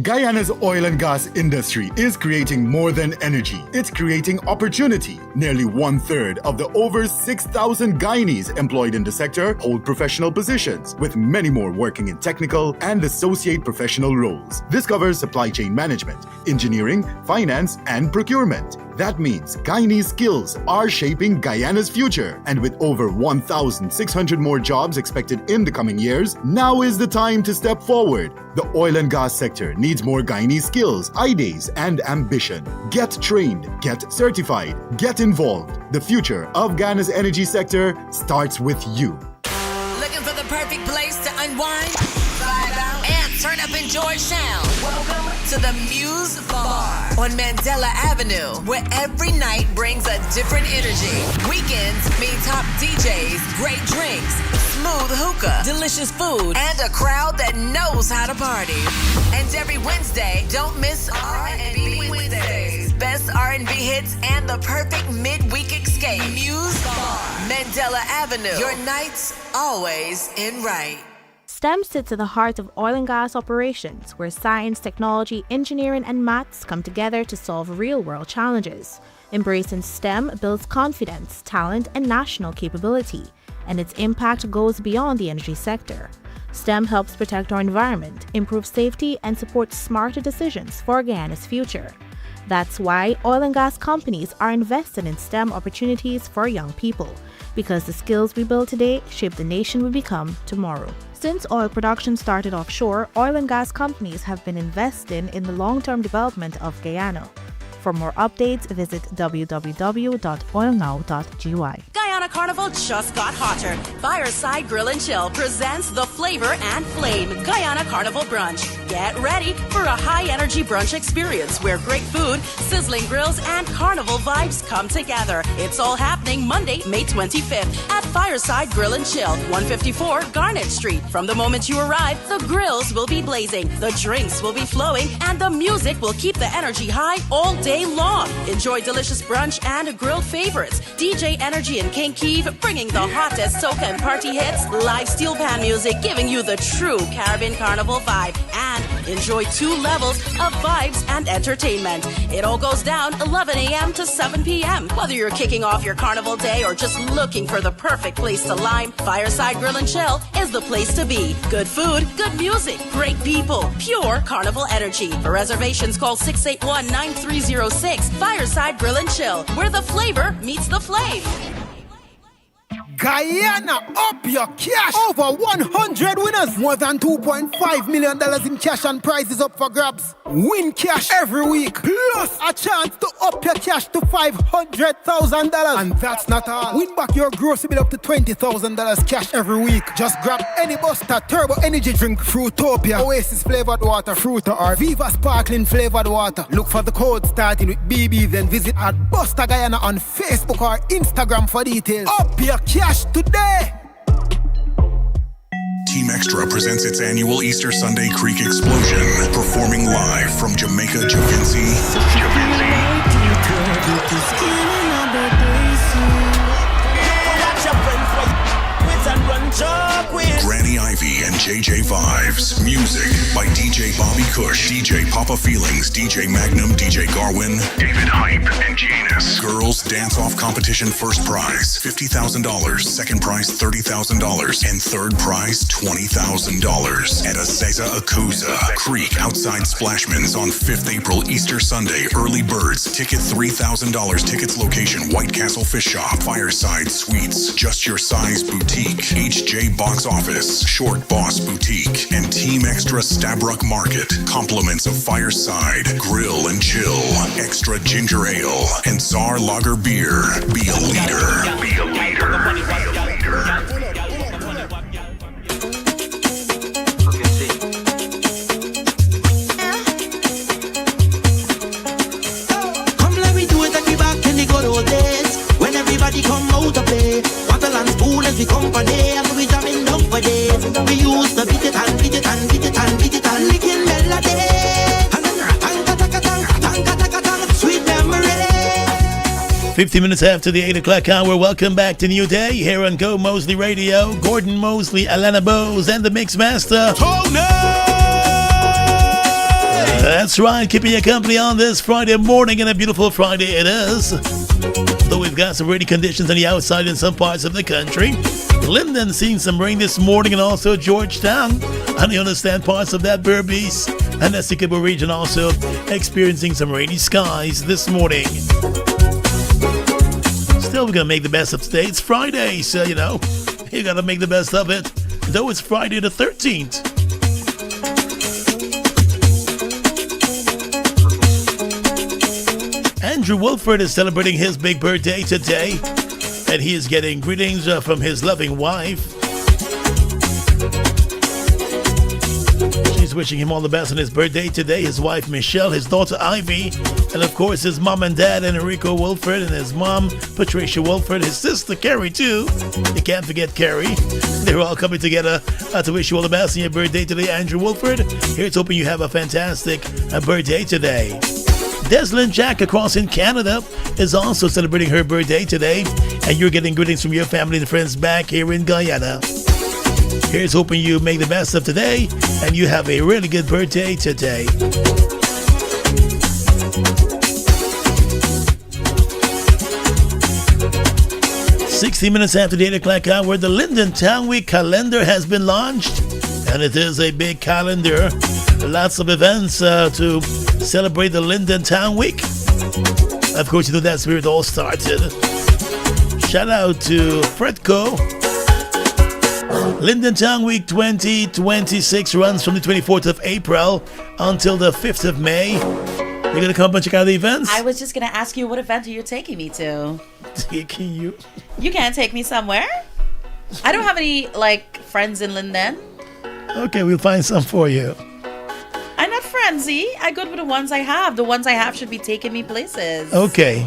Guyana's oil and gas industry is creating more than energy. It's creating opportunity. Nearly 1/3 of the over 6,000 Guyanese employed in the sector hold professional positions, with many more working in technical and associate professional roles. This covers supply chain management, engineering, finance, and procurement. That means Guyanese skills are shaping Guyana's future. And with over 1,600 more jobs expected in the coming years, now is the time to step forward. The oil and gas sector needs more Guyanese skills, ideas, and ambition. Get trained, get certified, get involved. The future of Guyana's energy sector starts with you. Looking for the perfect place to unwind, vibe out, and turn up in Georgetown? Welcome to the Muse Bar on Mandela Avenue, where every night brings a different energy. Weekends mean top DJs, great drinks, smooth hookah, delicious food, and a crowd that knows how to party. And every Wednesday, don't miss R&B Wednesdays. Best R&B hits and the perfect midweek escape. Muse Bar, Mandela Avenue. Your nights always in right. STEM sits at the heart of oil and gas operations, where science, technology, engineering, and maths come together to solve real-world challenges. Embracing STEM builds confidence, talent, and national capability, and its impact goes beyond the energy sector. STEM helps protect our environment, improve safety, and support smarter decisions for Guyana's future. That's why oil and gas companies are invested in STEM opportunities for young people, because the skills we build today shape the nation we become tomorrow. Since oil production started offshore, oil and gas companies have been investing in the long-term development of Guyana. For more updates, visit www.oilnow.gy. Guyana Carnival just got hotter. Fireside Grill and Chill presents the flavor and flame Guyana Carnival Brunch. Get ready for a high-energy brunch experience where great food, sizzling grills, and carnival vibes come together. It's all happening Monday, May 25th at Fireside Grill and Chill, 154 Garnet Street. From the moment you arrive, the grills will be blazing, the drinks will be flowing, and the music will keep the energy high all day long. Enjoy delicious brunch and grilled favorites. DJ Energy and King Keeve bringing the hottest soca and party hits. Live steel pan music giving you the true Caribbean Carnival vibe. And enjoy 2 levels of vibes and entertainment. It all goes down 11 a.m. to 7 p.m. Whether you're kicking off your carnival day or just looking for the perfect place to lime, Fireside Grill and Chill is the place to be. Good food, good music, great people, pure carnival energy. For reservations, call 681-9306. Fireside Grill and Chill, where the flavor meets the flame. Guyana, up your cash! Over 100 winners! More than $2.5 million in cash and prizes up for grabs. Win cash every week. Plus a chance to up your cash to $500,000. And that's not all. Win back your grocery bill up to $20,000 cash every week. Just grab any Buster Turbo Energy Drink, Fruitopia, Oasis Flavored Water, Fruita, or Viva Sparkling Flavored Water. Look for the code starting with BB, then visit at Buster Guyana on Facebook or Instagram for details. Up your cash today! Team Extra presents its annual Easter Sunday Creek Explosion, performing live from Jamaica, Javinci. Granny Ivy and JJ Vibes. Music by DJ Bobby Cush, DJ Papa Feelings, DJ Magnum, DJ Garwin, David Hype, and Janus. Girls Dance Off Competition first prize $50,000, second prize $30,000, and third prize $20,000 at Azeza Akusa Creek outside Splashman's on 5th April, Easter Sunday. Early birds, ticket $3,000. Tickets location White Castle Fish Shop, Fireside Suites, Just Your Size Boutique, HJ Box Office, Short Boss Boutique, and Team Extra Stabrook Market. Compliments of Fireside, Grill and Chill, Extra Ginger Ale, and Czar Lager Beer. Be a leader. Be a leader. Be a leader. Everybody come out to play. Waterland's pool as we company. And we jamming down for days. We used to beat it and beat it and beat it and beat it and licking melody. Sweet memory. 50 minutes after the 8 o'clock hour, welcome back to New Day here on Gomoseley Radio. Gordon Mosley, Alana Bose, and the Mix Master. That's right, keeping you company on this Friday morning, and a beautiful Friday it is. Though we've got some rainy conditions on the outside in some parts of the country. Linden seen some rain this morning, and also Georgetown, and the understand parts of that Berbice and the Essequibo region also experiencing some rainy skies this morning. Still, we're gonna make the best of today. It's Friday, so you know, you gotta make the best of it. Though it's Friday the 13th. Andrew Wilford is celebrating his big birthday today, and he is getting greetings from his loving wife. She's wishing him all the best on his birthday today. His wife Michelle, his daughter Ivy, and of course his mom and dad Enrico Wilford, and his mom Patricia Wilford, his sister Carrie too. You can't forget Carrie. They're all coming together to wish you all the best on your birthday today, Andrew Wilford. Here's hoping you have a fantastic birthday today. Deslyn Jack across in Canada is also celebrating her birthday today, and you're getting greetings from your family and friends back here in Guyana. Here's hoping you make the best of today and you have a really good birthday today. "60 minutes after the 8 o'clock hour, the Linden Town Week calendar has been launched, and it is a big calendar. Lots of events to celebrate the Linden Town Week. Of course, you know that's where it all started. Shout out to Fredco. Linden Town Week 2026 runs from the 24th of April until the 5th of May. You're going to come and check out the events? I was just going to ask you, what event are you taking me to? Taking you? You can't take me somewhere? I don't have any, friends in Linden. Okay, we'll find some for you. I'm not frenzy. I go with the ones I have. The ones I have should be taking me places. Okay.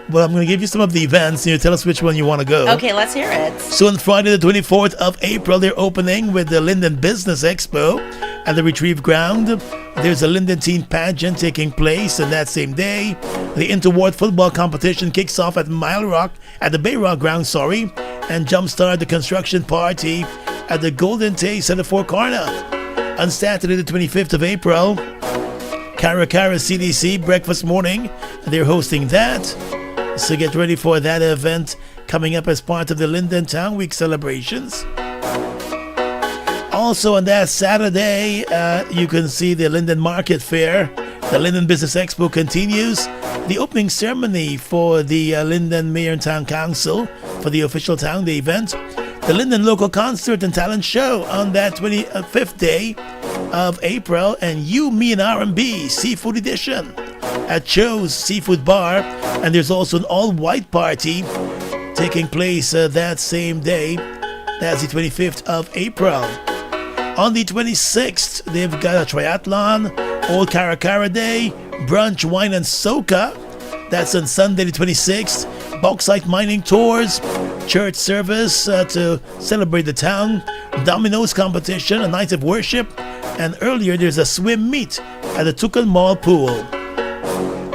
Well, I'm going to give you some of the events, and you tell us which one you want to go. Okay, let's hear it. So on Friday the 24th of April, they're opening with the Linden Business Expo at the Retrieve Ground. There's a Linden Teen Pageant taking place on that same day. The Interward Football Competition kicks off at the Bay Rock Ground, and jumpstart the construction party at the Golden Taste at the Four Corner. On Saturday the 25th of April, Cara CDC Breakfast Morning, they're hosting that. So get ready for that event coming up as part of the Linden Town Week celebrations. Also on that Saturday, you can see the Linden Market Fair. The Linden Business Expo continues. The opening ceremony for the Linden Mayor and Town Council for the official Town Day event. The Linden Local Concert and Talent Show on that 25th day of April, and You, Me, and R&B Seafood Edition at Cho's Seafood Bar, and there's also an all-white party taking place that same day. That's the 25th of April. On the 26th, they've got a triathlon, Old Cara Day, brunch, wine, and soca. That's on Sunday the 26th. Bauxite mining tours, church service to celebrate the town, dominoes competition, a night of worship, and earlier there's a swim meet at the Tucan Mall pool.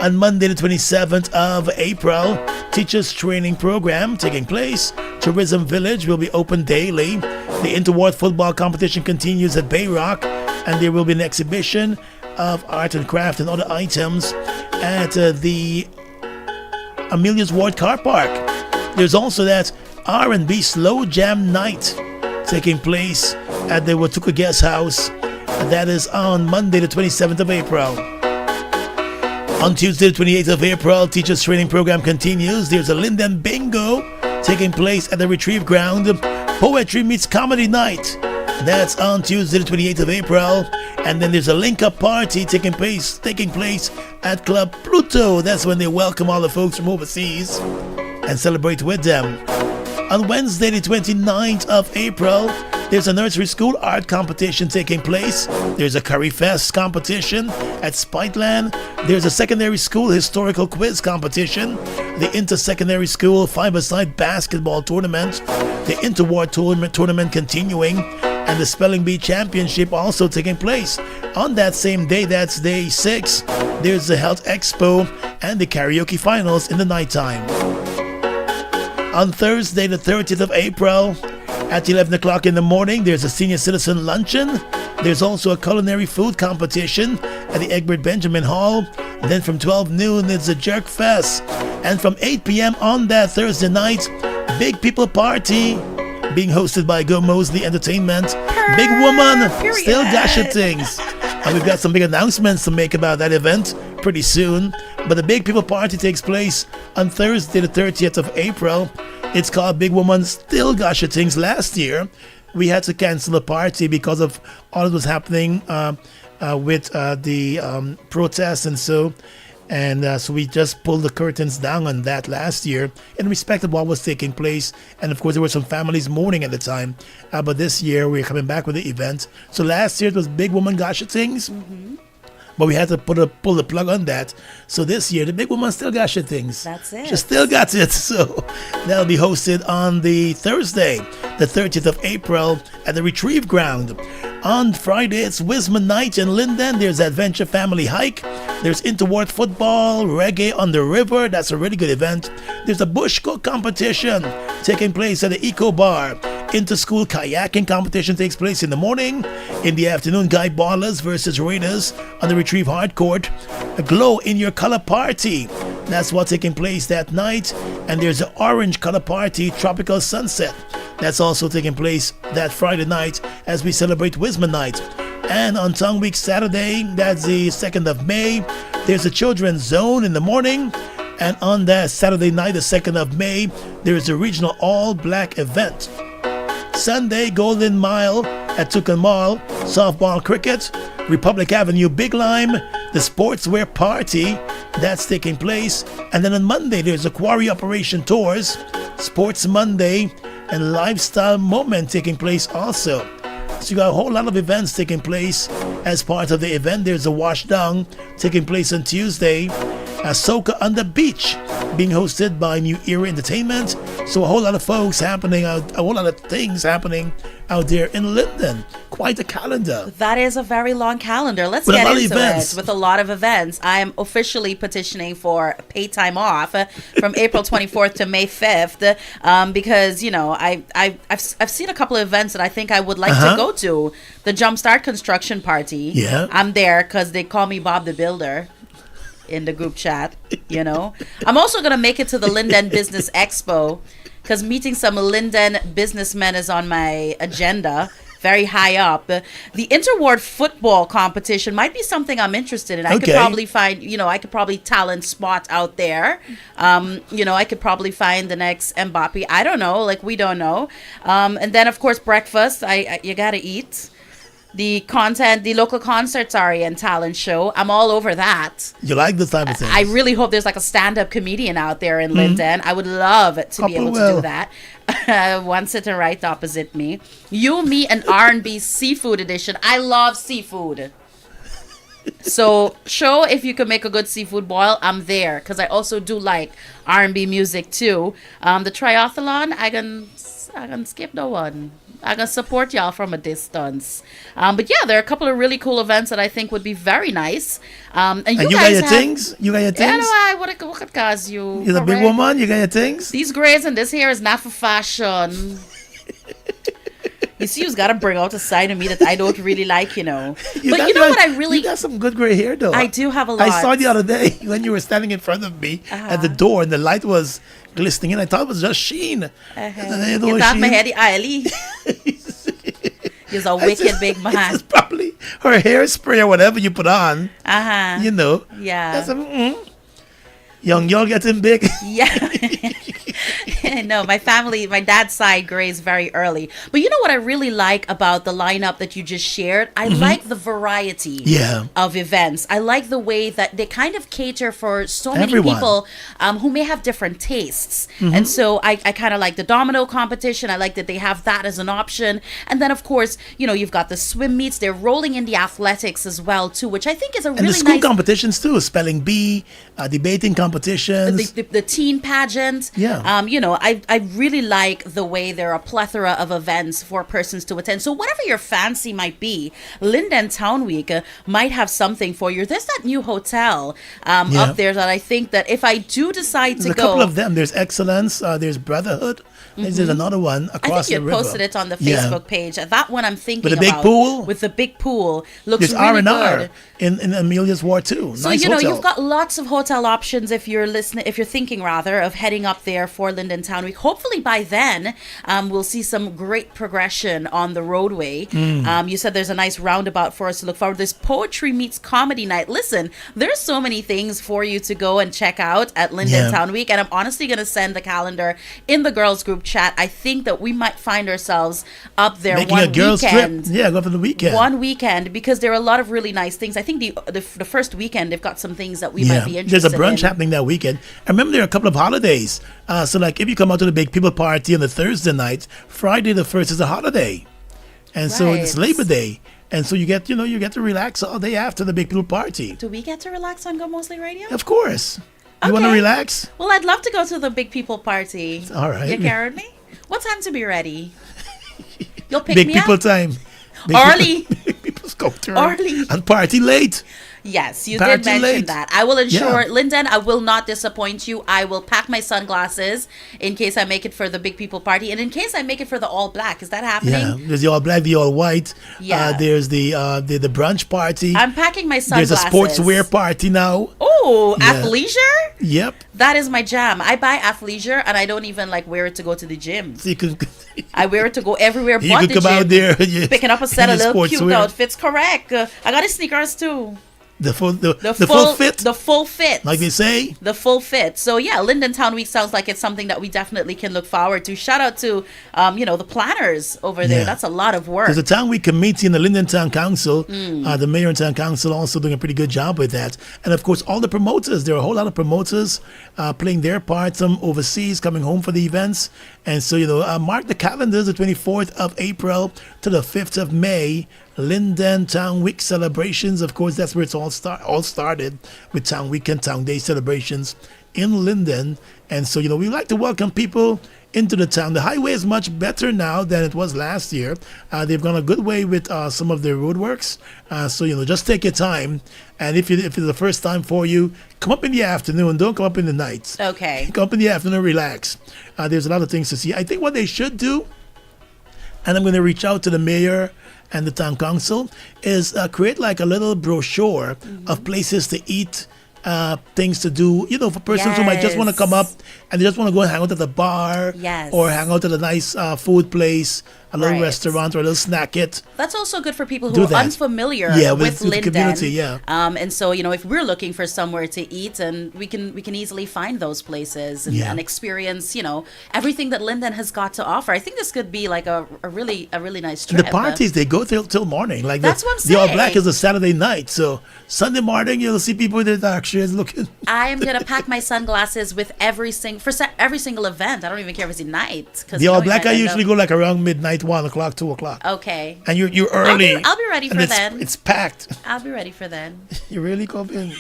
On Monday the 27th of April, teachers training program taking place. Tourism Village will be open daily. The interward football competition continues at Bayrock, and there will be an exhibition of art and craft and other items at the Amelia's Ward Car Park. There's also that R&B Slow Jam Night taking place at the Watuka Guest House. That is on Monday, the 27th of April. On Tuesday, the 28th of April, Teachers Training Program continues. There's a Linden Bingo taking place at the Retrieve Ground. Poetry Meets Comedy Night. That's on Tuesday, the 28th of April. And then there's a link-up party taking place at Club Pluto. That's when they welcome all the folks from overseas and celebrate with them. On Wednesday, the 29th of April, there's a nursery school art competition taking place. There's a Curry Fest competition at Spiteland. There's a secondary school historical quiz competition. The inter-secondary school five-a-side basketball tournament. The interward tournament continuing. And the Spelling Bee Championship also taking place. On that same day, that's day 6, there's the Health Expo and the karaoke finals in the nighttime. On Thursday, the 30th of April, at 11 o'clock in the morning, there's a senior citizen luncheon. There's also a culinary food competition at the Egbert Benjamin Hall. And then from 12 noon, it's a Jerk Fest. And from 8 p.m. on that Thursday night, Big People Party being hosted by Gomoseley Entertainment. Big Woman, still got your things. And we've got some big announcements to make about that event pretty soon. But the Big People Party takes place on Thursday, the 30th of April. It's called Big Woman Still Got Your Things. Last year, we had to cancel the party because of all that was happening with the protests and so. And so we just pulled the curtains down on that last year in respect of what was taking place. And of course, there were some families mourning at the time. But this year, we're coming back with the event. So last year, it was Big Woman Got Your Things. Mm-hmm. But we had to pull the plug on that. So this year, the Big Woman still got your things. That's it. She still got it. So that'll be hosted on the Thursday, the 30th of April at the Retrieve Ground. On Friday, it's Wisman Night in Linden. There's Adventure Family Hike. There's interward football, reggae on the river. That's a really good event. There's a bush cook competition taking place at the Eco Bar. Inter-school kayaking competition takes place in the morning. In the afternoon, Guy Ballers versus Raiders on the Retrieve Hard Court. A Glow in Your Color Party. That's what's taking place that night. And there's an Orange Color Party, Tropical Sunset. That's also taking place that Friday night as we celebrate Wisman Night. And on Tongue Week Saturday, that's the 2nd of May, there's a Children's Zone in the morning. And on that Saturday night, the 2nd of May, there's a regional all-black event. Sunday, Golden Mile at Tucan Mall, softball cricket, Republic Avenue, Big Lime, the Sportswear Party, that's taking place. And then on Monday, there's a Quarry Operation Tours, Sports Monday, and Lifestyle Moment taking place also. So you got a whole lot of events taking place as part of the event. There's a wash down taking place on Tuesday. Soca on the Beach being hosted by New Era Entertainment. So a whole lot of folks happening out, a whole lot of things happening out there in Linden. Quite a calendar. That is a very long calendar. Let's With get a lot of into events. it with a lot of events. I am officially petitioning for paid time off from April 24th to May 5th because, you know, I've seen a couple of events that I think I would like to go to. The Jumpstart Construction Party. Yeah. I'm there because they call me Bob the Builder in the group chat, you know. I'm also going to make it to the Linden Business Expo because meeting some Linden businessmen is on my agenda, very high up. The interward football competition might be something I'm interested in. I could probably find, you know, I could probably talent spot out there. You know, I could probably find the next Mbappe. I don't know, like we don't know. And then, of course, breakfast. You got to eat. The local concerts and talent show. I'm all over that. You like this type of thing? I really hope there's like a stand-up comedian out there in Linden. I would love to be able to do that. One sitting right opposite me. You, me, and R&B Seafood Edition. I love seafood. So show if you can make a good seafood boil. I'm there because I also do like R&B music too. The triathlon, I can skip the one. I'm going to support y'all from a distance. But yeah, there are a couple of really cool events that I think would be very nice. And you got guys your things? You got your things? Yeah, no, what could cause you? You're the big woman? You got your things? These grays and this hair is not for fashion. You see, you've got to bring out a side of me that I don't really like, you know. But you know what I really... You got some good gray hair, though. I do have a lot. I saw the other day when you were standing in front of me at the door and the light was glistening and I thought it was just Sheen. You thought my head early. He's a wicked big man. It's probably her hairspray or whatever you put on. You know. Yeah. Young y'all getting big. Yeah. No, my family, my dad's side grays very early. But you know what I really like about the lineup that you just shared? I like the variety of events. I like the way that they kind of cater for so many people who may have different tastes. And so I kind of like the domino competition. I like that they have that as an option. And then, of course, you know, you've got the swim meets. They're rolling in the athletics as well, too, which I think is a really nice... And the school competitions, too. Spelling bee, debating competitions. The teen pageant. Yeah. You know, I really like the way there are a plethora of events for persons to attend. So whatever your fancy might be, Linden Town Week might have something for you. There's that new hotel up there that I think that if I do decide to There's a couple of them. There's Excellence. There's Brotherhood. There's another one across the river. I think you posted it on the Facebook page. That one I'm thinking with the big pool. With the big pool. Looks there's really R&R good. in Amelia's Ward too. So nice you know hotel. you've got lots of hotel options if you're thinking rather of heading up there for Linden Town Week. Hopefully by then we'll see some great progression on the roadway. You said there's a nice roundabout for us to look forward to. This poetry meets comedy night. Listen, there's so many things for you to go and check out at Linden Town Week, and I'm honestly going to send the calendar in the girls group chat. I think that we might find ourselves up there making one a girls weekend. Trip. Yeah, go for the weekend. One weekend, because there are a lot of really nice things. I think the first weekend they've got some things that we might be interested in. There's a brunch happening that weekend. I remember there are a couple of holidays. So like if you come out to the big people party on the Thursday night, Friday the 1st is a holiday. And so it's Labor Day. And so you get to relax all day after the big people party. Do we get to relax on Gomoseley Radio? Of course. You want to relax? Well, I'd love to go to the big people party. All right. You carried me? What time to be ready? You'll pick big me people up? Time. Early. Big people sculpture. Early. And party late. Yes, you Party did mention late. that. I will ensure, Linden, I will not disappoint you. I will pack my sunglasses in case I make it for the big people party, and in case I make it for the all black. Is that happening? Yeah, there's the all black, the all white. Yeah. There's the brunch party. I'm packing my sunglasses. There's a sportswear party now. Oh, athleisure? Yep. That is my jam. I buy athleisure and I don't even wear it to go to the gym. So you could, I wear it to go everywhere you but could the come gym. out there. Picking up a set of little cute sportswear. outfits. Correct. I got the sneakers too. The full fit? The full fit. Like they say? The full fit. So yeah, Linden Town Week sounds like it's something that we definitely can look forward to. Shout out to the planners over there. Yeah. That's a lot of work. There's a Town Week committee in the Linden Town Council. The mayor and town council also doing a pretty good job with that. And of course, all the promoters. There are a whole lot of promoters playing their part, some overseas, coming home for the events. And so, mark the calendars, the 24th of April to the 5th of May. Linden Town Week celebrations. Of course, that's where it's all started with Town Week and Town Day celebrations in Linden. And so, we like to welcome people into the town. The highway is much better now than it was last year. They've gone a good way with some of their roadworks. So, just take your time. And if it's the first time for you, come up in the afternoon. Don't come up in the night. Okay. Come up in the afternoon, relax. There's a lot of things to see. I think what they should do, and I'm going to reach out to the mayor and the town council, is create like a little brochure of places to eat, things to do, for persons who might just want to come up and they just want to go and hang out at the bar or hang out at a nice food place, a little restaurant or a little snack it. That's also good for people who are unfamiliar with Linden. The community, and so, if we're looking for somewhere to eat, and we can easily find those places and experience, everything that Linden has got to offer. I think this could be like a really nice trip. The parties, they go till morning. Like that's what I'm the All saying. Black is a Saturday night. So Sunday morning, you'll see people with their dark shades looking. I am going to pack my sunglasses with every single event. I don't even care if it's at night. The All Black, I usually go like around midnight, 1 o'clock, 2 o'clock. Okay. And you're early. I'll be ready for then. It's packed. I'll be ready for then. You really go in.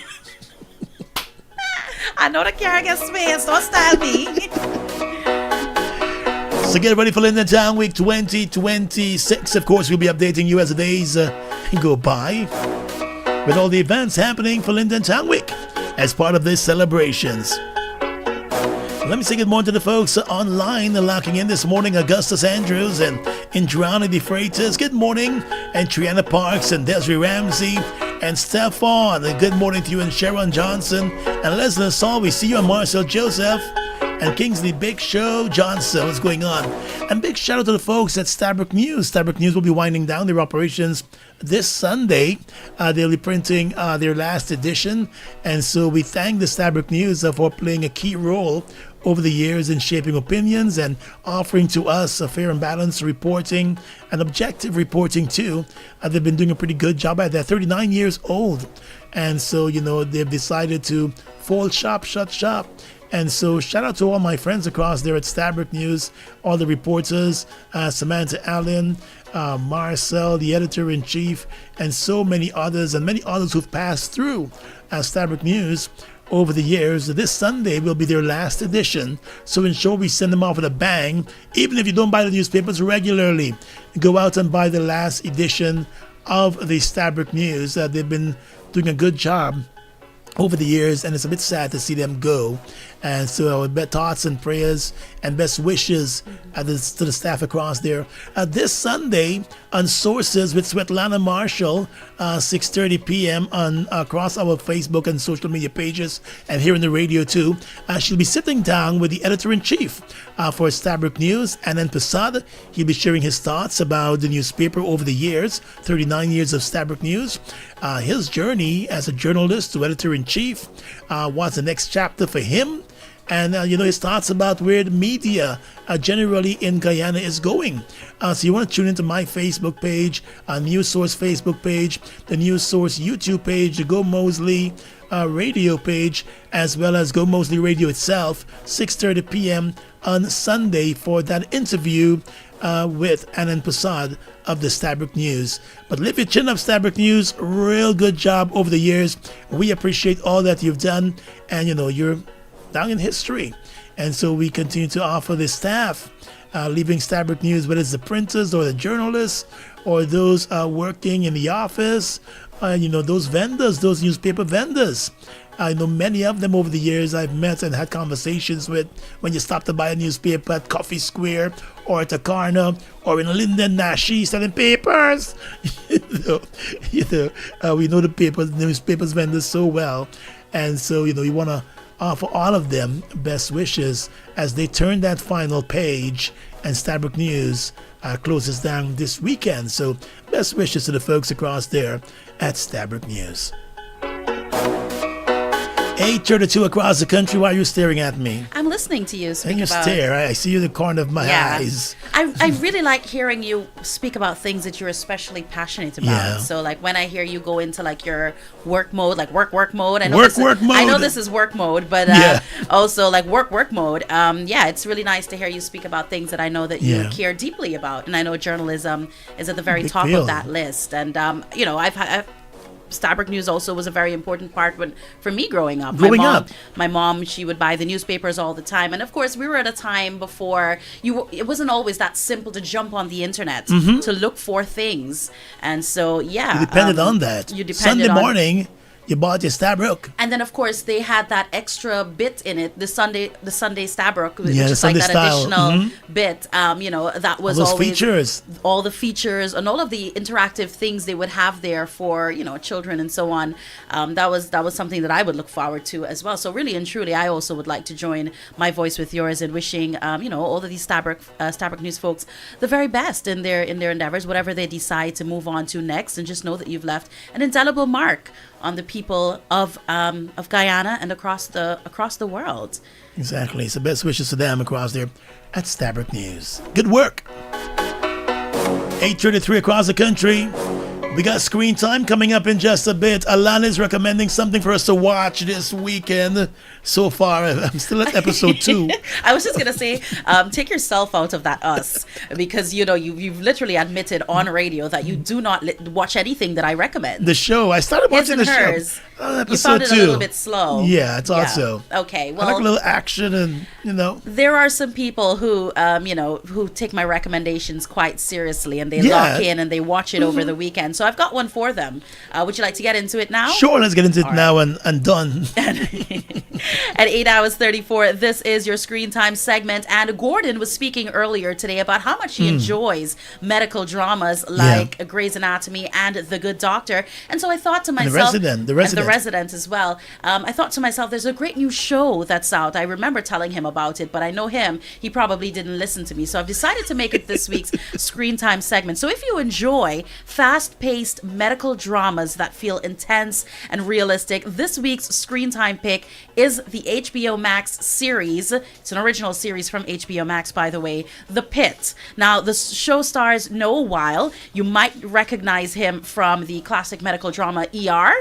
I know the car gets space. Don't style me. So get ready for Linden Town Week 2026. Of course, we'll be updating you as the days go by with all the events happening for Linden Town Week as part of these celebrations. Let me say good morning to the folks online locking in this morning. Augustus Andrews and Indrani De Freitas. Good morning. And Triana Parks and Desiree Ramsey and Stefan. And good morning to you and Sharon Johnson and Leslie Saul. We see you and Marcel Joseph and Kingsley Big Show Johnson. What's going on? And big shout out to the folks at Stabrook News. Stabrook News will be winding down their operations this Sunday. They'll be printing their last edition. And so we thank the Stabrook News for playing a key role over the years in shaping opinions and offering to us a fair and balanced reporting and objective reporting too. They've been doing a pretty good job at that. 39 years old. And so, they've decided to fold shop, shut shop. And so shout out to all my friends across there at Stabrook News, all the reporters, Samantha Allen, Marcel, the editor-in-chief, and so many others, and many others who've passed through Stabrook News over the years. This Sunday will be their last edition, so ensure we send them off with a bang. Even if you don't buy the newspapers regularly, go out and buy the last edition of the Stabrook News. They've been doing a good job over the years, and it's a bit sad to see them go. And so our best thoughts and prayers and best wishes to the staff across there. This Sunday on Sources with Svetlana Marshall, 6:30 p.m. on across our Facebook and social media pages, and here in the radio too. She'll be sitting down with the editor-in-chief for Stabrook News, and then Prasad. He'll be sharing his thoughts about the newspaper over the years, 39 years of Stabrook News, his journey as a journalist to editor-in-chief, what's the next chapter for him, and his thoughts about where the media generally in Guyana is going. So you want to tune into my Facebook page, News Source Facebook page, the News Source YouTube page, the Gomoseley radio page, as well as Gomoseley Radio itself, 6:30 p.m. on Sunday for that interview with Anand Prasad of the Stabrook News. But lift your chin up, Stabrook News. Real good job over the years. We appreciate all that you've done, and you're down in history. And so we continue to offer the staff leaving Stabrook News, whether it's the printers or the journalists or those working in the office, those vendors, those newspaper vendors. I know many of them over the years I've met and had conversations with when you stop to buy a newspaper at Coffee Square or at the corner or in Linden Nashi selling papers. We know the newspapers vendors so well. And so, we want to offer all of them best wishes as they turn that final page and Stabrook News closes down this weekend. So best wishes to the folks across there at Stabrook News. 8:32 across the country. Why are you staring at me? I'm listening to you speak and you about... stare. I see you in the corner of my eyes. I really like hearing you speak about things that you're especially passionate about. Yeah. So like when I hear you go into like your work mode, like work mode. I know mode. I know this is work mode, but also like work mode. It's really nice to hear you speak about things that I know that you care deeply about. And I know journalism is at the very top of that list. And I've Stabrook News also was a very important part for me growing up. My mom, she would buy the newspapers all the time, and of course, we were at a time before it wasn't always that simple to jump on the internet to look for things, and so you depended on that. Sunday morning. You bought your Stabrook. And then, of course, they had that extra bit in it, the Sunday Stabrook, which is like that style. additional bit. That was all those always features. All the features and all of the interactive things they would have there for children and so on. That was something that I would look forward to as well. So really and truly, I also would like to join my voice with yours in wishing all of these Stabrook News folks the very best in their endeavors, whatever they decide to move on to next, and just know that you've left an indelible mark on the people of Guyana and across the world. Exactly. So best wishes to them across there at Stabrook News. Good work. 8:33 across the country. We got screen time coming up in just a bit. Alana is recommending something for us to watch this weekend. So far, I'm still at episode 2. I was just going to say, take yourself out of that us. Because, you've literally admitted on radio that you do not watch anything that I recommend. The show. I started watching the show. You found it a little bit slow. Yeah, I thought so. Okay, I well, like a little action, and there are some people who, who take my recommendations quite seriously, and they lock in and they watch it over the weekend. So I've got one for them. Would you like to get into it now? Sure, let's get into it now and done. At 8 hours 34, this is your screen time segment. And Gordon was speaking earlier today about how much he enjoys medical dramas like Grey's Anatomy and The Good Doctor. And so I thought to myself, the resident as well. I thought to myself, there's a great new show that's out. I remember telling him about it, but I know him. He probably didn't listen to me. So I've decided to make it this week's screen time segment. So if you enjoy fast-paced medical dramas that feel intense and realistic, this week's screen time pick is the HBO Max series. It's an original series from HBO Max, by the way, The Pit. Now, the show stars Noah Weil. You might recognize him from the classic medical drama ER.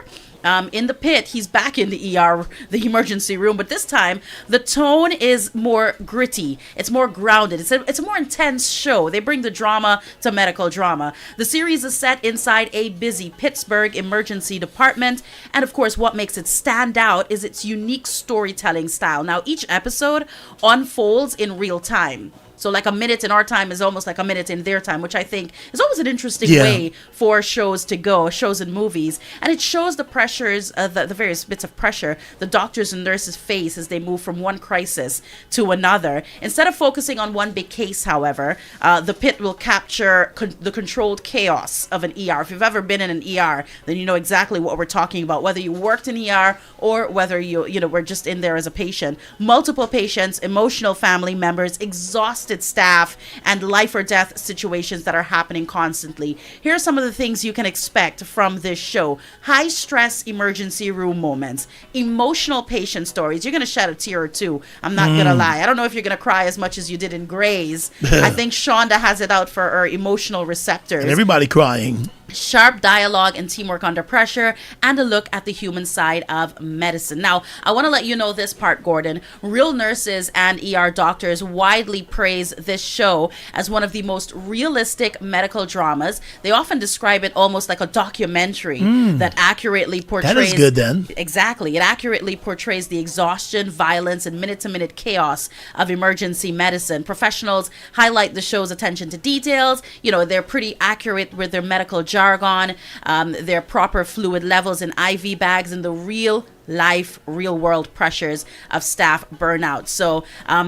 In The Pit, he's back in the ER, the emergency room, but this time the tone is more gritty. It's more grounded. It's a more intense show. They bring the drama to medical drama. The series is set inside a busy Pittsburgh emergency department, and of course, what makes it stand out is its unique storytelling style. Now, each episode unfolds in real time. So like a minute in our time is almost like a minute in their time, which I think is always an interesting way for shows to go, shows and movies. And it shows the pressures, the various bits of pressure the doctors and nurses face as they move from one crisis to another. Instead of focusing on one big case, however, The Pit will capture the controlled chaos of an ER. If you've ever been in an ER, then you know exactly what we're talking about, whether you worked in ER or whether you were just in there as a patient. Multiple patients, emotional family members, exhausted staff, and life or death situations that are happening constantly. Here are some of the things you can expect from this show. High stress emergency room moments, emotional patient stories. You're going to shed a tear or two. I'm not going to lie. I don't know if you're going to cry as much as you did in Grey's. I think Shonda has it out for her emotional receptors. And everybody crying. Sharp dialogue and teamwork under pressure, and a look at the human side of medicine. Now, I want to let you know this part, Gordon. Real nurses and ER doctors widely praise this show as one of the most realistic medical dramas. They often describe it almost like a documentary that accurately portrays... That is good, then. Exactly. It accurately portrays the exhaustion, violence, and minute-to-minute chaos of emergency medicine. Professionals highlight the show's attention to details. They're pretty accurate with their medical jargon, their proper fluid levels in IV bags, and the real world pressures of staff burnout. So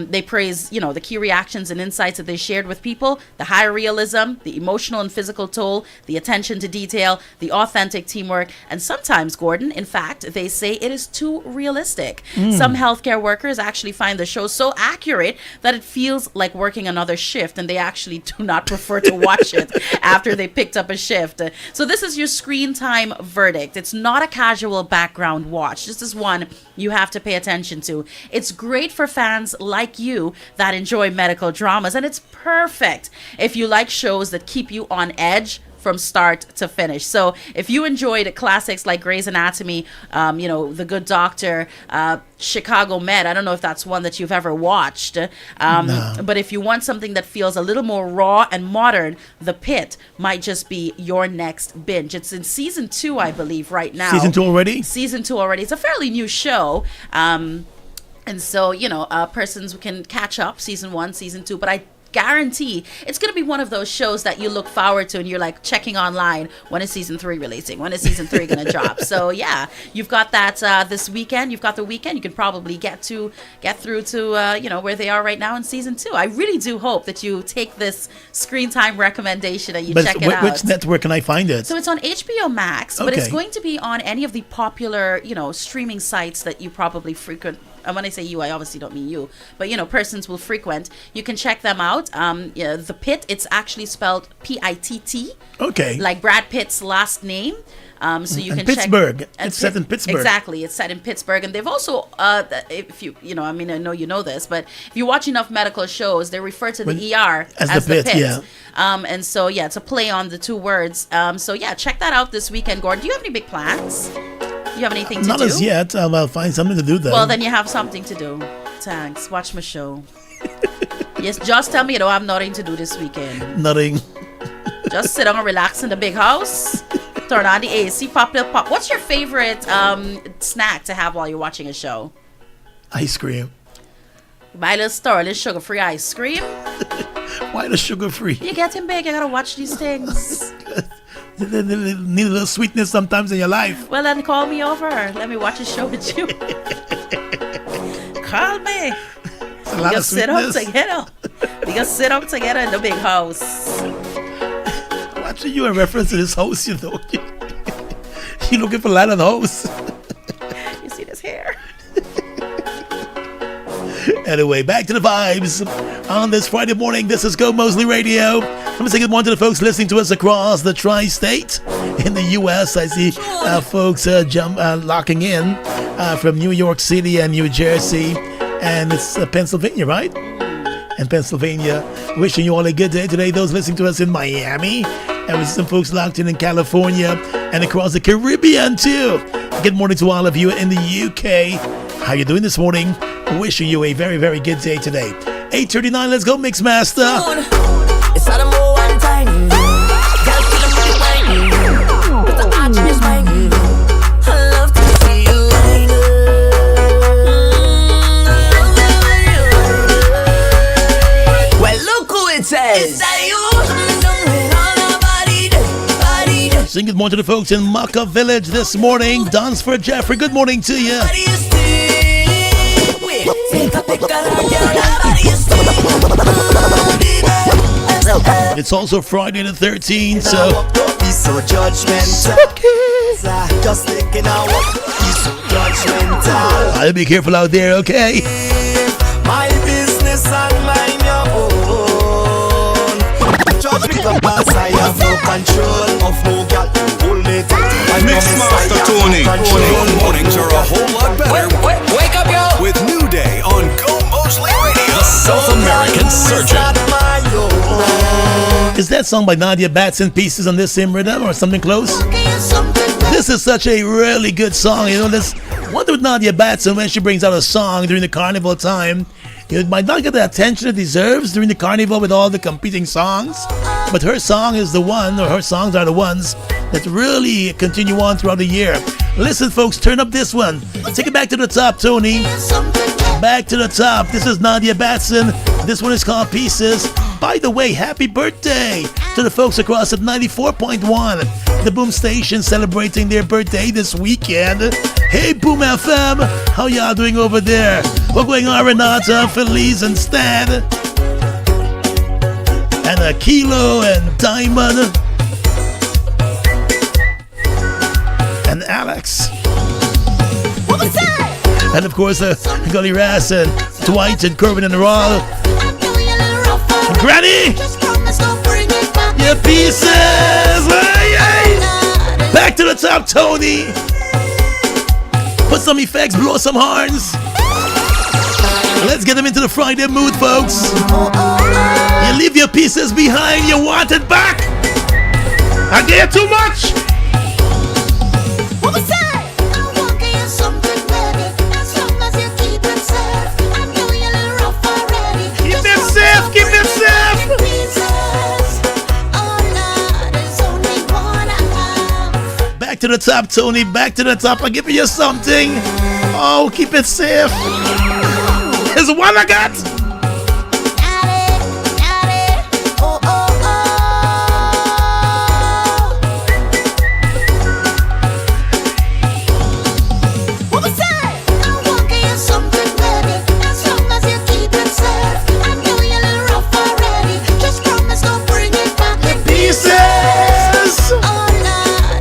they praise, the key reactions and insights that they shared with people, the high realism, the emotional and physical toll, the attention to detail, the authentic teamwork, and sometimes, Gordon, in fact, they say it is too realistic. Some healthcare workers actually find the show so accurate that it feels like working another shift, and they actually do not prefer to watch it after they picked up a shift. So this is your screen time verdict. It's not a casual background watch. This is one you have to pay attention to. It's great for fans like you that enjoy medical dramas, and it's perfect if you like shows that keep you on edge from start to finish. So if you enjoyed classics like Grey's Anatomy, The Good Doctor, Chicago Med, I don't know if that's one that you've ever watched, No. but if you want something that feels a little more raw and modern, The Pit might just be your next binge. It's in season 2, I believe, right now. Season 2 already? Season 2 already. It's a fairly new show. And so, persons can catch up, season 1, season 2, but I guarantee it's going to be one of those shows that you look forward to and you're like checking online, when is season 3 releasing, when is season 3 going to drop. So yeah, you've got that this weekend. You've got the weekend. You can probably get through to where they are right now in season 2. I really do hope that you take this screen time recommendation and you check it out. Which network can I find it? So it's on HBO Max, but it's Okay. going to be on any of the popular streaming sites that you probably frequent. And when I say you, I obviously don't mean you, but persons will frequent. You can check them out. The Pit, it's actually spelled Pitt. Okay. Like Brad Pitt's last name. So you And can Pittsburgh. check. It's set in Pittsburgh. Exactly, it's set in Pittsburgh, and they've also, if you, I know you know this, but if you watch enough medical shows, they refer to the ER as the Pit. Yeah. And so yeah, it's a play on the two words. So yeah, check that out this weekend, Gordon. Do you have any big plans? Do you have anything to do? Not as yet. I'll find something to do though. Well, then you have something to do. Thanks. Watch my show. Yes, just tell me you don't have nothing to do this weekend. Nothing. Just sit down and relax in the big house. Turn on the AC, pop the pop. What's your favorite snack to have while you're watching a show? Ice cream. Buy a little Sterling sugar-free ice cream. Why the sugar-free? You're getting big. You gotta watch these things. Need a little sweetness sometimes in your life. Well, then call me over. Let me watch a show with you. Call me. We can sit up together. We can sit up together in the big house. Watching you in reference to this house, you know. You looking for light on the house. You see this hair? Anyway, back to the vibes on this Friday morning. This is Gomoseley Radio. Let me say good morning to the folks listening to us across the tri-state in the U.S. I see folks locking in from New York City and New Jersey, and it's Pennsylvania, right? And Pennsylvania. Wishing you all a good day today. Those listening to us in Miami, and we see some folks locked in California and across the Caribbean too. Good morning to all of you in the UK. How you doing this morning? Wishing you a very, very good day today. 8:39, let's go, Mix Master. It's not a more one time. Girl, keep the money whining. But the action is whining. I love to see you whining. Well, look who it says. It's that you. Sing good morning to the folks in Maka Village this morning. Dunsford Jeffrey, good morning to you. It's also Friday the 13th, so be so judgmental. Just thinking I walk, be so judgmental. I'll be careful out there, okay? My business and mind your own. Judge me the boss, I have no control of no girl. Hold me tight. Mixmaster Tony. Your mornings are a whole lot better. Wake up, yo. With New Day on Gomoseley Radio. The South American Surgeon. Is that song by Nadia Batson Pieces on this same rhythm or something close? This is such a really good song. You know, this wonder with Nadia Batson when she brings out a song during the carnival time. It might not get the attention it deserves during the carnival with all the competing songs, but her song is the one, or her songs are the ones that really continue on throughout the year. Listen, folks, turn up this one. Take it back to the top, Tony. Back to the top. This is Nadia Batson. This one is called Pieces. By the way, happy birthday to the folks across at 94.1. The Boom Station celebrating their birthday this weekend. Hey, Boom FM. How y'all doing over there? What's going on, Renata, Feliz, and Stan? And Kilo and Diamond. And Alex. And of course, Gully Rass and Dwight and Corbin and Rawl. And Granny! Your pieces! Back to the top, Tony! Put some effects, blow some horns. Let's get them into the Friday mood, folks. You leave your pieces behind, you want it back. I get too much. Keep it safe. Back to the top, Tony. Back to the top. I'm giving you something. Oh, keep it safe. Here's one I got.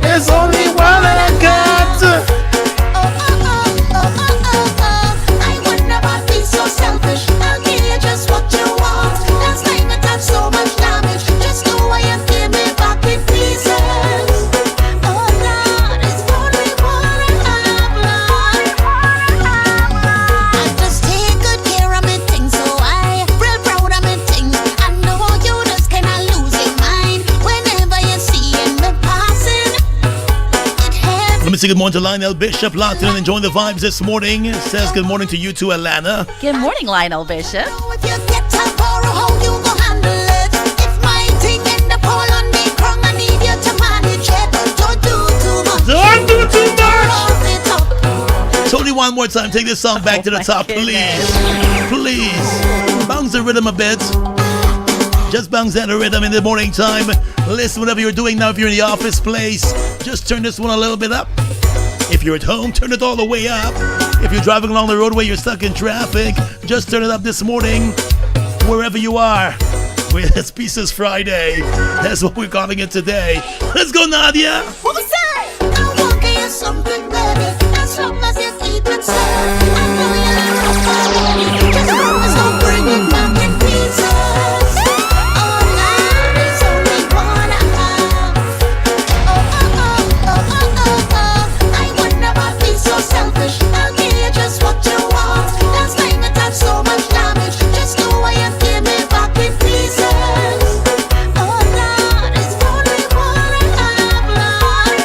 There's only one that I got. I would never be so selfish. I'll give you just what you want. Last time I done so much damage. Just go away and give me back in pieces. Oh Lord, it's only one I have, Lord. I just take good care of me things, so I real proud of me things. I know you just kinda lose your mind whenever you see me passing. Let me say good morning to Lionel Bishop, locked in and enjoying the vibes this morning. It says good morning to you too, Alana. Good morning, Lionel Bishop. If you get a borrow, how you go handle it? If my thing end up all on the ground, I need you to manage it. Don't do one more time. Take this song back to the top, please. Please. Bounce the rhythm a bit. Just bounce that rhythm in the morning time. Listen, whatever you're doing now, if you're in the office place, just turn this one a little bit up. If you're at home, turn it all the way up. If you're driving along the roadway, you're stuck in traffic, just turn it up this morning. Wherever you are. It's Pieces Friday. That's what we're calling it today. Let's go, Nadia. Who say? I want to hear something, baby. As long as you keep it safe. I know you're already. Just promise I'll bring it back in pieces. Selfish, I'll give you just what you want. That's like me done so much damage. Just do what you give me back in pieces. Oh Lord, it's only what I have, Lord.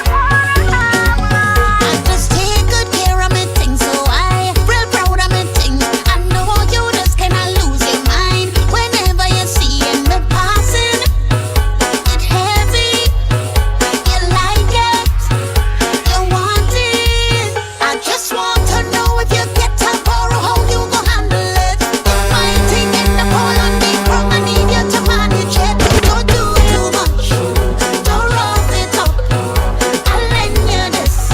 I just take good care of me things, so I real proud of me things. I know you just cannot lose your mind whenever you see me passing. It's heavy, you like it, you want it. I just want to know if you get to borrow, how you gon' handle it. If my thing in the pole on me from, I need you to manage it. Don't do too much, don't rough it up. I'll lend you this,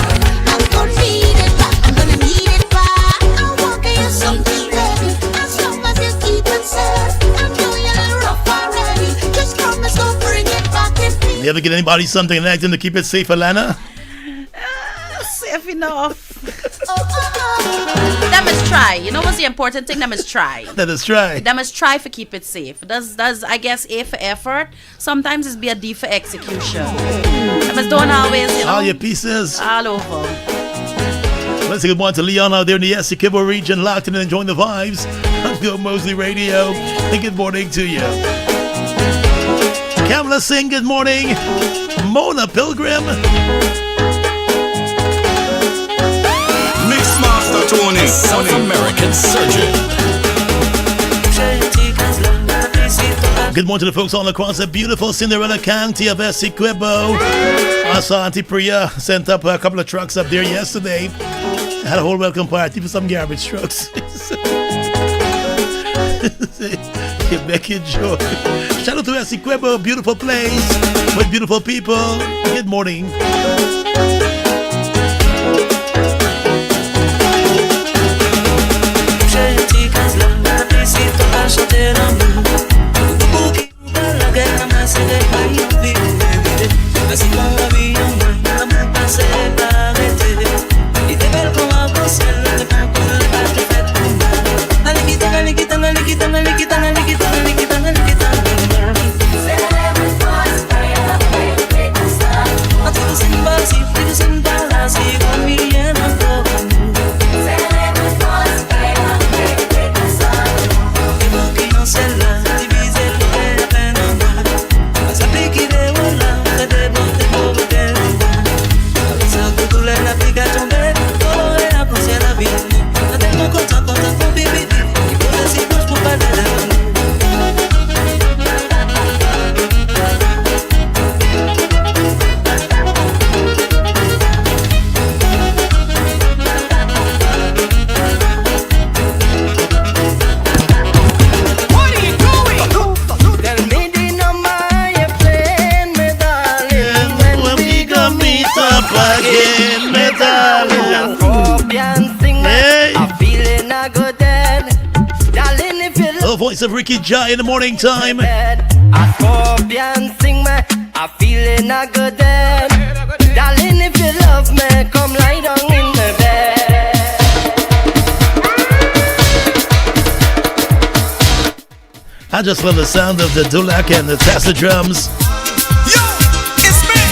I'm gonna need it back, I'm gonna need it back. I want to hear something, baby, as long as you keep it safe. I know you're rough already, just promise don't bring it back in peace. You ever get anybody something and ask them to keep it safe, Alana? Safe enough. Them must try. You know what's the important thing? Them must try. Let us try. Them must try for keep it safe. Does I guess A for effort. Sometimes it's be a D for execution. Them must don't always, you know. All your pieces. All over. Let's say good morning to Leon out there in the Essequibo region, locked in and enjoying the vibes on Gomoseley Radio. And good morning to you. Kamala Singh, good morning. Mona Pilgrim. Mixmaster Tony, South American Surgeon. Good morning to the folks all across the beautiful Cinderella County of Essequibo. I saw Auntie Priya sent up a couple of trucks up there yesterday. Had a whole welcome party for some garbage trucks. Becky Joy. Shout out to Essequibo, beautiful place with beautiful people. Good morning. Voice of Ricky Jai in the morning time. A scorpion sing me, I feeling a good then. Darling, if you love me, come lie down in my bed. I just love the sound of the dulak and the tassa drums. Yo, it's me,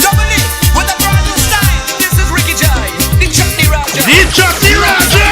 Dominic, with a brand new style. This is Ricky Jai, the Chutney Raja. The Chutney Raja!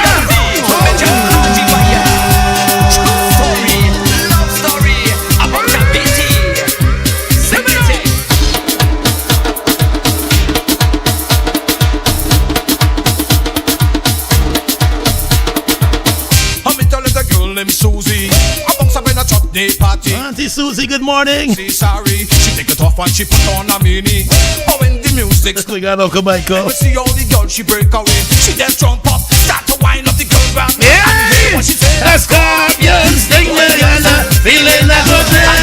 Party. Auntie Susie, good morning. She's sorry, she take it off and she put on a mini. Oh, when the music. We got Uncle Michael. We see all the girls down, she break away. She that strong pop, start to wind up the girl round me. Yeah, And you hear what she say? a scorpion sting me and I'm feeling like a dead.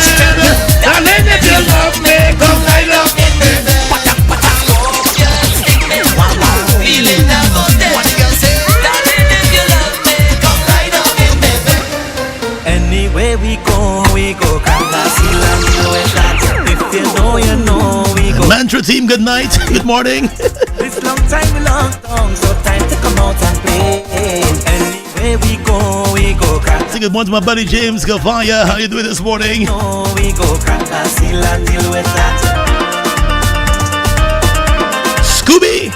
Darling, if you love me, come right up in me. Feeling like a dead. What the girl say? Darling, if you love me, come right up in me. Anywhere we go Kakasila, if you know, we go. Mantra team, good night, good morning. This long time we long tongue, so time to come out and play. Anywhere we go Say good morning to my buddy James Gavaya. How you doing this morning? We go Kakasila, deal with that. Scooby!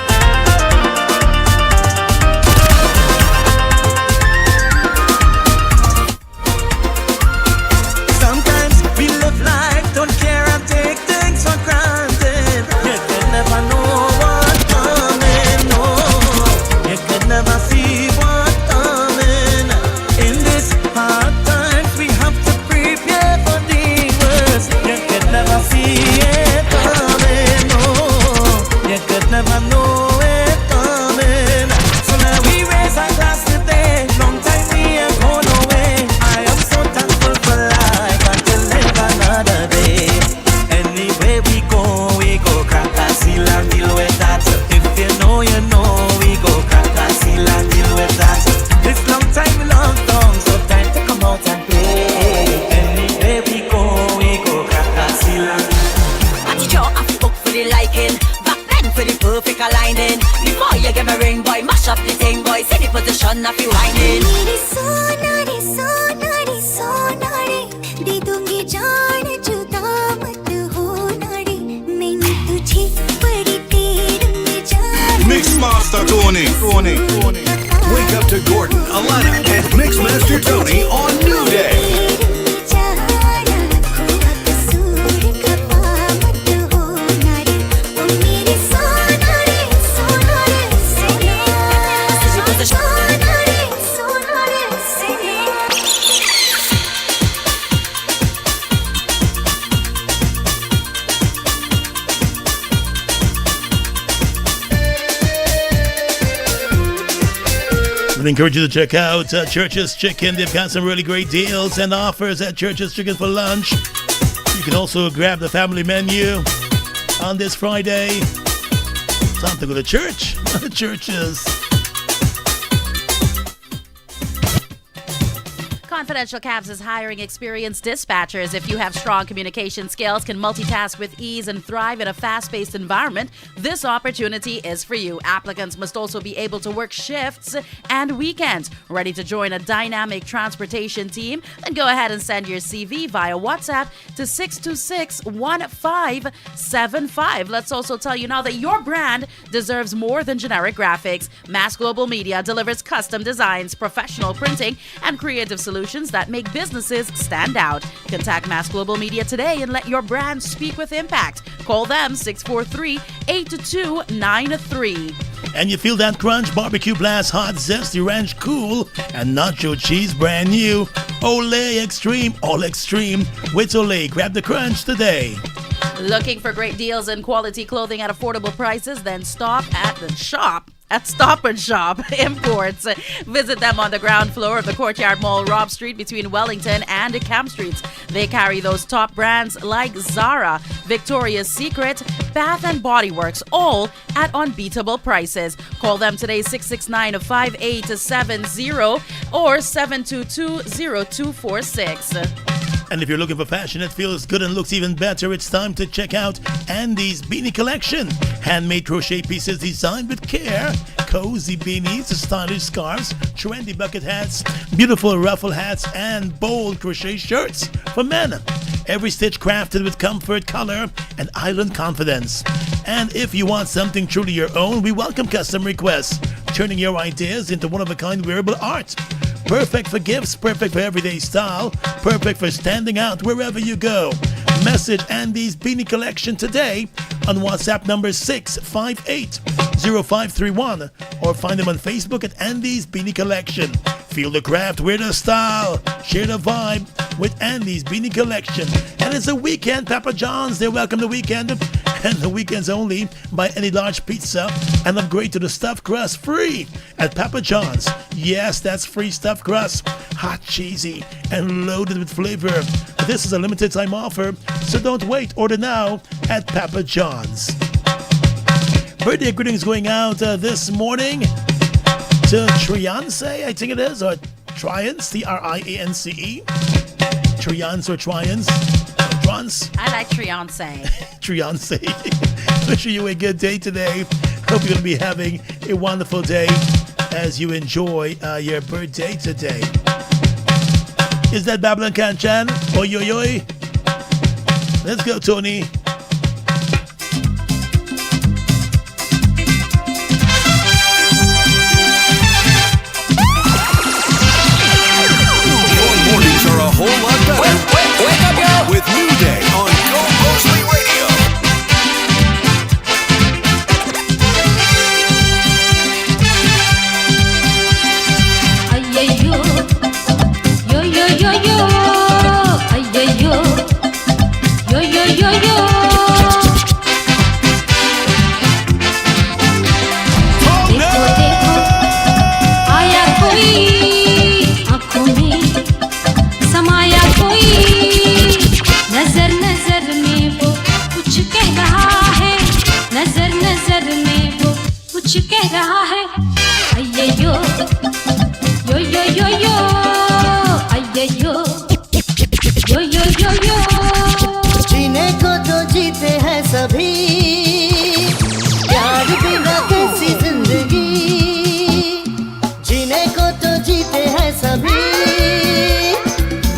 Sometimes we live life, don't care and take things for granted. You can never know what's coming, no. You could never see what's coming. In this hard times, we have to prepare for the worst. You could never see it coming, no. You could never know it coming. So now we raise our glass today. Long time we have gone away. I am so thankful for life and to live another day. Anywhere we go Kakasila, deal with that. If you know, we go Kakasila, deal with that. This long time we long tongue, so time to come out and play. Anywhere we go Kakasila. Watch it out, I fuck for the liking. Back then for the perfect aligning. Before you get my ring, boy, mash up the thing, boy. See the position of you whining. Mixmaster Tony. Wake up to Gordon, Alana, and Mixmaster Tony on New Day. I encourage you to check out Church's Chicken. They've got some really great deals and offers at Church's Chicken for lunch. You can also grab the family menu on this Friday. Time to go to church. Church's. Confidential Cabs is hiring experienced dispatchers. If you have strong communication skills, can multitask with ease, and thrive in a fast-paced environment, this opportunity is for you. Applicants must also be able to work shifts and weekends. Ready to join a dynamic transportation team? Then go ahead and send your CV via WhatsApp to 626-1575. Let's also tell you now that your brand deserves more than generic graphics. Mass Global Media delivers custom designs, professional printing, and creative solutions that make businesses stand out. Contact Mass Global Media today and let your brand speak with impact. Call them 643-8293. And you feel that crunch? Barbecue Blast Hot Zesty Ranch Cool and Nacho Cheese brand new. Olay Extreme, all extreme with Olay. Grab the crunch today. Looking for great deals and quality clothing at affordable prices? Then stop at the shop at Stop and Shop Imports. Visit them on the ground floor of the Courtyard Mall, Robb Street, between Wellington and Camp Streets. They carry those top brands like Zara, Victoria's Secret, Bath and Body Works, all at unbeatable prices. Call them today, 669-5870 or 722-0246. And if you're looking for fashion that feels good and looks even better, it's time to check out Andy's Beanie Collection. Handmade crochet pieces designed with care. Cozy beanies, stylish scarves, trendy bucket hats, beautiful ruffle hats, and bold crochet shirts for men. Every stitch crafted with comfort, color, and island confidence. And if you want something truly your own, we welcome custom requests, turning your ideas into one-of-a-kind wearable art. Perfect for gifts, perfect for everyday style, perfect for standing out wherever you go. Message Andy's Beanie Collection today on WhatsApp number 658-0531 or find them on Facebook at Andy's Beanie Collection. Feel the craft, wear the style, share the vibe with Andy's Beanie Collection. And it's a weekend, Papa John's. They welcome the weekend. And the weekends only, buy any large pizza and upgrade to the stuffed crust free at Papa John's. Yes, that's free stuffed crust. Hot, cheesy, and loaded with flavor. This is a limited time offer, so don't wait. Order now at Papa John's. Birthday greetings going out this morning to Triance, I think it is, or Triance, Triance. Triance or Triance? Trance? I like Triance. Triance. Wishing you a good day today. Hope you're going to be having a wonderful day as you enjoy your birthday today. Is that Babylon Kanchan? Oi, oi, oi. Let's go, Tony. Mornings are a whole lot better. Wake up, yo! With New Day on Gomoseley Radio. Ayyo, yo yo yo yo, ayyo, yo yo yo yo. देखो देखो आया कोई आँखों में समाया कोई नजर नजर में वो कुछ कह रहा है नजर नजर में वो कुछ कह रहा है अय्यो यो यो यो यो अय्यो यो यो यो यो जीने को तो जीते हैं सभी प्यार बिना कैसी जिंदगी जीने को तो जीते हैं सभी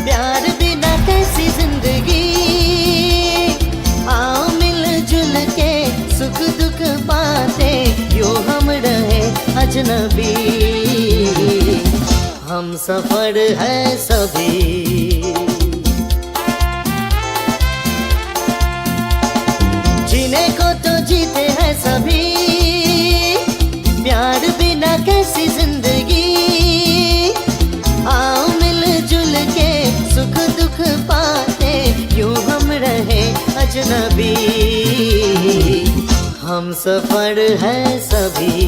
प्यार बिना कैसी जिंदगी आओ मिलजुल के सुख दुख बातें यूं हम रहे अजनबी हम सफर है सभी जीने को तो जीते हैं सभी प्यार बिना कैसी जिंदगी आओ मिलजुल के सुख दुख पाते यूं हम रहे अजनबी हम सफर है सभी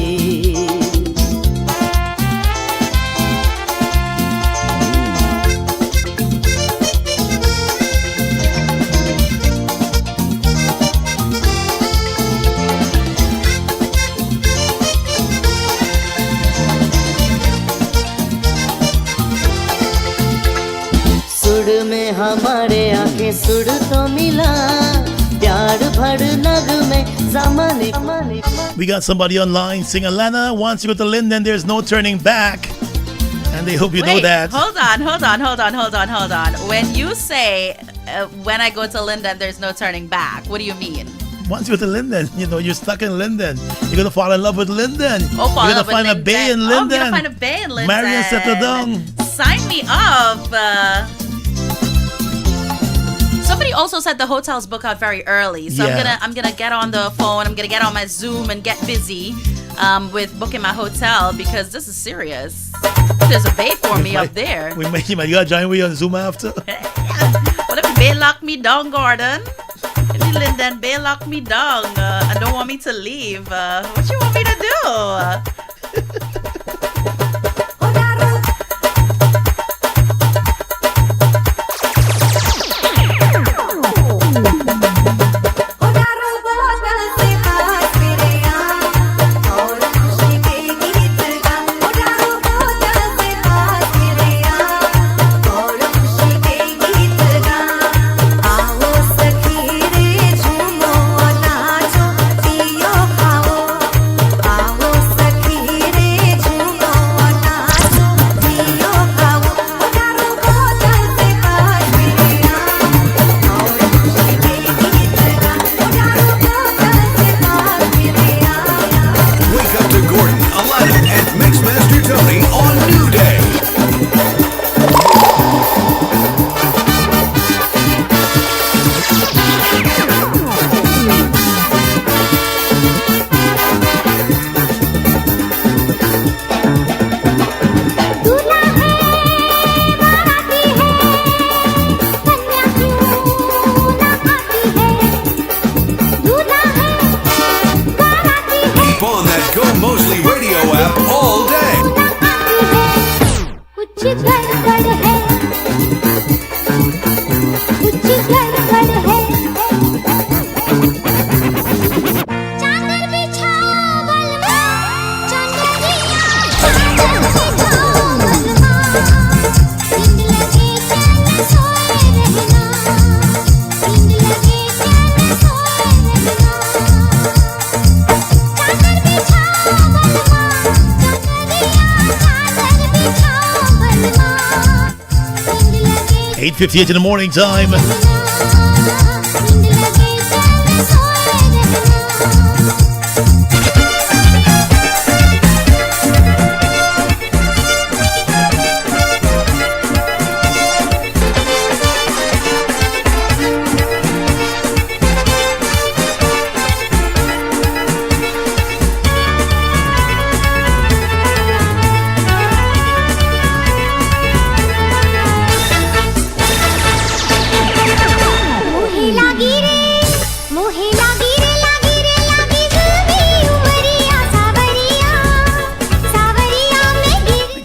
सुर में हमारे आके सुर तो मिला प्यार भर नग में ज़माने We got somebody online saying, Alana, once you go to Linden, there's no turning back. And they hope you know that. Hold on. When you say, when I go to Linden, there's no turning back, what do you mean? Once you go to Linden, you know, you're stuck in Linden. You're going to fall in love with Linden. Oh, fall You're in love going to find with a bay in Linden. Linden. Oh, I'm going to find a bay in Linden. Marry and settle down. Sign me up. Somebody also said the hotels book out very early, so Yeah. I'm gonna get on the phone. I'm gonna get on my Zoom and get busy with booking my hotel because this is serious. There's a bay for me up there. You might gotta join me on Zoom after. What if Bay lock me down, Gordon? If you Linden Bay lock me down and don't want me to leave, what you want me to do? आओ सखी रे 8:58 in the morning time.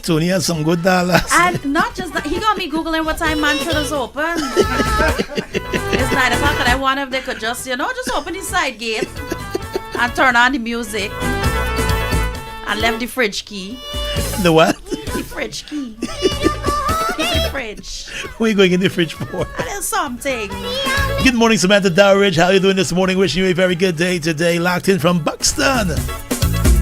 Tony has some good dollars. And not just that, he got me Googling what time Mantra is open. It's 9 o'clock and I wonder if they could just, just open the side gate and turn on the music. And left the fridge key. The what? The fridge key. The fridge. What are you going in the fridge for? And there's something. Good morning, Samantha Dowridge. How are you doing this morning? Wishing you a very good day today. Locked in from Buxton.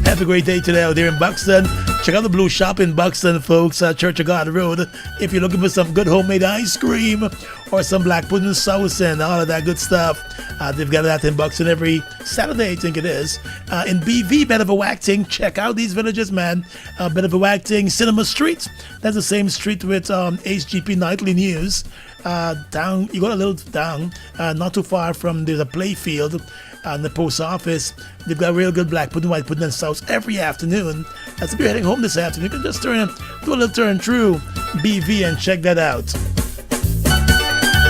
Have a great day today out there in Buxton. Check out the Blue Shop in Buxton, folks, Church of God Road. If you're looking for some good homemade ice cream or some black pudding sauce and all of that good stuff, they've got that in Buxton every Saturday, I think it is. In BV, Bedford-Wacting, check out these villages, man. Bedford-Wacting, Cinema Street. That's the same street with HGP Nightly News. Down, you go a little down, not too far from, there's a play field. And the post office, they've got real good black pudding, white pudding, and sauce every afternoon. As if you're heading home this afternoon, you can just do a little turn through BV and check that out.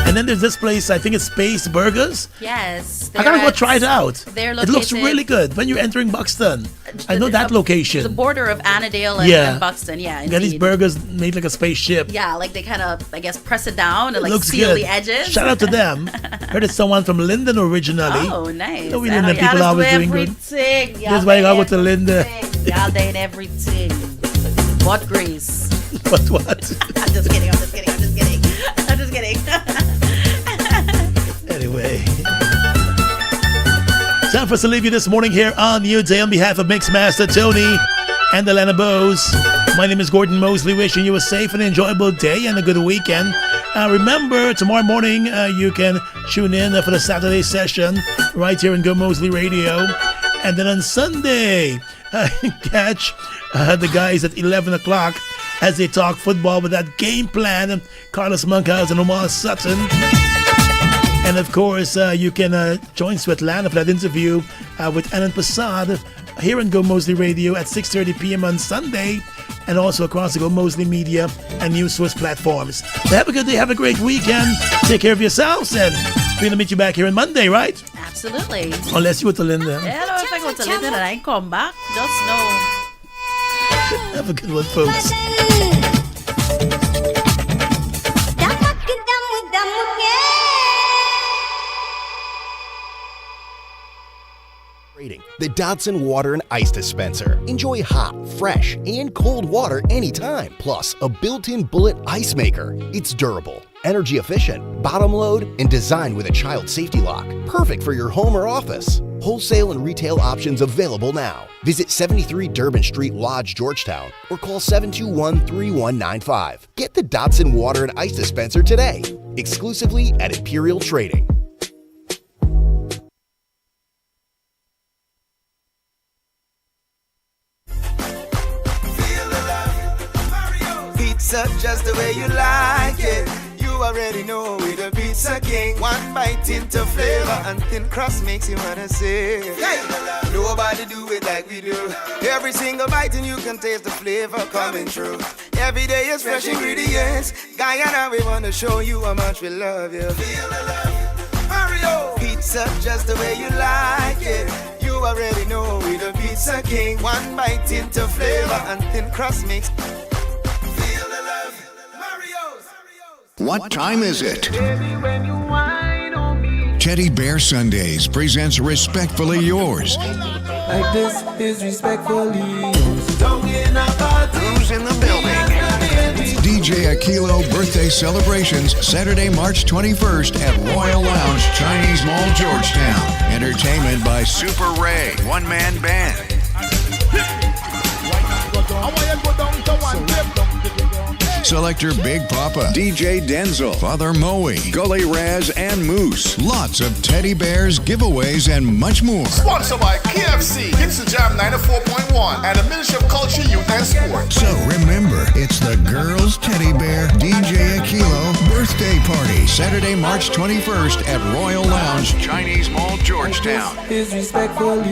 And then there's this place, I think it's Space Burgers. Yes. I gotta go try it out. It looks located- really good when you're entering Buxton. I know that location. The border of Annandale and Buxton, yeah. You got these indeed. burgers made like a spaceship. Yeah, like they kind of, I guess, press it down and like Looks seal good. the edges. Shout out to them. Heard it's someone from Linden originally. Oh, nice. You know, we I Linden know people y'all always do doing good. everything. That's why you gotta go to Linden. Y'all doing everything. What grace? What? I'm just kidding. I'm just kidding. Anyway. Time for us to leave you this morning here on New Day on behalf of Mixmaster Tony and the Lana Bose. My name is Gordon Mosley, wishing you a safe and enjoyable day and a good weekend. Remember, tomorrow morning you can tune in for the Saturday session right here in Gomoseley Radio. And then on Sunday, catch the guys at 11 o'clock as they talk football with that game plan. Carlos Monkhouse and Omar Sutton. And of course, you can join Svetlana for that interview with Anand Prasad here on Go Moseley Radio at 6:30 p.m. on Sunday, and also across the Go Moseley Media and News Source platforms. So have a good day, have a great weekend, take care of yourselves, and we're going to meet you back here on Monday, right? Absolutely. Unless you go to Linda. Yeah, no, if I go to Linden and I ain't come back, just know. Have a good one, folks. The Dodson Water and Ice Dispenser. Enjoy hot, fresh, and cold water anytime. Plus, a built-in bullet ice maker. It's durable, energy efficient, bottom load, and designed with a child safety lock. Perfect for your home or office. Wholesale and retail options available now. Visit 73 Durban Street, Lodge, Georgetown, or call 721-3195. Get the Dodson Water and Ice Dispenser today. Exclusively at Imperial Trading. Pizza just the way you like it. You already know we're the Pizza King. One bite into flavor and thin crust makes you wanna say, hey, nobody do it like we do. Every single bite and you can taste the flavor coming through. Every day is fresh ingredients. Guyana, we wanna show you how much we love you. Feel the love, Mario. Pizza just the way you like it. You already know we're the Pizza King. One bite into flavor and thin crust makes. What time is it? Teddy Bear Sundays presents Respectfully Yours. Like this is respectfully yours. Who's in the building? DJ Akilo birthday celebrations Saturday, March 21st at Royal Lounge, Chinese Mall, Georgetown. Entertainment by Super Ray, one-man band. Selector Big Papa, DJ Denzel, Father Moe, Gully Raz, and Moose. Lots of teddy bears, giveaways, and much more. Sponsored by KFC, Hits the Jam 94.1, and the Ministry of Culture, Youth and Sport. So remember, it's the Girls Teddy Bear DJ Aquilo birthday party, Saturday, March 21st at Royal Lounge, Chinese Mall, Georgetown. Disrespectfully,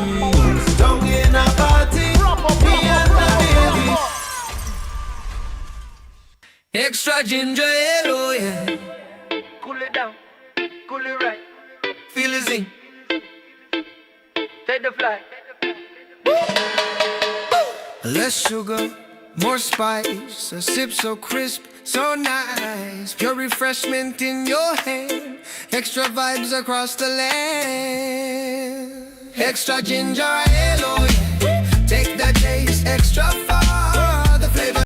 don't get a party. Me and my baby. Extra ginger ale, oh yeah. Cool it down, cool it right. Feel the zing. Take the flight. Less sugar, more spice. A sip so crisp, so nice. Pure refreshment in your hand. Extra vibes across the land. Extra ginger ale, oh yeah. Take the taste, extra fire.